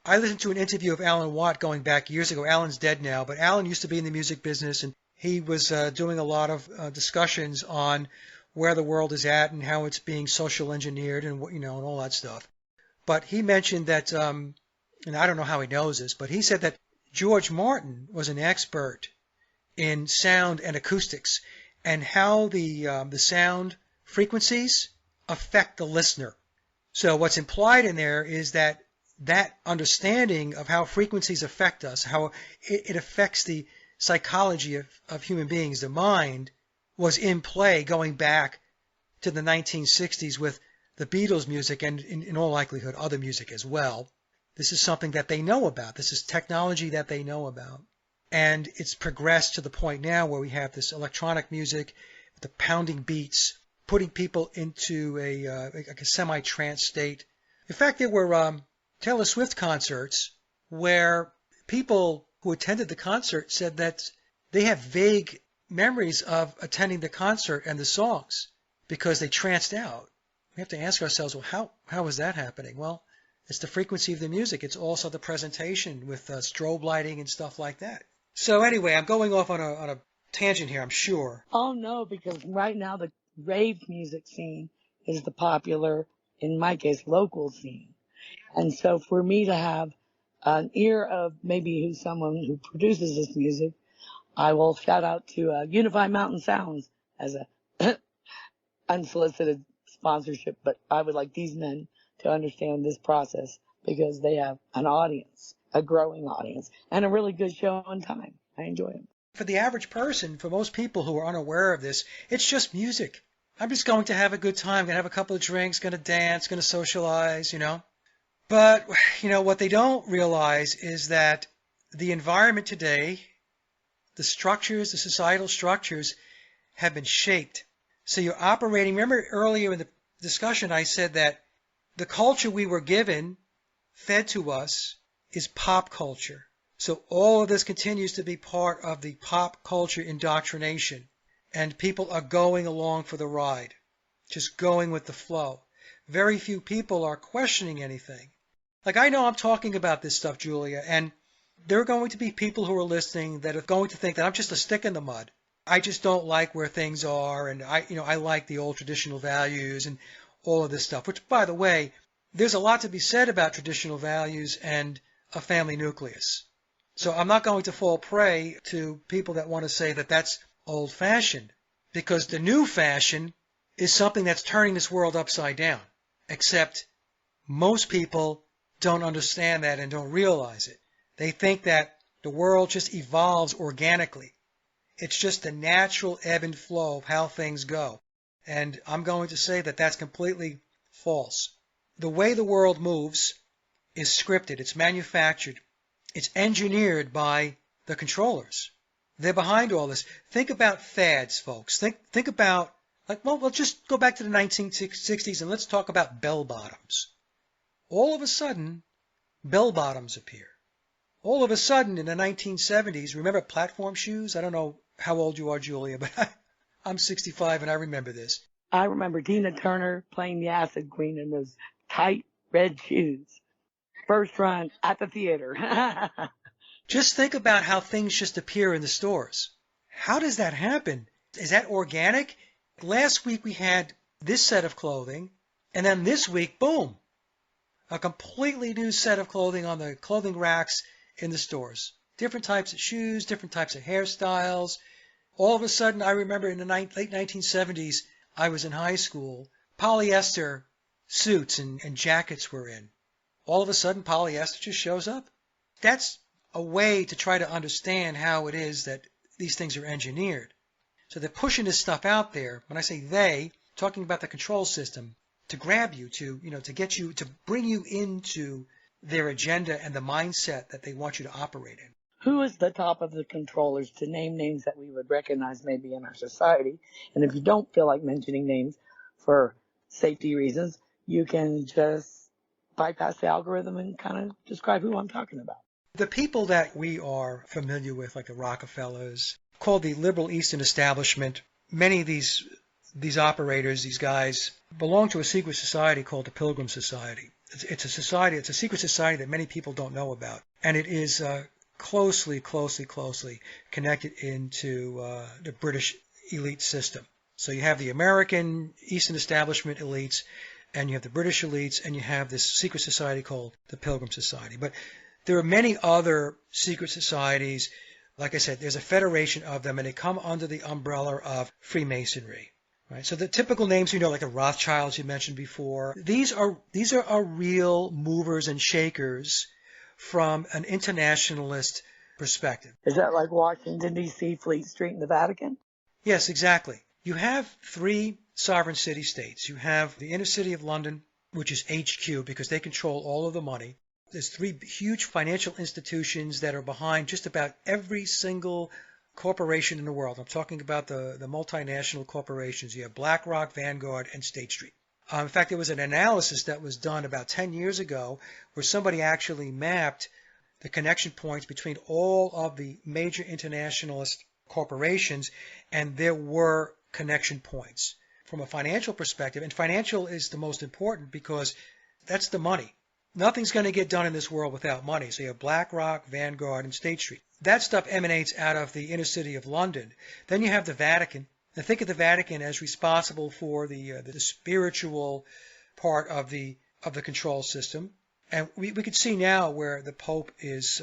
I listened to an interview of Alan Watt going back years ago. Alan's dead now, but Alan used to be in the music business, and he was doing a lot of discussions on where the world is at and how it's being social engineered and and all that stuff. But he mentioned that, and I don't know how he knows this, but he said that George Martin was an expert in sound and acoustics and how the sound frequencies affect the listener. So what's implied in there is that understanding of how frequencies affect us, how it affects the psychology of human beings, the mind, was in play going back to the 1960s with the Beatles music and in all likelihood other music as well. This is something that they know about. This is technology that they know about. And it's progressed to the point now where we have this electronic music, the pounding beats, putting people into a semi-trance state. In fact, there were Taylor Swift concerts where people who attended the concert said that they have vague memories of attending the concert and the songs because they tranced out. We have to ask ourselves, well, how is that happening? Well, it's the frequency of the music. It's also the presentation with strobe lighting and stuff like that. So anyway, I'm going off on a tangent here, I'm sure. Oh no, because right now the rave music scene is the popular, in my case, local scene. And so for me to have an ear of maybe someone who produces this music, I will shout out to Unified Mountain Sounds as a unsolicited sponsorship, but I would like these men to understand this process because they have an audience, a growing audience, and a really good show on time. I enjoy it. For the average person, for most people who are unaware of this, it's just music. I'm just going to have a good time, going to have a couple of drinks, going to dance, going to socialize, But, what they don't realize is that the environment today, the structures, the societal structures have been shaped. So you're operating, remember earlier in the discussion I said that the culture we were given, fed to us, is pop culture. So all of this continues to be part of the pop culture indoctrination. And people are going along for the ride, just going with the flow. Very few people are questioning anything. Like I know I'm talking about this stuff, Julia, and there are going to be people who are listening that are going to think that I'm just a stick in the mud. I just don't like where things are, and I like the old traditional values and all of this stuff, which, by the way, there's a lot to be said about traditional values and a family nucleus. So I'm not going to fall prey to people that want to say that that's old-fashioned, because the new fashion is something that's turning this world upside down, except most people don't understand that and don't realize it. They think that the world just evolves organically. It's just the natural ebb and flow of how things go. And I'm going to say that that's completely false. The way the world moves is scripted. It's manufactured. It's engineered by the controllers. They're behind all this. Think about fads, folks. Think about, we'll just go back to the 1960s and let's talk about bell bottoms. All of a sudden, bell bottoms appear. All of a sudden, in the 1970s, remember platform shoes? I don't know how old you are, Julia, but I'm 65 and I remember this. I remember Tina Turner playing the Acid Queen in those tight red shoes. First run at the theater. Just think about how things just appear in the stores. How does that happen? Is that organic? Last week we had this set of clothing, and then this week, boom. a completely new set of clothing on the clothing racks in the stores. Different types of shoes, different types of hairstyles. All of a sudden, I remember in the late 1970s, I was in high school, polyester suits and jackets were in. All of a sudden, polyester just shows up. That's a way to try to understand how it is that these things are engineered. So they're pushing this stuff out there. When I say they, talking about the control system, to grab you, to get you, to bring you into their agenda and the mindset that they want you to operate in. Who is the top of the controllers, to name names that we would recognize maybe in our society? And if you don't feel like mentioning names for safety reasons, you can just bypass the algorithm and kind of describe who I'm talking about. The people that we are familiar with, like the Rockefellers, called the liberal Eastern establishment, many of these operators, these guys, belong to a secret society called the Pilgrim Society. It's a society, it's a secret society that many people don't know about. And it is closely connected into the British elite system. So you have the American Eastern establishment elites, and you have the British elites, and you have this secret society called the Pilgrim Society. But there are many other secret societies. Like I said, there's a federation of them, and they come under the umbrella of Freemasonry. Right? So the typical names you know, like the Rothschilds you mentioned before, these are real movers and shakers from an internationalist perspective. Is that like Washington, D.C., Fleet Street, and the Vatican? Yes, exactly. You have three sovereign city-states. You have the inner city of London, which is HQ because they control all of the money. There's three huge financial institutions that are behind just about every single corporation in the world. I'm talking about the multinational corporations. You have BlackRock, Vanguard, and State Street. In fact, there was an analysis that was done about 10 years ago where somebody actually mapped the connection points between all of the major internationalist corporations, and there were connection points from a financial perspective. And financial is the most important because that's the money. Nothing's going to get done in this world without money. So you have BlackRock, Vanguard, and State Street. That stuff emanates out of the inner city of London. Then you have the Vatican. Now think of the Vatican as responsible for the spiritual part of the control system. And we could see now where the Pope is,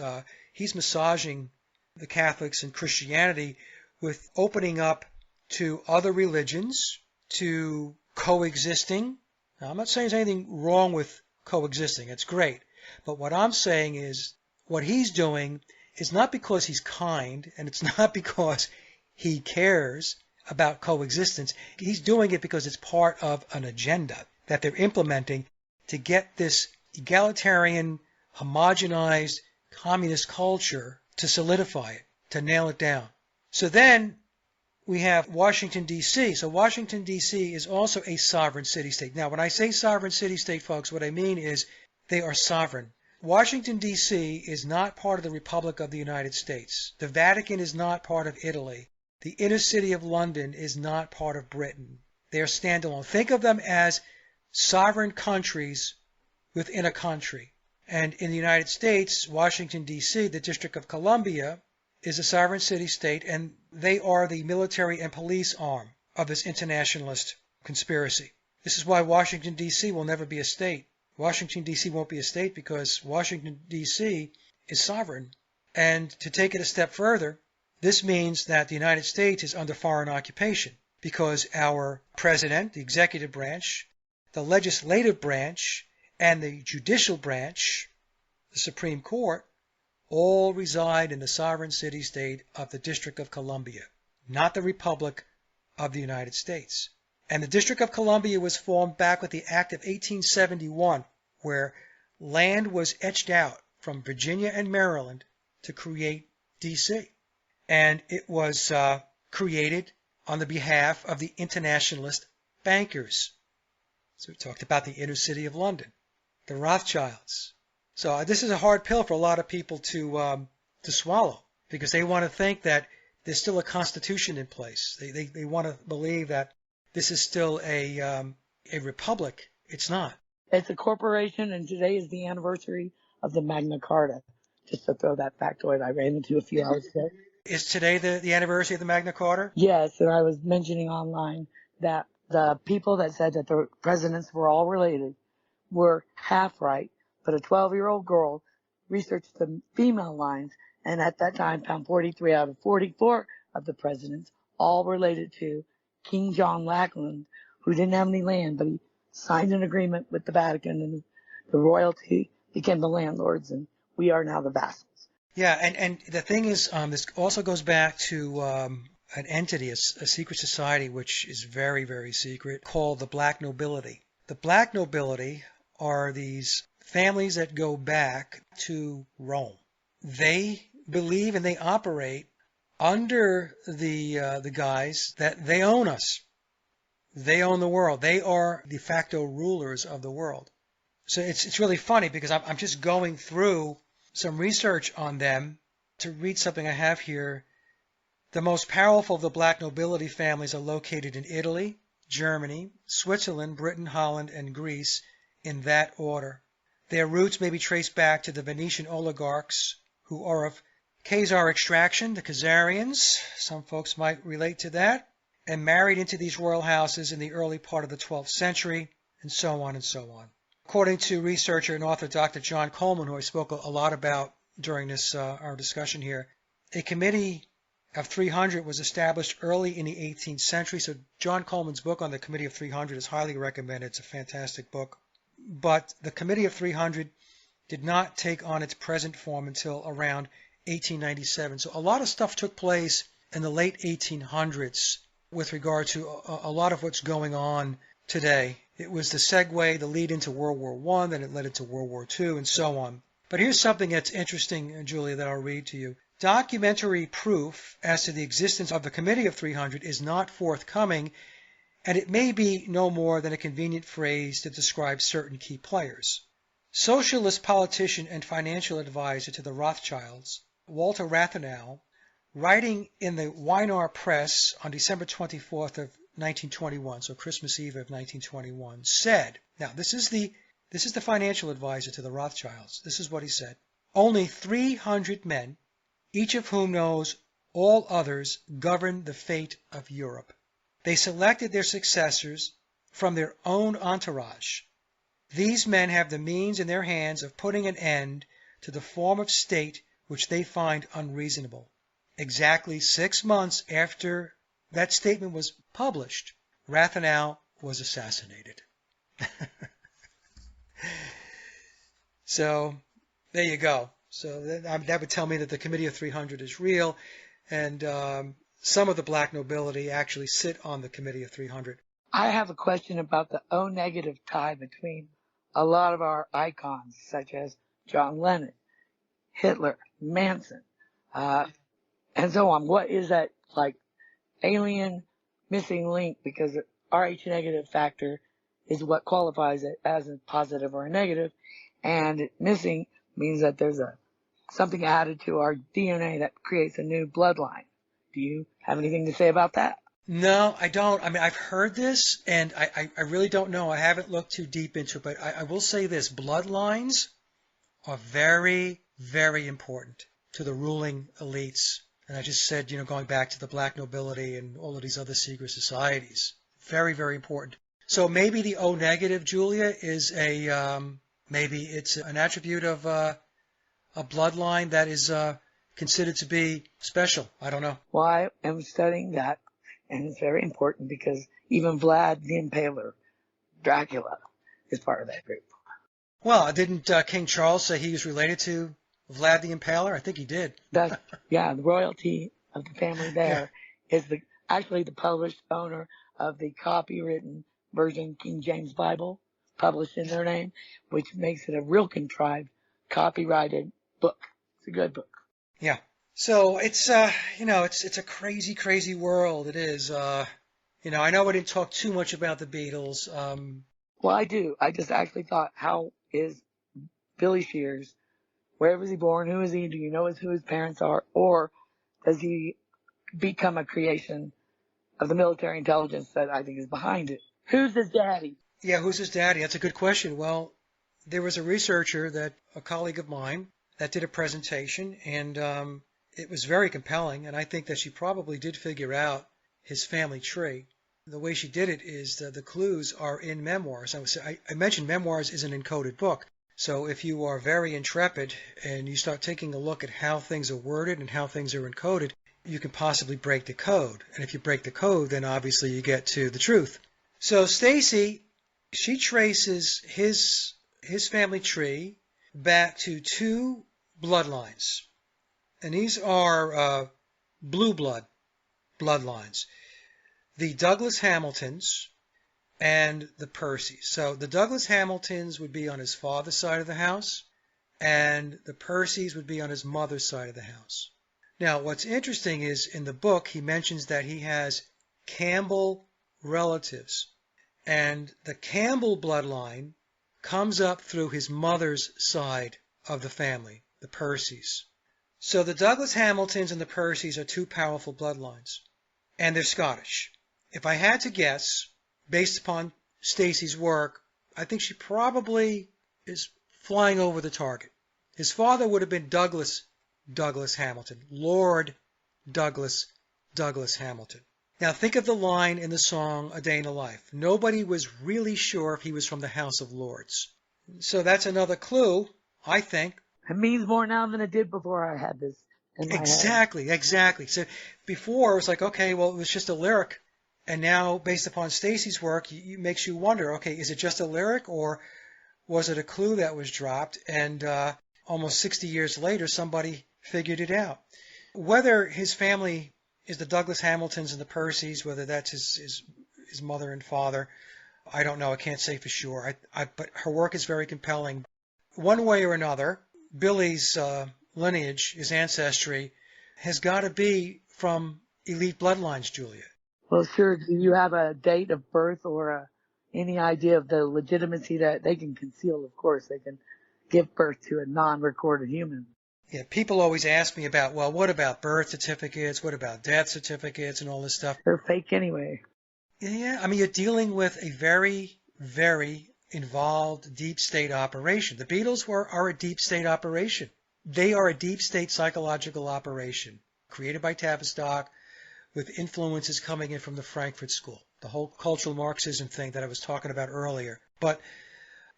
he's massaging the Catholics and Christianity with opening up to other religions, to coexisting. Now, I'm not saying there's anything wrong with coexisting. It's great. But what I'm saying is what he's doing is not because he's kind, and it's not because he cares about coexistence. He's doing it because it's part of an agenda that they're implementing to get this egalitarian, homogenized communist culture to solidify it, to nail it down. So then we have Washington, D.C. So Washington, D.C. is also a sovereign city-state. Now, when I say sovereign city-state, folks, what I mean is they are sovereign. Washington, D.C. is not part of the Republic of the United States. The Vatican is not part of Italy. The inner city of London is not part of Britain. They are standalone. Think of them as sovereign countries within a country. And in the United States, Washington, D.C., the District of Columbia, is a sovereign city-state, and they are the military and police arm of this internationalist conspiracy. This is why Washington, D.C. will never be a state. Washington, D.C. won't be a state because Washington, D.C. is sovereign. And to take it a step further, this means that the United States is under foreign occupation because our president, the executive branch, the legislative branch, and the judicial branch, the Supreme Court, all reside in the sovereign city-state of the District of Columbia, not the Republic of the United States. And the District of Columbia was formed back with the Act of 1871, where land was etched out from Virginia and Maryland to create D.C. And it was created on the behalf of the internationalist bankers. So we talked about the inner city of London, the Rothschilds. So this is a hard pill for a lot of people to swallow because they want to think that there's still a constitution in place. They want to believe that this is still a republic. It's not. It's a corporation, and today is the anniversary of the Magna Carta. Just to throw that factoid I ran into a few hours ago. Is today the anniversary of the Magna Carta? Yes, and I was mentioning online that the people that said that the presidents were all related were half right But a 12-year-old girl researched the female lines, and at that time found 43 out of 44 of the presidents, all related to King John Lackland, who didn't have any land, but he signed an agreement with the Vatican, and the royalty became the landlords, and we are now the vassals. Yeah, and the thing is, this also goes back to an entity, a secret society, which is very, very secret, called the Black Nobility. The Black Nobility are these families that go back to Rome. They believe and they operate under the guise that they own us. They own the world. They are de facto rulers of the world. So it's really funny because I'm just going through some research on them to read something I have here. The most powerful of the Black Nobility families are located in Italy, Germany, Switzerland, Britain, Holland, and Greece, in that order. Their roots may be traced back to the Venetian oligarchs who are of Khazar extraction, the Khazarians, some folks might relate to that, and married into these royal houses in the early part of the 12th century, and so on and so on. According to researcher and author Dr. John Coleman, who I spoke a lot about during this our discussion here, a committee of 300 was established early in the 18th century. So John Coleman's book on the Committee of 300 is highly recommended. It's a fantastic book. But the Committee of 300 did not take on its present form until around 1897. So a lot of stuff took place in the late 1800s with regard to a lot of what's going on today. It was the segue, the lead into World War I, then it led into World War II, and so on. But here's something that's interesting, Julia, that I'll read to you. Documentary proof as to the existence of the Committee of 300 is not forthcoming, and it may be no more than a convenient phrase to describe certain key players. Socialist politician and financial advisor to the Rothschilds, Walter Rathenau, writing in the Weimar Press on December 24th of 1921, so Christmas Eve of 1921, said, now this is the financial advisor to the Rothschilds. This is what he said. Only 300 men, each of whom knows all others, govern the fate of Europe. They selected their successors from their own entourage. These men have the means in their hands of putting an end to the form of state which they find unreasonable. Exactly 6 months after that statement was published, Rathenau was assassinated. So there you go. So that would tell me that the Committee of 300 is real, and some of the Black nobility actually sit on the Committee of 300. I have a question about the O-negative tie between a lot of our icons, such as John Lennon, Hitler, Manson, and so on. What is that, like, alien missing link? Because the Rh negative factor is what qualifies it as a positive or a negative, and missing means that there's something added to our DNA that creates a new bloodline. Do you have anything to say about that? No, I don't. I mean, I've heard this, and I really don't know. I haven't looked too deep into it, but I will say this. Bloodlines are very, very important to the ruling elites. And I just said, going back to the Black nobility and all of these other secret societies. Very, very important. So maybe the O negative, Julia, is maybe it's an attribute of a bloodline that is considered to be special. I don't know. Well, I am studying that, and it's very important because even Vlad the Impaler, Dracula, is part of that group. Well, didn't King Charles say he was related to Vlad the Impaler? I think he did. The royalty of the family there is actually the published owner of the copywritten version King James Bible, published in their name, which makes it a real contrived, copyrighted book. It's a good book. Yeah. So it's it's a crazy, crazy world. It is. I know we didn't talk too much about the Beatles. Well, I do. I just actually thought, how is Billy Shears? Where was he born? Who is he? Do you know who his parents are? Or does he become a creation of the military intelligence that I think is behind it? Who's his daddy? Yeah, who's his daddy? That's a good question. Well, there was a researcher, a colleague of mine, that did a presentation, and it was very compelling, and I think that she probably did figure out his family tree. The way she did it is the clues are in memoirs. I mentioned memoirs is an encoded book. So if you are very intrepid and you start taking a look at how things are worded and how things are encoded, you can possibly break the code. And if you break the code, then obviously you get to the truth. So Stacy, she traces his family tree back to two bloodlines. And these are blue bloodlines. The Douglas Hamiltons and the Percys. So the Douglas Hamiltons would be on his father's side of the house, and the Percys would be on his mother's side of the house. Now, what's interesting is in the book, he mentions that he has Campbell relatives, and the Campbell bloodline comes up through his mother's side of the family, the Percys. So the Douglas Hamiltons and the Percys are two powerful bloodlines, and they're Scottish. If I had to guess, based upon Stacy's work, I think she probably is flying over the target. His father would have been Douglas Hamilton, Lord Douglas Hamilton. Now think of the line in the song A Day in the Life. Nobody was really sure if he was from the House of Lords. So that's another clue, I think. It means more now than it did before I had this in my head. Exactly. So before it was like, okay, well, it was just a lyric. And now, based upon Stacy's work, it makes you wonder, okay, is it just a lyric or was it a clue that was dropped? And almost 60 years later, somebody figured it out. Whether his family is the Douglas Hamiltons and the Percys, whether that's his mother and father, I don't know. I can't say for sure. But her work is very compelling. One way or another, Billy's lineage, his ancestry, has got to be from elite bloodlines, Julia. Well, sure. Do you have a date of birth or any idea of the legitimacy that they can conceal? Of course, they can give birth to a non-recorded human. Yeah, people always ask me about, well, what about birth certificates? What about death certificates and all this stuff? They're fake anyway. Yeah, I mean, you're dealing with a very, very involved deep state operation. The Beatles are a deep state operation. They are a deep state psychological operation created by Tavistock with influences coming in from the Frankfurt School, the whole cultural Marxism thing that I was talking about earlier. But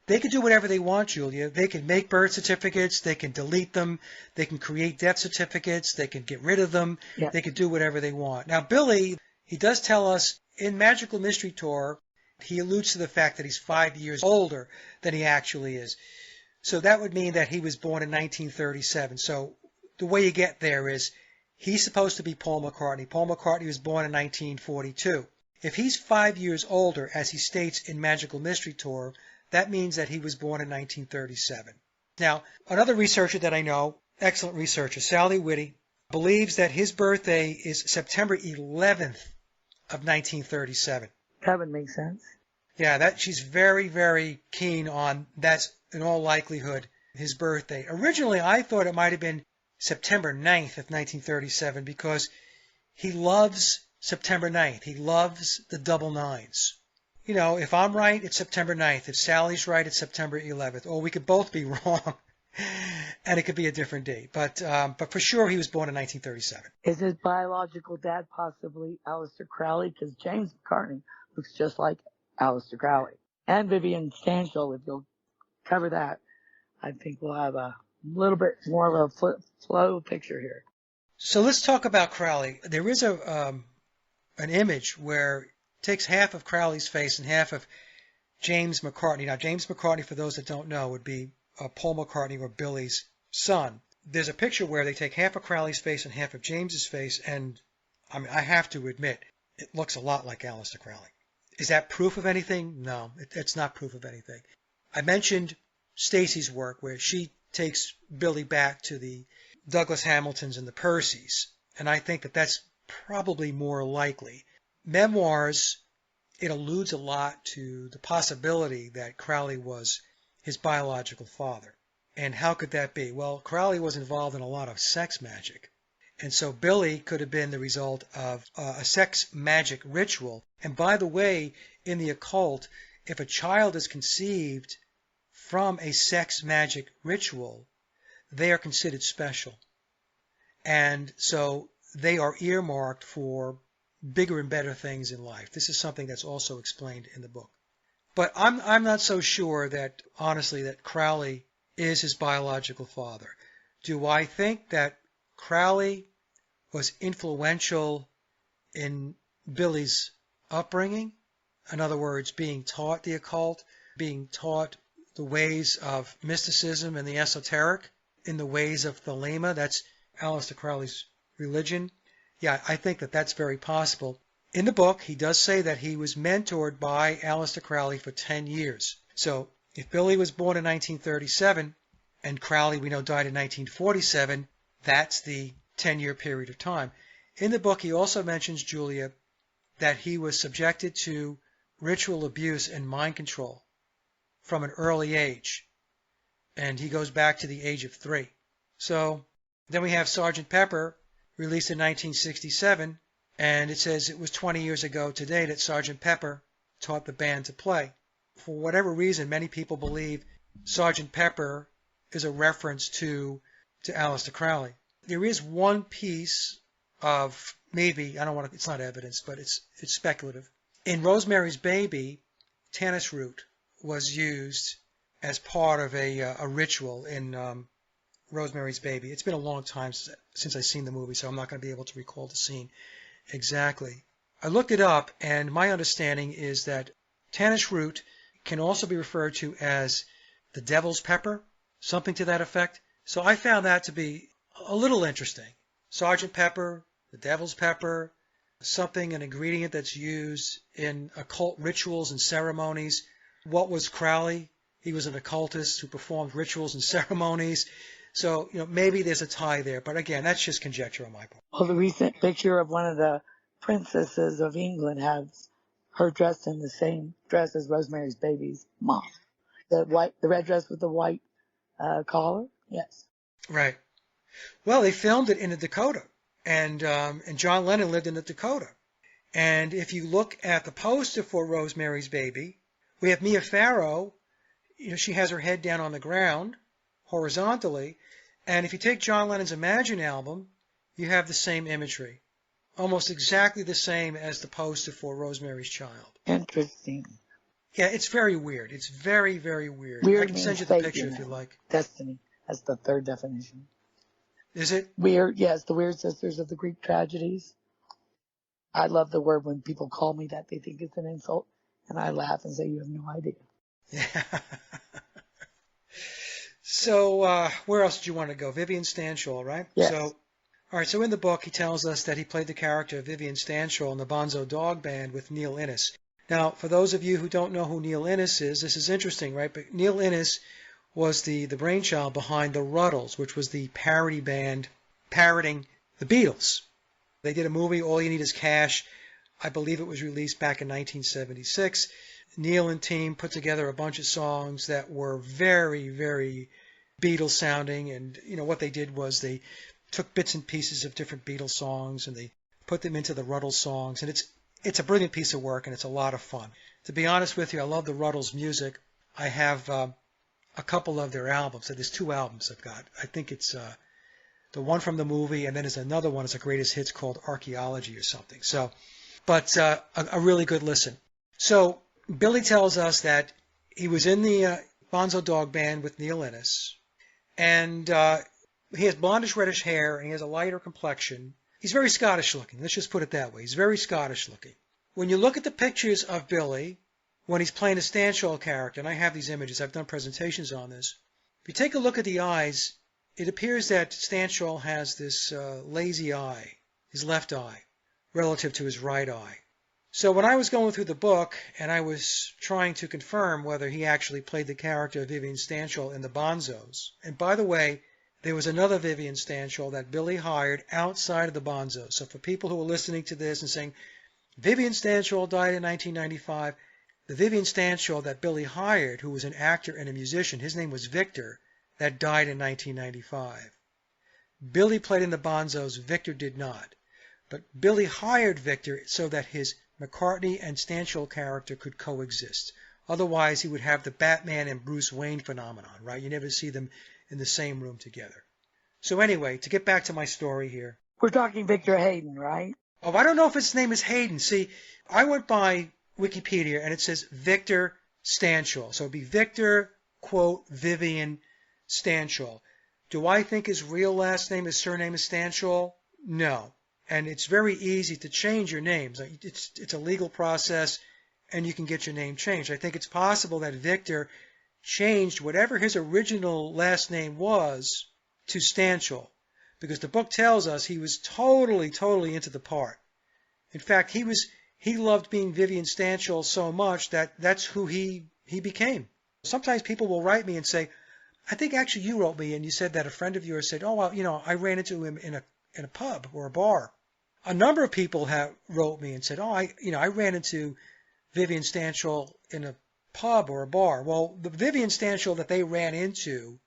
they can do whatever they want, Julia. They can make birth certificates. They can delete them. They can create death certificates. They can get rid of them. Yeah. They can do whatever they want. Now, Billy, he does tell us in Magical Mystery Tour, he alludes to the fact that he's 5 years older than he actually is. So that would mean that he was born in 1937. So the way you get there is he's supposed to be Paul McCartney. Paul McCartney was born in 1942. If he's 5 years older, as he states in Magical Mystery Tour, that means that he was born in 1937. Now, another researcher that I know, excellent researcher, Sally Whitty, believes that his birthday is September 11th of 1937. That would make sense. Yeah, she's very, very keen on that's in all likelihood his birthday. Originally, I thought it might have been September 9th of 1937 because he loves September 9th. He loves the double nines. You know, if I'm right, it's September 9th. If Sally's right, it's September 11th. Or we could both be wrong, and it could be a different date. But for sure, he was born in 1937. Is his biological dad possibly Aleister Crowley? Because James McCartney looks just like Aleister Crowley. And Vivian Stanshall, if you'll cover that, I think we'll have a little bit more of a flow picture here. So let's talk about Crowley. There is an image where it takes half of Crowley's face and half of James McCartney. Now, James McCartney, for those that don't know, would be Paul McCartney or Billy's son. There's a picture where they take half of Crowley's face and half of James's face, and I mean, I have to admit, it looks a lot like Aleister Crowley. Is that proof of anything? No, it's not proof of anything. I mentioned Stacy's work where she takes Billy back to the Douglas Hamiltons and the Percys, and I think that that's probably more likely. Memoirs, it alludes a lot to the possibility that Crowley was his biological father. And how could that be? Well, Crowley was involved in a lot of sex magic. And so Billy could have been the result of a sex magic ritual. And by the way, in the occult, if a child is conceived from a sex magic ritual, they are considered special. And so they are earmarked for bigger and better things in life. This is something that's also explained in the book. But I'm not so sure that, honestly, that Crowley is his biological father. Do I think that Crowley was influential in Billy's upbringing? In other words, being taught the occult, being taught the ways of mysticism and the esoteric in the ways of Thelema, that's Aleister Crowley's religion. Yeah, I think that that's very possible. In the book, he does say that he was mentored by Aleister Crowley for 10 years. So if Billy was born in 1937 and Crowley, we know, died in 1947, that's the 10-year period of time. In the book, he also mentions, Julia, that he was subjected to ritual abuse and mind control from an early age. And he goes back to the age of 3. So then we have Sgt. Pepper, released in 1967, and it says it was 20 years ago today that Sgt. Pepper taught the band to play. For whatever reason, many people believe Sgt. Pepper is a reference to Aleister Crowley. There is one piece of, maybe, it's not evidence, but it's speculative. In Rosemary's Baby, tannis root was used as part of a ritual in Rosemary's Baby. It's been a long time since I've seen the movie, so I'm not going to be able to recall the scene exactly. I looked it up, and my understanding is that tannis root can also be referred to as the devil's pepper, something to that effect. So I found that to be a little interesting. Sgt. Pepper, the devil's pepper, an ingredient that's used in occult rituals and ceremonies. What was Crowley? He was an occultist who performed rituals and ceremonies. So, maybe there's a tie there. But again, that's just conjecture on my part. Well, the recent picture of one of the princesses of England has her dressed in the same dress as Rosemary's Baby's mom. The red dress with the white collar. Yes. Right. Well, they filmed it in the Dakota, and John Lennon lived in the Dakota. And if you look at the poster for Rosemary's Baby, we have Mia Farrow. She has her head down on the ground, horizontally. And if you take John Lennon's Imagine album, you have the same imagery, almost exactly the same as the poster for Rosemary's Child. Interesting. Yeah, it's very weird. It's very, very weird. Weird I can send you the picture if you like. Destiny. That's the third definition. Is it? Weird, yes, the weird sisters of the Greek tragedies. I love the word when people call me that. They think it's an insult, and I laugh and say, you have no idea. Yeah. So where else did you want to go? Vivian Stanshall, right? Yes. So, all right, so in the book, he tells us that he played the character of Vivian Stanshall in the Bonzo Dog Band with Neil Innes. Now, for those of you who don't know who Neil Innes is, this is interesting, right? But Neil Innes was the brainchild behind the Ruddles, which was the parody band parodying the Beatles. They did a movie, All You Need Is Cash. I believe it was released back in 1976. Neil and team put together a bunch of songs that were very, very Beatles sounding. And, what they did was they took bits and pieces of different Beatles songs and they put them into the Ruddles songs. And it's a brilliant piece of work and it's a lot of fun. To be honest with you, I love the Ruddles music. I have a couple of their albums. So there's 2 albums I've got. I think it's the one from the movie, and then there's another one. It's a greatest hits called Archaeology or something. So, but a really good listen. So Billy tells us that he was in the Bonzo Dog Band with Neil Innes, and he has blondish reddish hair and he has a lighter complexion. He's very Scottish looking. Let's just put it that way. He's very Scottish looking. When you look at the pictures of Billy when he's playing a Stanshall character, and I have these images, I've done presentations on this. If you take a look at the eyes, it appears that Stanshall has this lazy eye, his left eye, relative to his right eye. So when I was going through the book and I was trying to confirm whether he actually played the character of Vivian Stanshall in the Bonzos, and by the way, there was another Vivian Stanshall that Billy hired outside of the Bonzos. So for people who are listening to this and saying, Vivian Stanshall died in 1995, the Vivian Stanshall that Billy hired, who was an actor and a musician, his name was Victor, that died in 1995. Billy played in the Bonzos, Victor did not. But Billy hired Victor so that his McCartney and Stanshall character could coexist. Otherwise, he would have the Batman and Bruce Wayne phenomenon, right? You never see them in the same room together. So anyway, to get back to my story here. We're talking Victor Hayden, right? Oh, I don't know if his name is Hayden. See, I went by Wikipedia and it says Victor Stanshall. So it'd be Victor, quote, Vivian Stanshall. Do I think his real last name, his surname is Stanshall? No. And it's very easy to change your names. It's a legal process, and you can get your name changed. I think it's possible that Victor changed whatever his original last name was to Stanshall, because the book tells us he was totally into the part. In fact, he loved being Vivian Stanshall so much that that's who he became. Sometimes people will write me and say, I think actually you wrote me and you said that a friend of yours said, oh, well, I ran into him in a pub or a bar. A number of people have wrote me and said, oh, I ran into Vivian Stanshall in a pub or a bar. Well, the Vivian Stanshall that they ran into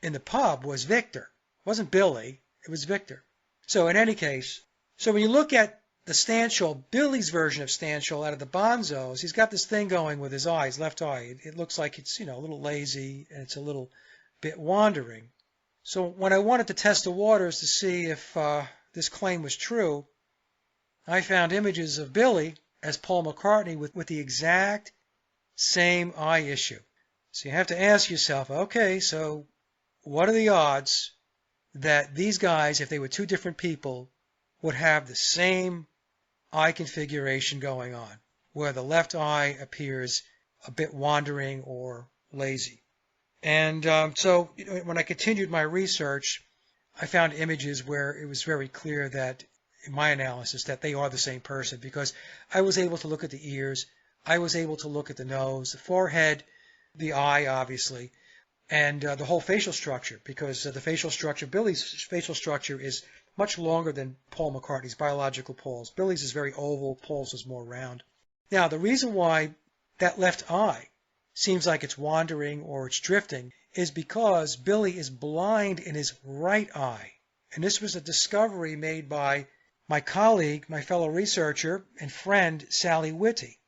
in the pub was Victor. It wasn't Billy. It was Victor. So in any case, so when you look at the Stanshall, Billy's version of Stanshall out of the Bonzos, he's got this thing going with his eye, his left eye. It looks like it's, a little lazy and it's a little bit wandering. So when I wanted to test the waters to see if this claim was true, I found images of Billy as Paul McCartney with the exact same eye issue. So you have to ask yourself, okay, so what are the odds that these guys, if they were two different people, would have the same eye configuration going on, where the left eye appears a bit wandering or lazy? And so when I continued my research, I found images where it was very clear that, in my analysis, that they are the same person, because I was able to look at the ears, I was able to look at the nose, the forehead, the eye, obviously, and the whole facial structure, because the facial structure, Billy's facial structure is much longer than Paul McCartney's, biological Paul's. Billy's is very oval, Paul's is more round. Now, the reason why that left eye seems like it's wandering or it's drifting is because Billy is blind in his right eye. And this was a discovery made by my colleague, my fellow researcher and friend, Sally Whitty.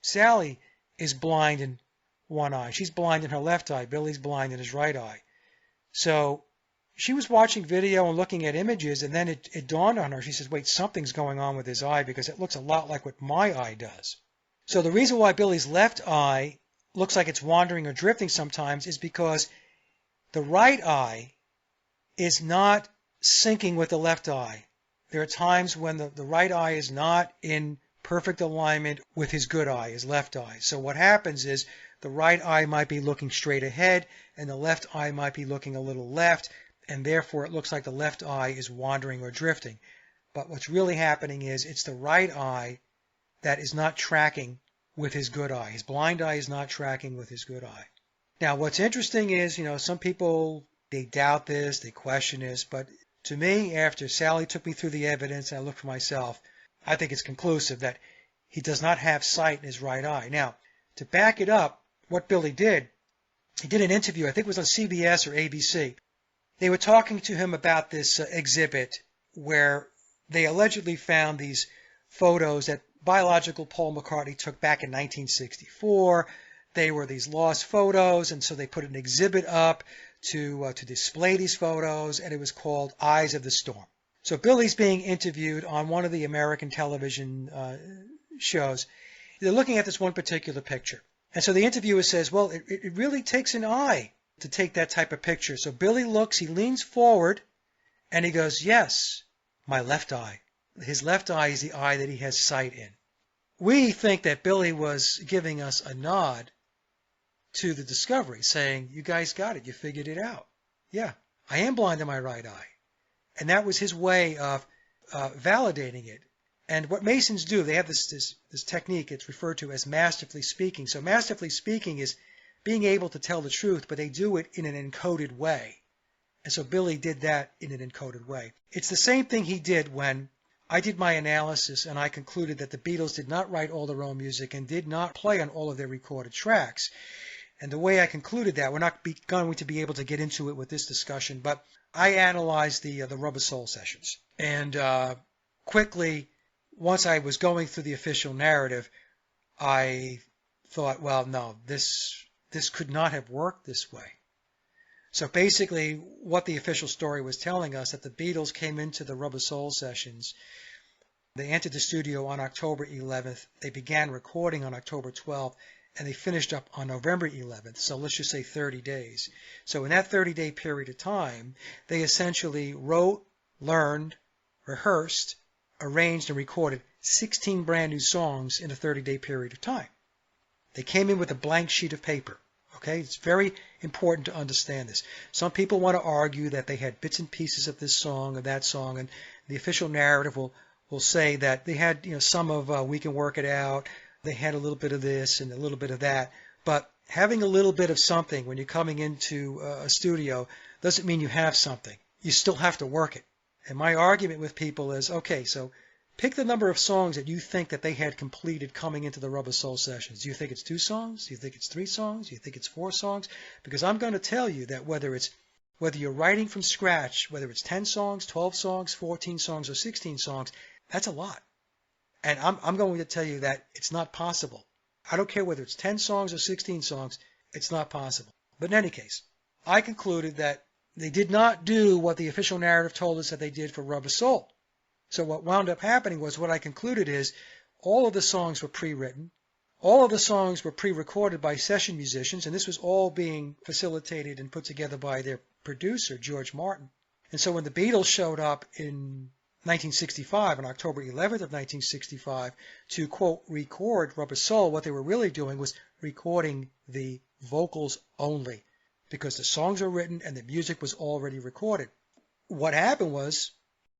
Sally is blind in one eye. She's blind in her left eye. Billy's blind in his right eye. So she was watching video and looking at images, and then it dawned on her. She says, wait, something's going on with his eye, because it looks a lot like what my eye does. So the reason why Billy's left eye looks like it's wandering or drifting sometimes is because the right eye is not syncing with the left eye. There are times when the right eye is not in perfect alignment with his good eye, his left eye. So what happens is the right eye might be looking straight ahead and the left eye might be looking a little left, and therefore it looks like the left eye is wandering or drifting. But what's really happening is it's the right eye that is not tracking with his good eye. His blind eye is not tracking with his good eye. Now, what's interesting is, some people, they doubt this, they question this, but to me, after Sally took me through the evidence and I looked for myself, I think it's conclusive that he does not have sight in his right eye. Now, to back it up, what Billy did, he did an interview, I think it was on CBS or ABC. They were talking to him about this exhibit where they allegedly found these photos that biological Paul McCartney took back in 1964. They were these lost photos, and so they put an exhibit up to display these photos, and it was called Eyes of the Storm. So Billy's being interviewed on one of the American television shows. They're looking at this one particular picture. And so the interviewer says, well, it really takes an eye to take that type of picture. So Billy looks, he leans forward, and he goes, yes, my left eye. His left eye is the eye that he has sight in. We think that Billy was giving us a nod to the discovery, saying, you guys got it, you figured it out. Yeah, I am blind in my right eye. And that was his way of validating it. And what Masons do, they have this technique, it's referred to as masterfully speaking. So masterfully speaking is being able to tell the truth, but they do it in an encoded way. And so Billy did that in an encoded way. It's the same thing he did when I did my analysis and I concluded that the Beatles did not write all their own music and did not play on all of their recorded tracks. And the way I concluded that, we're not going to be able to get into it with this discussion, but I analyzed the Rubber Soul sessions. And quickly, once I was going through the official narrative, I thought, well, no, this could not have worked this way. So basically, what the official story was telling us, that the Beatles came into the Rubber Soul sessions. They entered the studio on October 11th. They began recording on October 12th. and they finished up on November 11th, so let's just say 30 days. So in that 30-day period of time, they essentially wrote, learned, rehearsed, arranged, and recorded 16 brand new songs in a 30-day period of time. They came in with a blank sheet of paper. Okay, it's very important to understand this. Some people want to argue that they had bits and pieces of this song or that song, and the official narrative will say that they had, some of We Can Work It Out, they had a little bit of this and a little bit of that. But having a little bit of something when you're coming into a studio doesn't mean you have something. You still have to work it. And my argument with people is, okay, so pick the number of songs that you think that they had completed coming into the Rubber Soul sessions. Do you think it's 2 songs? Do you think it's 3 songs? Do you think it's 4 songs? Because I'm going to tell you that whether you're writing from scratch, whether it's 10 songs, 12 songs, 14 songs, or 16 songs, that's a lot. And I'm going to tell you that it's not possible. I don't care whether it's 10 songs or 16 songs, it's not possible. But in any case, I concluded that they did not do what the official narrative told us that they did for Rubber Soul. So what wound up happening was, what I concluded is, all of the songs were pre-written, all of the songs were pre-recorded by session musicians, and this was all being facilitated and put together by their producer, George Martin. And so when the Beatles showed up in 1965, on October 11th of 1965, to, quote, record Rubber Soul, what they were really doing was recording the vocals only, because the songs were written and the music was already recorded. What happened was,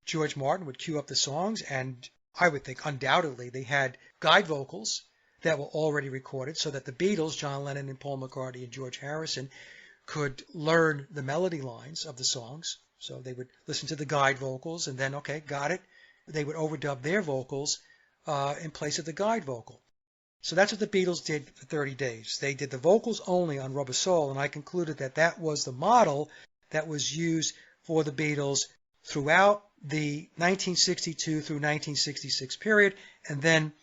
George Martin would cue up the songs, and I would think undoubtedly they had guide vocals that were already recorded, so that the Beatles, John Lennon and Paul McCartney and George Harrison, could learn the melody lines of the songs. So they would listen to the guide vocals, and then, okay, got it. They would overdub their vocals in place of the guide vocal. So that's what the Beatles did for 30 days. They did the vocals only on Rubber Soul, and I concluded that that was the model that was used for the Beatles throughout the 1962 through 1966 period. And then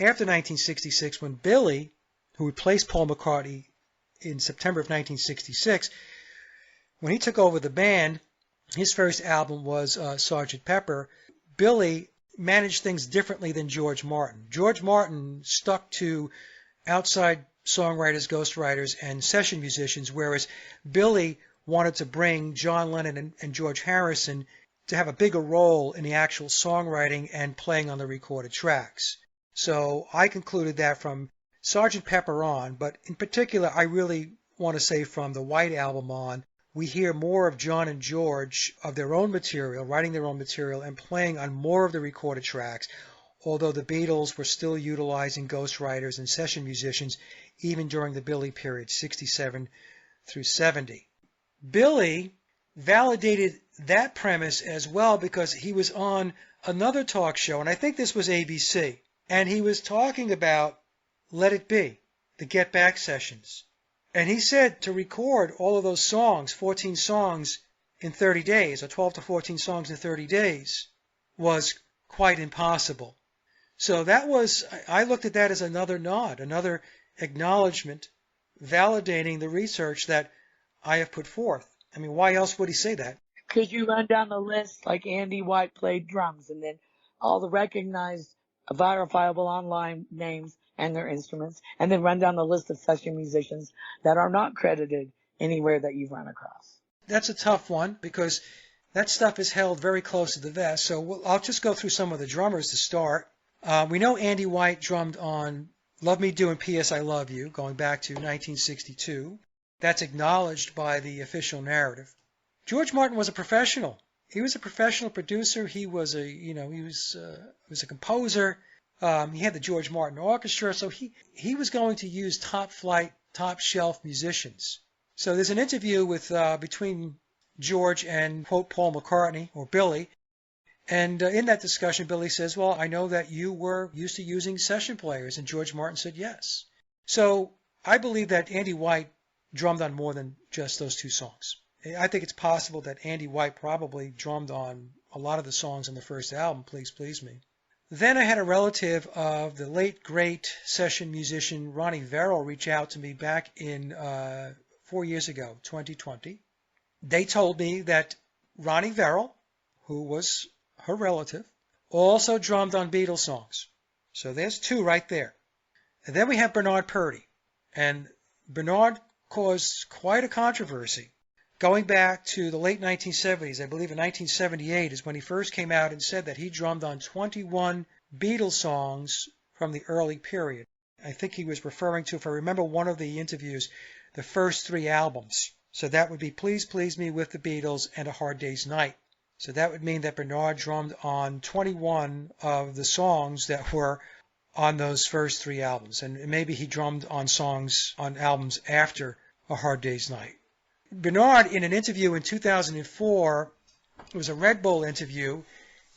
after 1966, when Billy, who replaced Paul McCartney in September of 1966, when he took over the band, his first album was Sgt. Pepper. Billy managed things differently than George Martin. George Martin stuck to outside songwriters, ghostwriters, and session musicians, whereas Billy wanted to bring John Lennon and George Harrison to have a bigger role in the actual songwriting and playing on the recorded tracks. So I concluded that from Sgt. Pepper on, but in particular I really want to say from the White Album on, we hear more of John and George of their own material, writing their own material, and playing on more of the recorded tracks, although the Beatles were still utilizing ghostwriters and session musicians even during the Billy period, 67 through 70. Billy validated that premise as well because he was on another talk show, and I think this was ABC, and he was talking about Let It Be, the Get Back sessions. And he said to record all of those songs, 14 songs in 30 days, or 12 to 14 songs in 30 days, was quite impossible. So that was, I looked at that as another nod, another acknowledgement, validating the research that I have put forth. I mean, why else would he say that? Could you run down the list like Andy White played drums, and then all the recognized, verifiable online names and their instruments, and then run down the list of session musicians that are not credited anywhere that you've run across? That's a tough one because that stuff is held very close to the vest. So I'll just go through some of the drummers to start. We know Andy White drummed on Love Me Do and P.S. I Love You, going back to 1962. That's acknowledged by the official narrative. George Martin was a professional. He was a professional producer. He was a composer. He had the George Martin Orchestra, so he was going to use top flight, top shelf musicians. So there's an interview with between George and, quote, Paul McCartney, or Billy, and in that discussion, Billy says, well, I know that you were used to using session players, and George Martin said yes. So I believe that Andy White drummed on more than just those 2 songs. I think it's possible that Andy White probably drummed on a lot of the songs on the first album, Please Please Me. Then I had a relative of the late, great session musician Ronnie Verrill reach out to me back in 4 years ago, 2020. They told me that Ronnie Verrill, who was her relative, also drummed on Beatles songs. So there's 2 right there. And then we have Bernard Purdie. And Bernard caused quite a controversy. Going back to the late 1970s, I believe in 1978 is when he first came out and said that he drummed on 21 Beatles songs from the early period. I think he was referring to, if I remember one of the interviews, the first 3 albums. So that would be Please Please Me with the Beatles and A Hard Day's Night. So that would mean that Bernard drummed on 21 of the songs that were on those first 3 albums. And maybe he drummed on songs on albums after A Hard Day's Night. Bernard, in an interview in 2004, it was a Red Bull interview,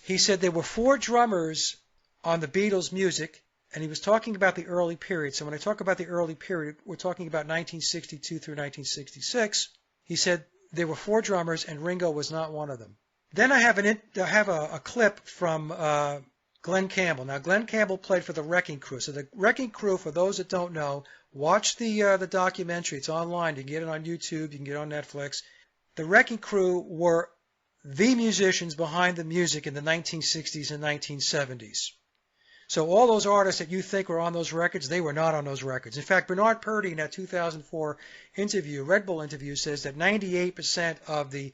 he said there were 4 drummers on the Beatles' music, and he was talking about the early period. So when I talk about the early period, we're talking about 1962 through 1966. He said there were 4 drummers, and Ringo was not one of them. Then I have a clip from Glenn Campbell. Now, Glenn Campbell played for the Wrecking Crew. So the Wrecking Crew, for those that don't know, watch the documentary. It's online. You can get it on YouTube. You can get it on Netflix. The Wrecking Crew were the musicians behind the music in the 1960s and 1970s. So all those artists that you think were on those records, they were not on those records. In fact, Bernard Purdy in that 2004 interview, Red Bull interview, says that 98% of the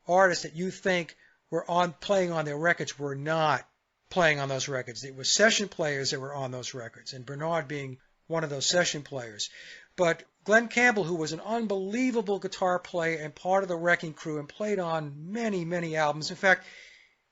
artists that you think were playing on their records were not playing on those records. It was session players that were on those records, and Bernard being one of those session players. But Glenn Campbell, who was an unbelievable guitar player and part of the Wrecking Crew and played on many, many albums. In fact,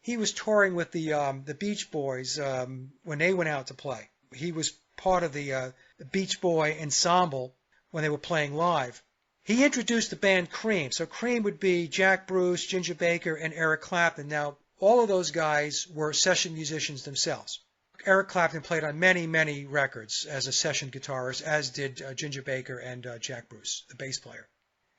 he was touring with the Beach Boys when they went out to play. He was part of the Beach Boy ensemble when they were playing live. He introduced the band Cream. So Cream would be Jack Bruce, Ginger Baker, and Eric Clapton. Now, all of those guys were session musicians themselves. Eric Clapton played on many, many records as a session guitarist, as did Ginger Baker and Jack Bruce, the bass player.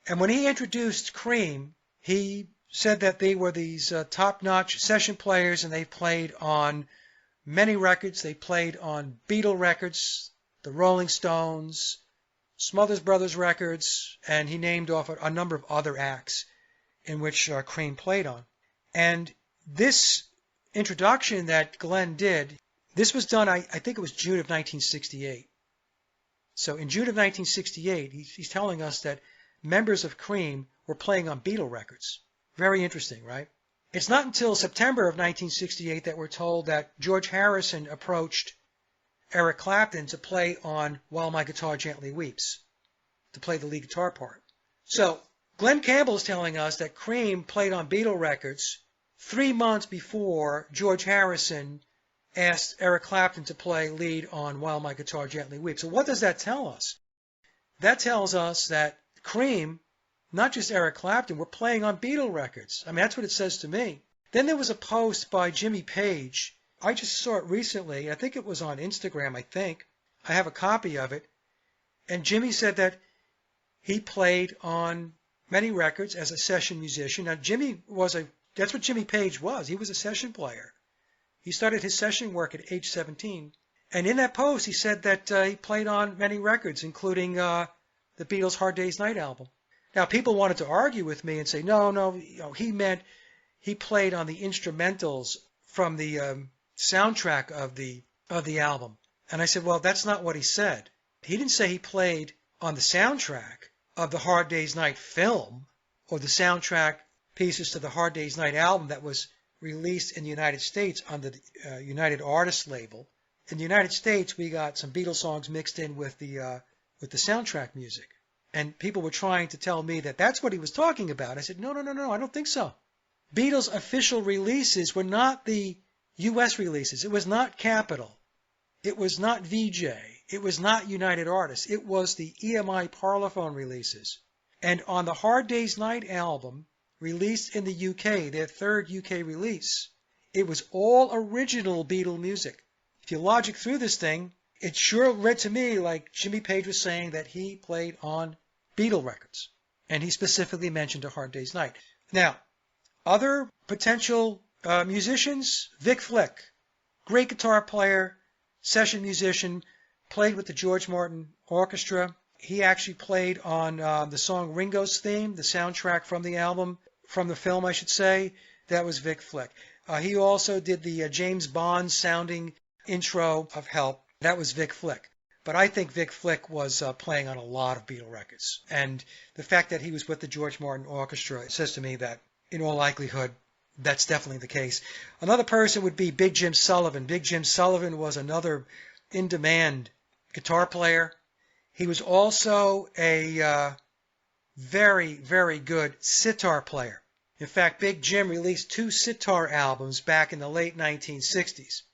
And when he introduced Cream, he said that they were these top-notch session players, and they played on many records. They played on Beatle records, the Rolling Stones, Smothers Brothers records, and he named off a number of other acts in which Cream played on. And this introduction that Glenn did, this was done, I think it was June of 1968. So in June of 1968, he's telling us that members of Cream were playing on Beatle records. Very interesting, right? It's not until September of 1968 that we're told that George Harrison approached Eric Clapton to play on While My Guitar Gently Weeps, to play the lead guitar part. So Glenn Campbell is telling us that Cream played on Beatle records 3 months before George Harrison asked Eric Clapton to play lead on While My Guitar Gently Weeps. So what does that tell us? That tells us that Cream, not just Eric Clapton, were playing on Beatle records. I mean, that's what it says to me. Then there was a post by Jimmy Page. I just saw it recently. I think it was on Instagram, I think. I have a copy of it. And Jimmy said that he played on many records as a session musician. Now, that's what Jimmy Page was. He was a session player. He started his session work at age 17. And in that post, he said that he played on many records, including the Beatles' Hard Day's Night album. Now, people wanted to argue with me and say, no, he meant he played on the instrumentals from the soundtrack of the album. And I said, well, that's not what he said. He didn't say he played on the soundtrack of the Hard Day's Night film or the soundtrack pieces to the Hard Day's Night album that was released in the United States on the United Artists label. In the United States, we got some Beatles songs mixed in with the soundtrack music. And people were trying to tell me that that's what he was talking about. I said, no, I don't think so. Beatles' official releases were not the U.S. releases. It was not Capitol. It was not VJ. It was not United Artists. It was the EMI Parlophone releases. And on the Hard Day's Night album, released in the UK, their third UK release, it was all original Beatle music. If you logic through this thing, it sure read to me like Jimmy Page was saying that he played on Beatle records. And he specifically mentioned A Hard Day's Night. Now, other potential musicians, Vic Flick, great guitar player, session musician, played with the George Martin Orchestra. He actually played on the song Ringo's Theme, the soundtrack from the album, from the film, I should say. That was Vic Flick. He also did the James Bond sounding intro of Help. That was Vic Flick. But I think Vic Flick was playing on a lot of Beatle records. And the fact that he was with the George Martin Orchestra says to me that, in all likelihood, that's definitely the case. Another person would be Big Jim Sullivan. Big Jim Sullivan was another in-demand guitar player. He was also a very, very good sitar player. In fact, Big Jim released 2 sitar albums back in the late 1960s.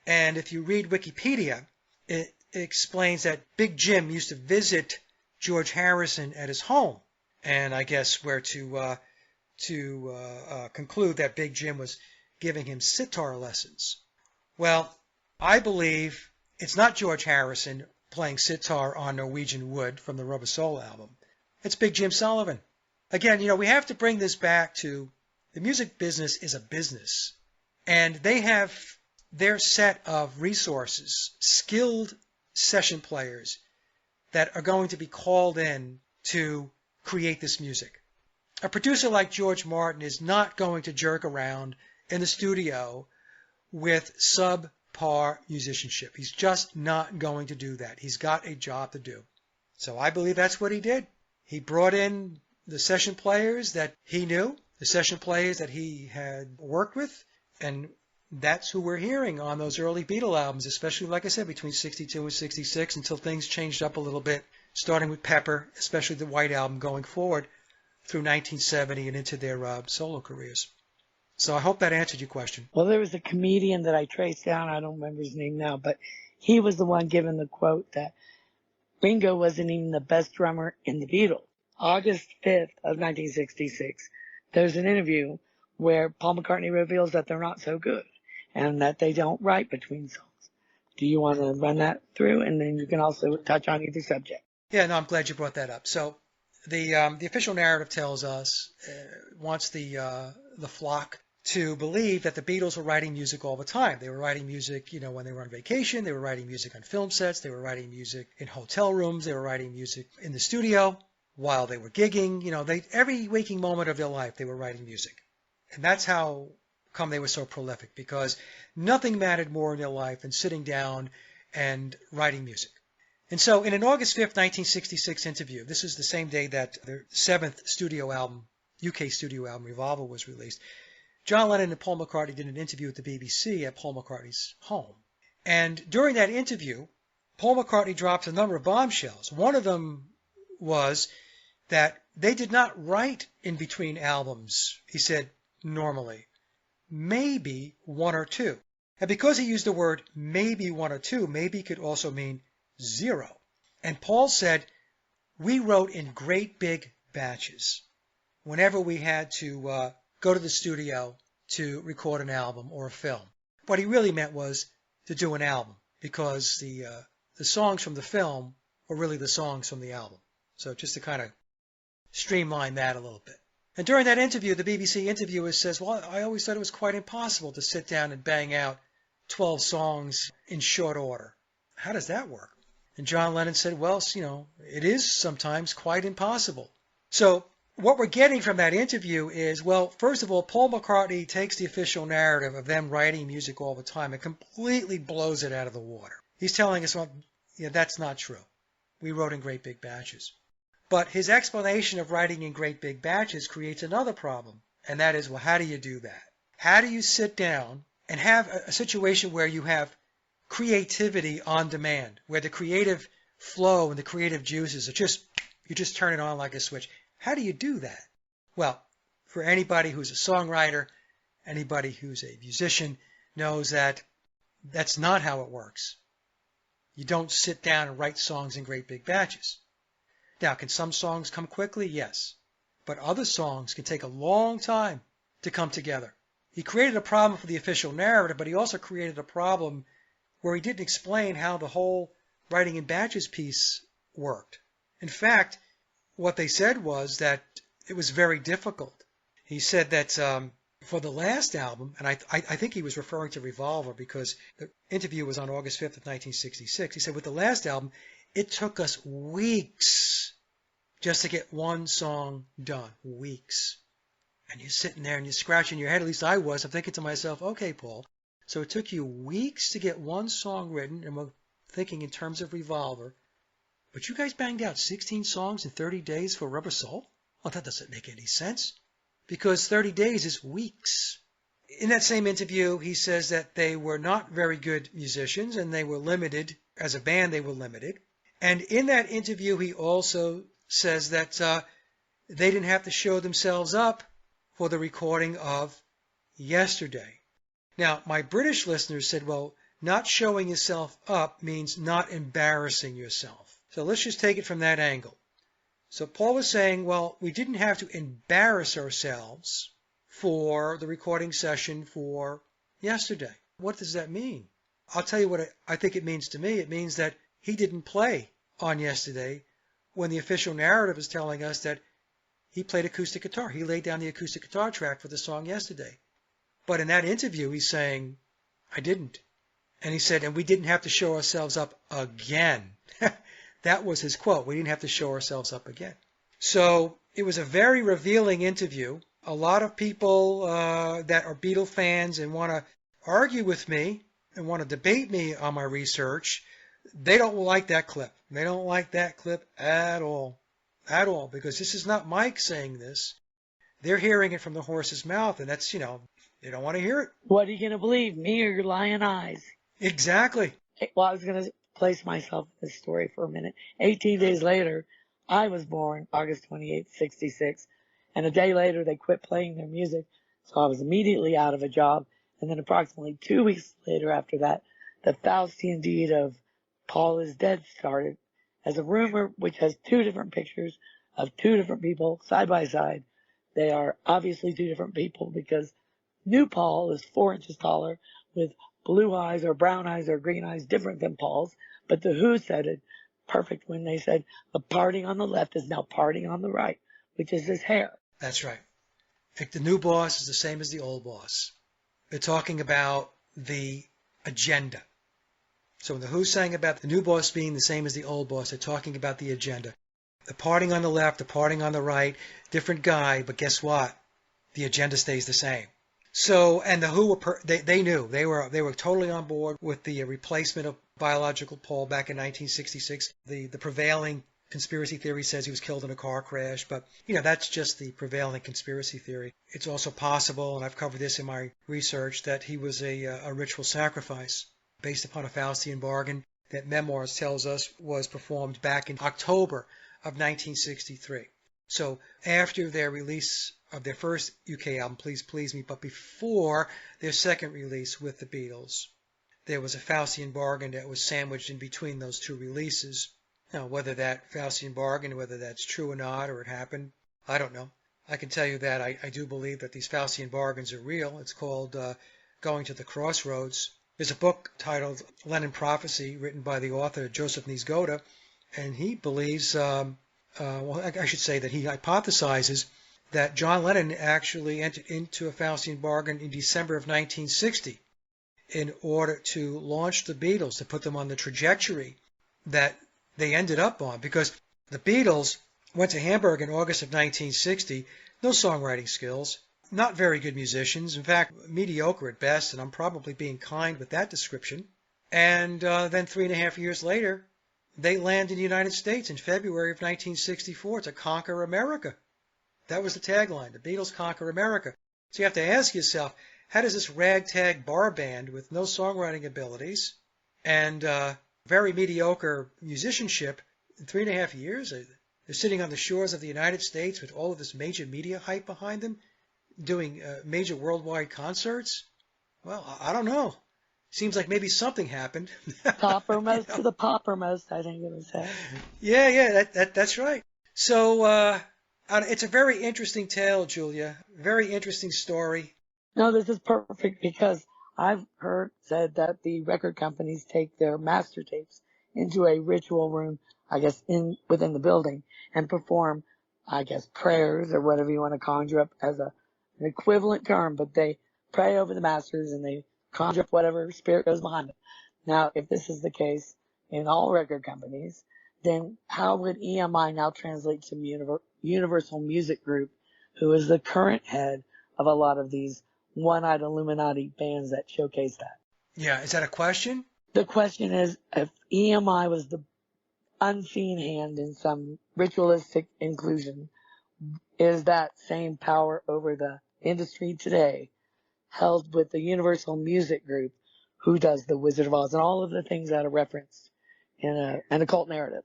And if you read Wikipedia, it explains that Big Jim used to visit George Harrison at his home. And I guess we're to conclude that Big Jim was giving him sitar lessons. Well, I believe it's not George Harrison playing sitar on Norwegian Wood from the Rubber Soul album. It's Big Jim Sullivan. Again, we have to bring this back to the music business is a business. And they have their set of resources, skilled session players that are going to be called in to create this music. A producer like George Martin is not going to jerk around in the studio with subpar musicianship. He's just not going to do that. He's got a job to do. So I believe that's what he did. He brought in the session players that he knew, the session players that he had worked with, and that's who we're hearing on those early Beatle albums, especially, like I said, between 62 and 66 until things changed up a little bit, starting with Pepper, especially the White Album going forward through 1970 and into their solo careers. So I hope that answered your question. Well, there was a comedian that I traced down. I don't remember his name now, but he was the one giving the quote that Ringo wasn't even the best drummer in the Beatles. August 5th of 1966, there's an interview where Paul McCartney reveals that they're not so good and that they don't write between songs. Do you want to run that through? And then you can also touch on either subject. Yeah, no, I'm glad you brought that up. So the official narrative tells us, wants the flock to believe that the Beatles were writing music all the time. They were writing music, when they were on vacation. They were writing music on film sets. They were writing music in hotel rooms. They were writing music in the studio while they were gigging. Every waking moment of their life, they were writing music. And that's how come they were so prolific, because nothing mattered more in their life than sitting down and writing music. And so in an August 5th, 1966 interview, this is the same day that their 7th studio album, UK studio album, Revolver, was released, John Lennon and Paul McCartney did an interview at the BBC at Paul McCartney's home. And during that interview, Paul McCartney dropped a number of bombshells. One of them was that they did not write in between albums, he said, normally. Maybe one or two. And because he used the word maybe one or two, maybe could also mean 0. And Paul said, we wrote in great big batches whenever we had to go to the studio to record an album or a film. What he really meant was to do an album, because the songs from the film were really the songs from the album. So just to kind of streamline that a little bit. And during that interview, the BBC interviewer says, well, I always thought it was quite impossible to sit down and bang out 12 songs in short order. How does that work? And John Lennon said, well, it is sometimes quite impossible. So what we're getting from that interview is, well, first of all, Paul McCartney takes the official narrative of them writing music all the time and completely blows it out of the water. He's telling us, well, that's not true. We wrote in great big batches. But his explanation of writing in great big batches creates another problem. And that is, well, how do you do that? How do you sit down and have a situation where you have creativity on demand, where the creative flow and the creative juices are you just turn it on like a switch? How do you do that? Well, for anybody who's a songwriter, anybody who's a musician knows that that's not how it works. You don't sit down and write songs in great big batches. Now, can some songs come quickly? Yes. But other songs can take a long time to come together. He created a problem for the official narrative, but he also created a problem where he didn't explain how the whole writing in batches piece worked. In fact, what they said was that it was very difficult. He said that for the last album, and I think he was referring to Revolver because the interview was on August 5th of 1966. He said with the last album, it took us weeks just to get one song done. Weeks. And you're sitting there and you're scratching your head, at least I was. I'm thinking to myself, okay, Paul, so it took you weeks to get one song written, and we're thinking in terms of Revolver, but you guys banged out 16 songs in 30 days for Rubber Soul? Well, that doesn't make any sense, because 30 days is weeks. In that same interview, he says that they were not very good musicians and they were limited. As a band, they were limited. And in that interview, he also says that they didn't have to show themselves up for the recording of Yesterday. Now, my British listeners said, well, not showing yourself up means not embarrassing yourself. So let's just take it from that angle. So Paul was saying, well, we didn't have to embarrass ourselves for the recording session for Yesterday. What does that mean? I'll tell you what I think it means to me. It means that he didn't play on Yesterday when the official narrative is telling us that he played acoustic guitar. He laid down the acoustic guitar track for the song Yesterday. But in that interview, he's saying, I didn't. And he said, and we didn't have to show ourselves up again. That was his quote. We didn't have to show ourselves up again. So it was a very revealing interview. A lot of people that are Beatle fans and want to argue with me and want to debate me on my research, they don't like that clip. They don't like that clip at all. At all. Because this is not Mike saying this. They're hearing it from the horse's mouth, and that's, they don't want to hear it. What are you going to believe, me or your lying eyes? Exactly. Well, I was going to place myself in this story for a minute. 18 days later, I was born August 28th, 66. And a day later, they quit playing their music. So I was immediately out of a job. And then approximately 2 weeks later after that, the Faustian deed of Paul is dead started as a rumor which has two different pictures of two different people side by side. They are obviously two different people because new Paul is 4 inches taller with blue eyes or brown eyes or green eyes different than Paul's. But the Who said it perfect when they said the parting on the left is now parting on the right, which is his hair. That's right. The new boss is the same as the old boss. They're talking about the agenda. So when the Who sang about the new boss being the same as the old boss, they're talking about the agenda. The parting on the left, the parting on the right, different guy, but guess what? The agenda stays the same. So, and the Who they knew they were totally on board with the replacement of biological Paul back in 1966. The prevailing conspiracy theory says he was killed in a car crash, but that's just the prevailing conspiracy theory. It's also possible, and I've covered this in my research, that he was a ritual sacrifice based upon a Faustian bargain that Memoirs tells us was performed back in October of 1963. So after their release of their first UK album, Please Please Me, but before their second release with the Beatles, there was a Faustian bargain that was sandwiched in between those two releases. Now, whether that Faustian bargain, whether that's true or not, or it happened, I don't know. I can tell you that I do believe that these Faustian bargains are real. It's called Going to the Crossroads. There's a book titled Lenin Prophecy, written by the author Joseph Niezgoda, and he believes, I should say that he hypothesizes that John Lennon actually entered into a Faustian bargain in December of 1960 in order to launch the Beatles, to put them on the trajectory that they ended up on. Because the Beatles went to Hamburg in August of 1960, no songwriting skills, not very good musicians, in fact, mediocre at best, and I'm probably being kind with that description. And then 3.5 years later, they land in the United States in February of 1964 to conquer America. That was the tagline, the Beatles conquer America. So you have to ask yourself, how does this ragtag bar band with no songwriting abilities and very mediocre musicianship in 3.5 years, they're sitting on the shores of the United States with all of this major media hype behind them, doing major worldwide concerts? Well, I don't know. Seems like maybe something happened. Toppermost to the poppermost, I think it was said. Yeah, that's right. So it's a very interesting tale, Julia. Very interesting story. No, this is perfect because I've said that the record companies take their master tapes into a ritual room, I guess, within the building and perform, I guess, prayers or whatever you want to conjure up as an equivalent term, but they pray over the masters and they conjure up whatever spirit goes behind it. Now, if this is the case in all record companies, then how would EMI now translate to Universal Music Group, who is the current head of a lot of these one-eyed Illuminati bands that showcase that? Yeah, is that a question? The question is, if EMI was the unseen hand in some ritualistic inclusion, is that same power over the industry today held with the Universal Music Group, who does the Wizard of Oz and all of the things that are referenced in an occult narrative?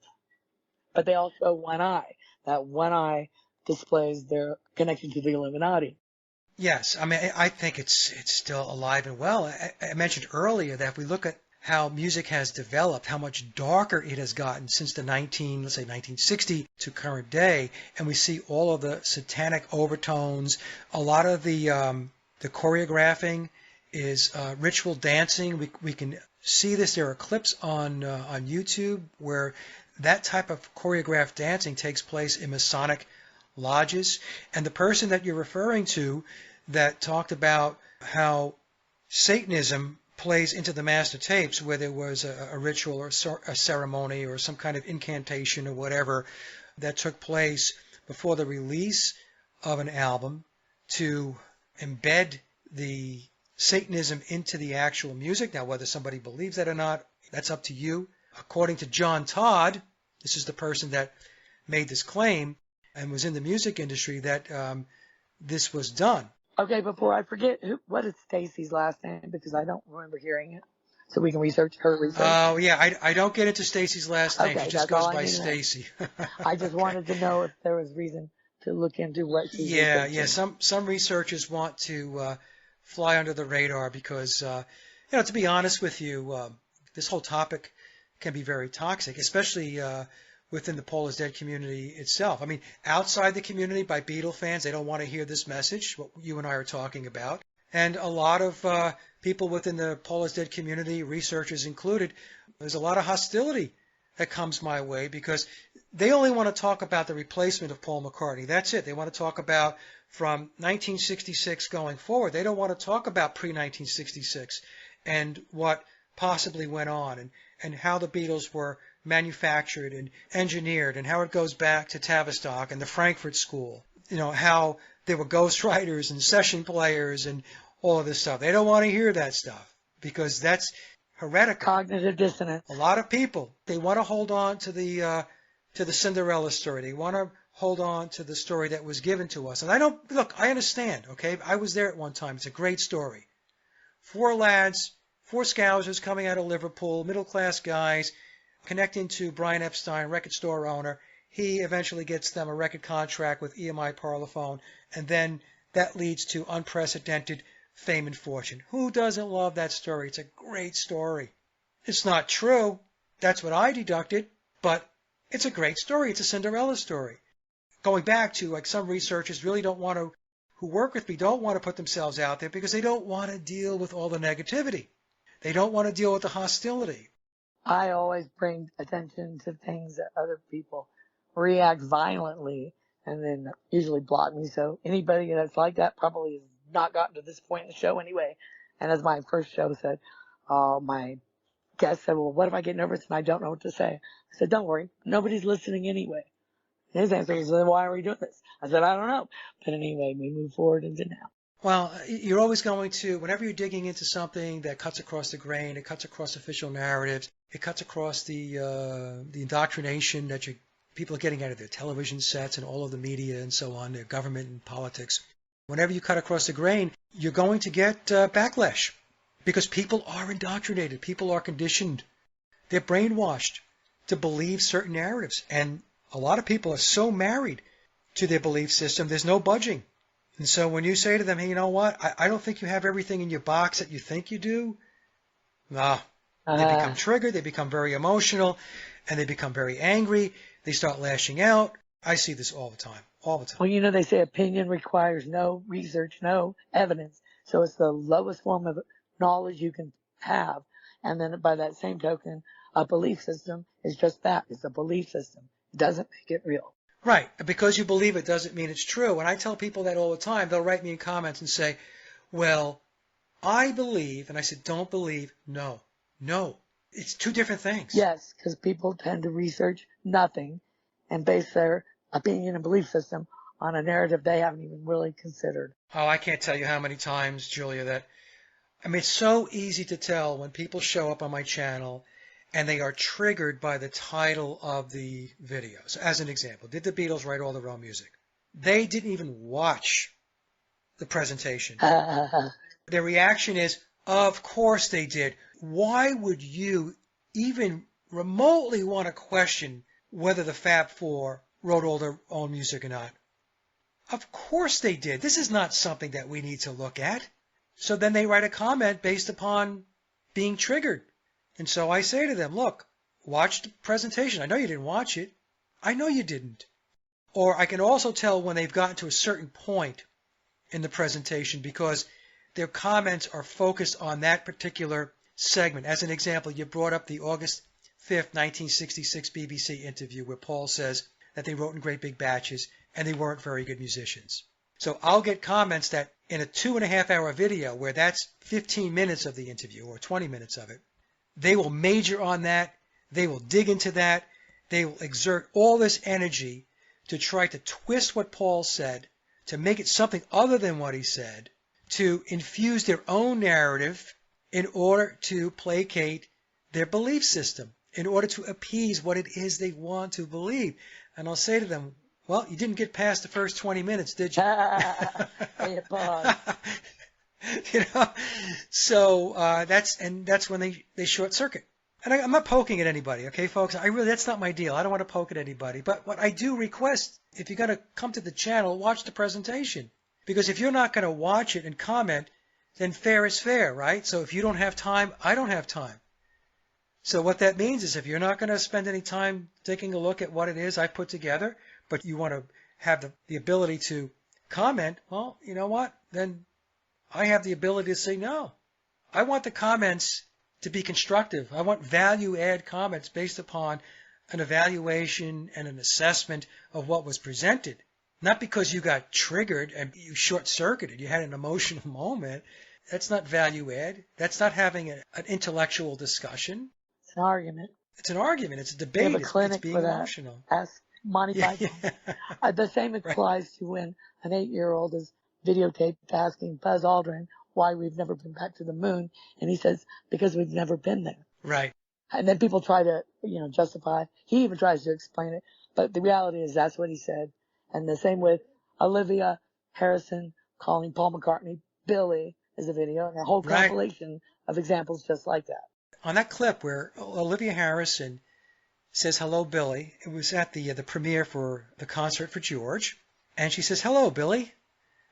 But they all show one eye. That one eye displays their connection to the Illuminati. Yes, I mean, I think it's still alive and well. I mentioned earlier that if we look at how music has developed, how much darker it has gotten since the let's say 1960 to current day, and we see all of the satanic overtones. A lot of the choreographing is ritual dancing. We can see this. There are clips on YouTube where that type of choreographed dancing takes place in Masonic lodges. And the person that you're referring to that talked about how Satanism plays into the master tapes, where there was a ritual or a ceremony or some kind of incantation or whatever that took place before the release of an album to embed the Satanism into the actual music. Now, whether somebody believes that or not, that's up to you. According to John Todd, this is the person that made this claim and was in the music industry, that this was done. Okay, before I forget, what is Stacy's last name? Because I don't remember hearing it. So we can research her research. Oh, yeah, I don't get into Stacy's last name. Okay, She just that's all goes I by need to know. Stacy. I just wanted to know if there was reason to look into what she's Yeah, researching. some researchers want to fly under the radar because, to be honest with you, this whole topic can be very toxic, especially within the Paul is Dead community itself. I mean, outside the community, by Beatle fans, they don't want to hear this message, what you and I are talking about. And a lot of people within the Paul is Dead community, researchers included, there's a lot of hostility that comes my way because they only want to talk about the replacement of Paul McCartney. That's it. They want to talk about from 1966 going forward. They don't want to talk about pre-1966 and what possibly went on and how the Beatles were manufactured and engineered and how it goes back to Tavistock and the Frankfurt School. How there were ghostwriters and session players and all of this stuff. They don't want to hear that stuff because that's heretical. Cognitive dissonance. A lot of people, they want to hold on to the Cinderella story. They want to hold on to the story that was given to us. And I understand, okay? I was there at one time. It's a great story. 4 lads, 4 scousers coming out of Liverpool, middle-class guys, connecting to Brian Epstein, record store owner. He eventually gets them a record contract with EMI Parlophone, and then that leads to unprecedented fame and fortune. Who doesn't love that story? It's a great story. It's not true. That's what I deducted, but it's a great story. It's a Cinderella story. Going back to, like, some researchers really don't want to, who work with me, don't want to put themselves out there because they don't want to deal with all the negativity. They don't want to deal with the hostility. I always bring attention to things that other people react violently and then usually block me. So anybody that's like that probably has not gotten to this point in the show anyway. And as my first show said, my guest said, well, what if I get nervous and I don't know what to say? I said, don't worry. Nobody's listening anyway. His answer was, then why are we doing this? I said, I don't know. But anyway, we move forward into now. Well, you're always going to, whenever you're digging into something that cuts across the grain, it cuts across official narratives, it cuts across the indoctrination that people are getting out of their television sets and all of the media and so on, their government and politics. Whenever you cut across the grain, you're going to get backlash because people are indoctrinated. People are conditioned. They're brainwashed to believe certain narratives. And a lot of people are so married to their belief system, there's no budging. And so when you say to them, hey, you know what, I don't think you have everything in your box that you think you do, they become triggered, they become very emotional, and they become very angry. They start lashing out. I see this all the time, all the time. Well, they say opinion requires no research, no evidence. So it's the lowest form of knowledge you can have. And then by that same token, a belief system is just that. It's a belief system. It doesn't make it real. Right. Because you believe it doesn't mean it's true. And I tell people that all the time. They'll write me in comments and say, well, I believe. And I said, don't believe. No. It's 2 different things. Yes, because people tend to research nothing and base their opinion and belief system on a narrative they haven't even really considered. Oh, I can't tell you how many times, Julia, that I mean, it's so easy to tell when people show up on my channel and they are triggered by the title of the video. So as an example, did the Beatles write all their own music? They didn't even watch the presentation. Their reaction is, of course they did. Why would you even remotely want to question whether the Fab Four wrote all their own music or not? Of course they did. This is not something that we need to look at. So then they write a comment based upon being triggered. And so I say to them, look, watch the presentation. I know you didn't watch it. I know you didn't. Or I can also tell when they've gotten to a certain point in the presentation because their comments are focused on that particular segment. As an example, you brought up the August 5th, 1966 BBC interview where Paul says that they wrote in great big batches and they weren't very good musicians. So I'll get comments that in a 2.5-hour video where that's 15 minutes of the interview or 20 minutes of it, they will major on that. They will dig into that. They will exert all this energy to try to twist what Paul said, to make it something other than what he said, to infuse their own narrative in order to placate their belief system, in order to appease what it is they want to believe. And I'll say to them, well, you didn't get past the first 20 minutes, did you? You know, so that's when they short circuit. And I'm not poking at anybody, okay, folks? That's not my deal. I don't want to poke at anybody. But what I do request, if you're going to come to the channel, watch the presentation. Because if you're not going to watch it and comment, then fair is fair, right? So if you don't have time, I don't have time. So what that means is if you're not going to spend any time taking a look at what it is I put together, but you want to have the ability to comment, well, you know what? Then I have the ability to say no. I want the comments to be constructive. I want value-add comments based upon an evaluation and an assessment of what was presented. Not because you got triggered and you short-circuited, you had an emotional moment. That's not value-add. That's not having an intellectual discussion. It's an argument. It's an argument. It's a We debate. have a It's clinic being for that. emotional. Ask Monty Python. The same applies to when an 8-year-old is videotaped asking Buzz Aldrin why we've never been back to the moon, and he says, because we've never been there. Right. And then people try to, justify. He even tries to explain it, but the reality is that's what he said. And the same with Olivia Harrison calling Paul McCartney Billy is a video, and a whole compilation of examples just like that. On that clip where Olivia Harrison says, hello, Billy, it was at the premiere for the concert for George, and she says, hello, Billy.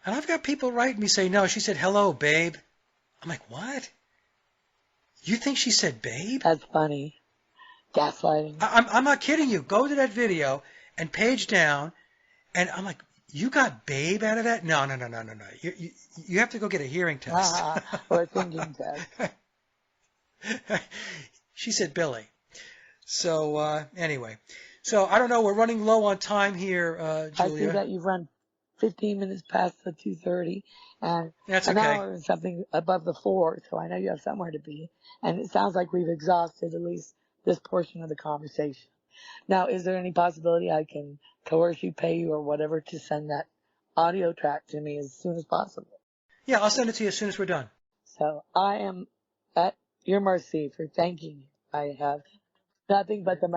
And I've got people writing me saying, no, she said, hello, babe. I'm like, what? You think she said babe? That's funny. Gaslighting. I'm not kidding you. Go to that video and page down, and I'm like, you got babe out of that? No. You have to go get a hearing test. Or a thinking test. She said Billy. So anyway, so I don't know. We're running low on time here, Julia. I see that you've run 15 minutes past the 2:30, and that's an okay. hour and something above the 4, so I know you have somewhere to be. And it sounds like we've exhausted at least this portion of the conversation. Now, is there any possibility I can coerce you, pay you, or whatever to send that audio track to me as soon as possible? Yeah, I'll send it to you as soon as we're done. So I am at your mercy for thanking you. I have nothing but the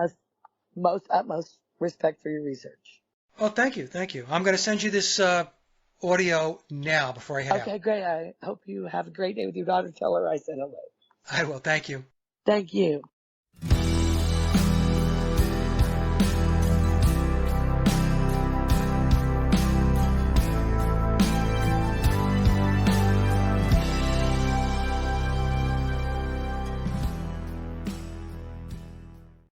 most utmost respect for your research. Oh, thank you. I'm going to send you this audio now before I head out. Okay, great. I hope you have a great day with your daughter. Tell her I said hello. I will. Thank you. Thank you.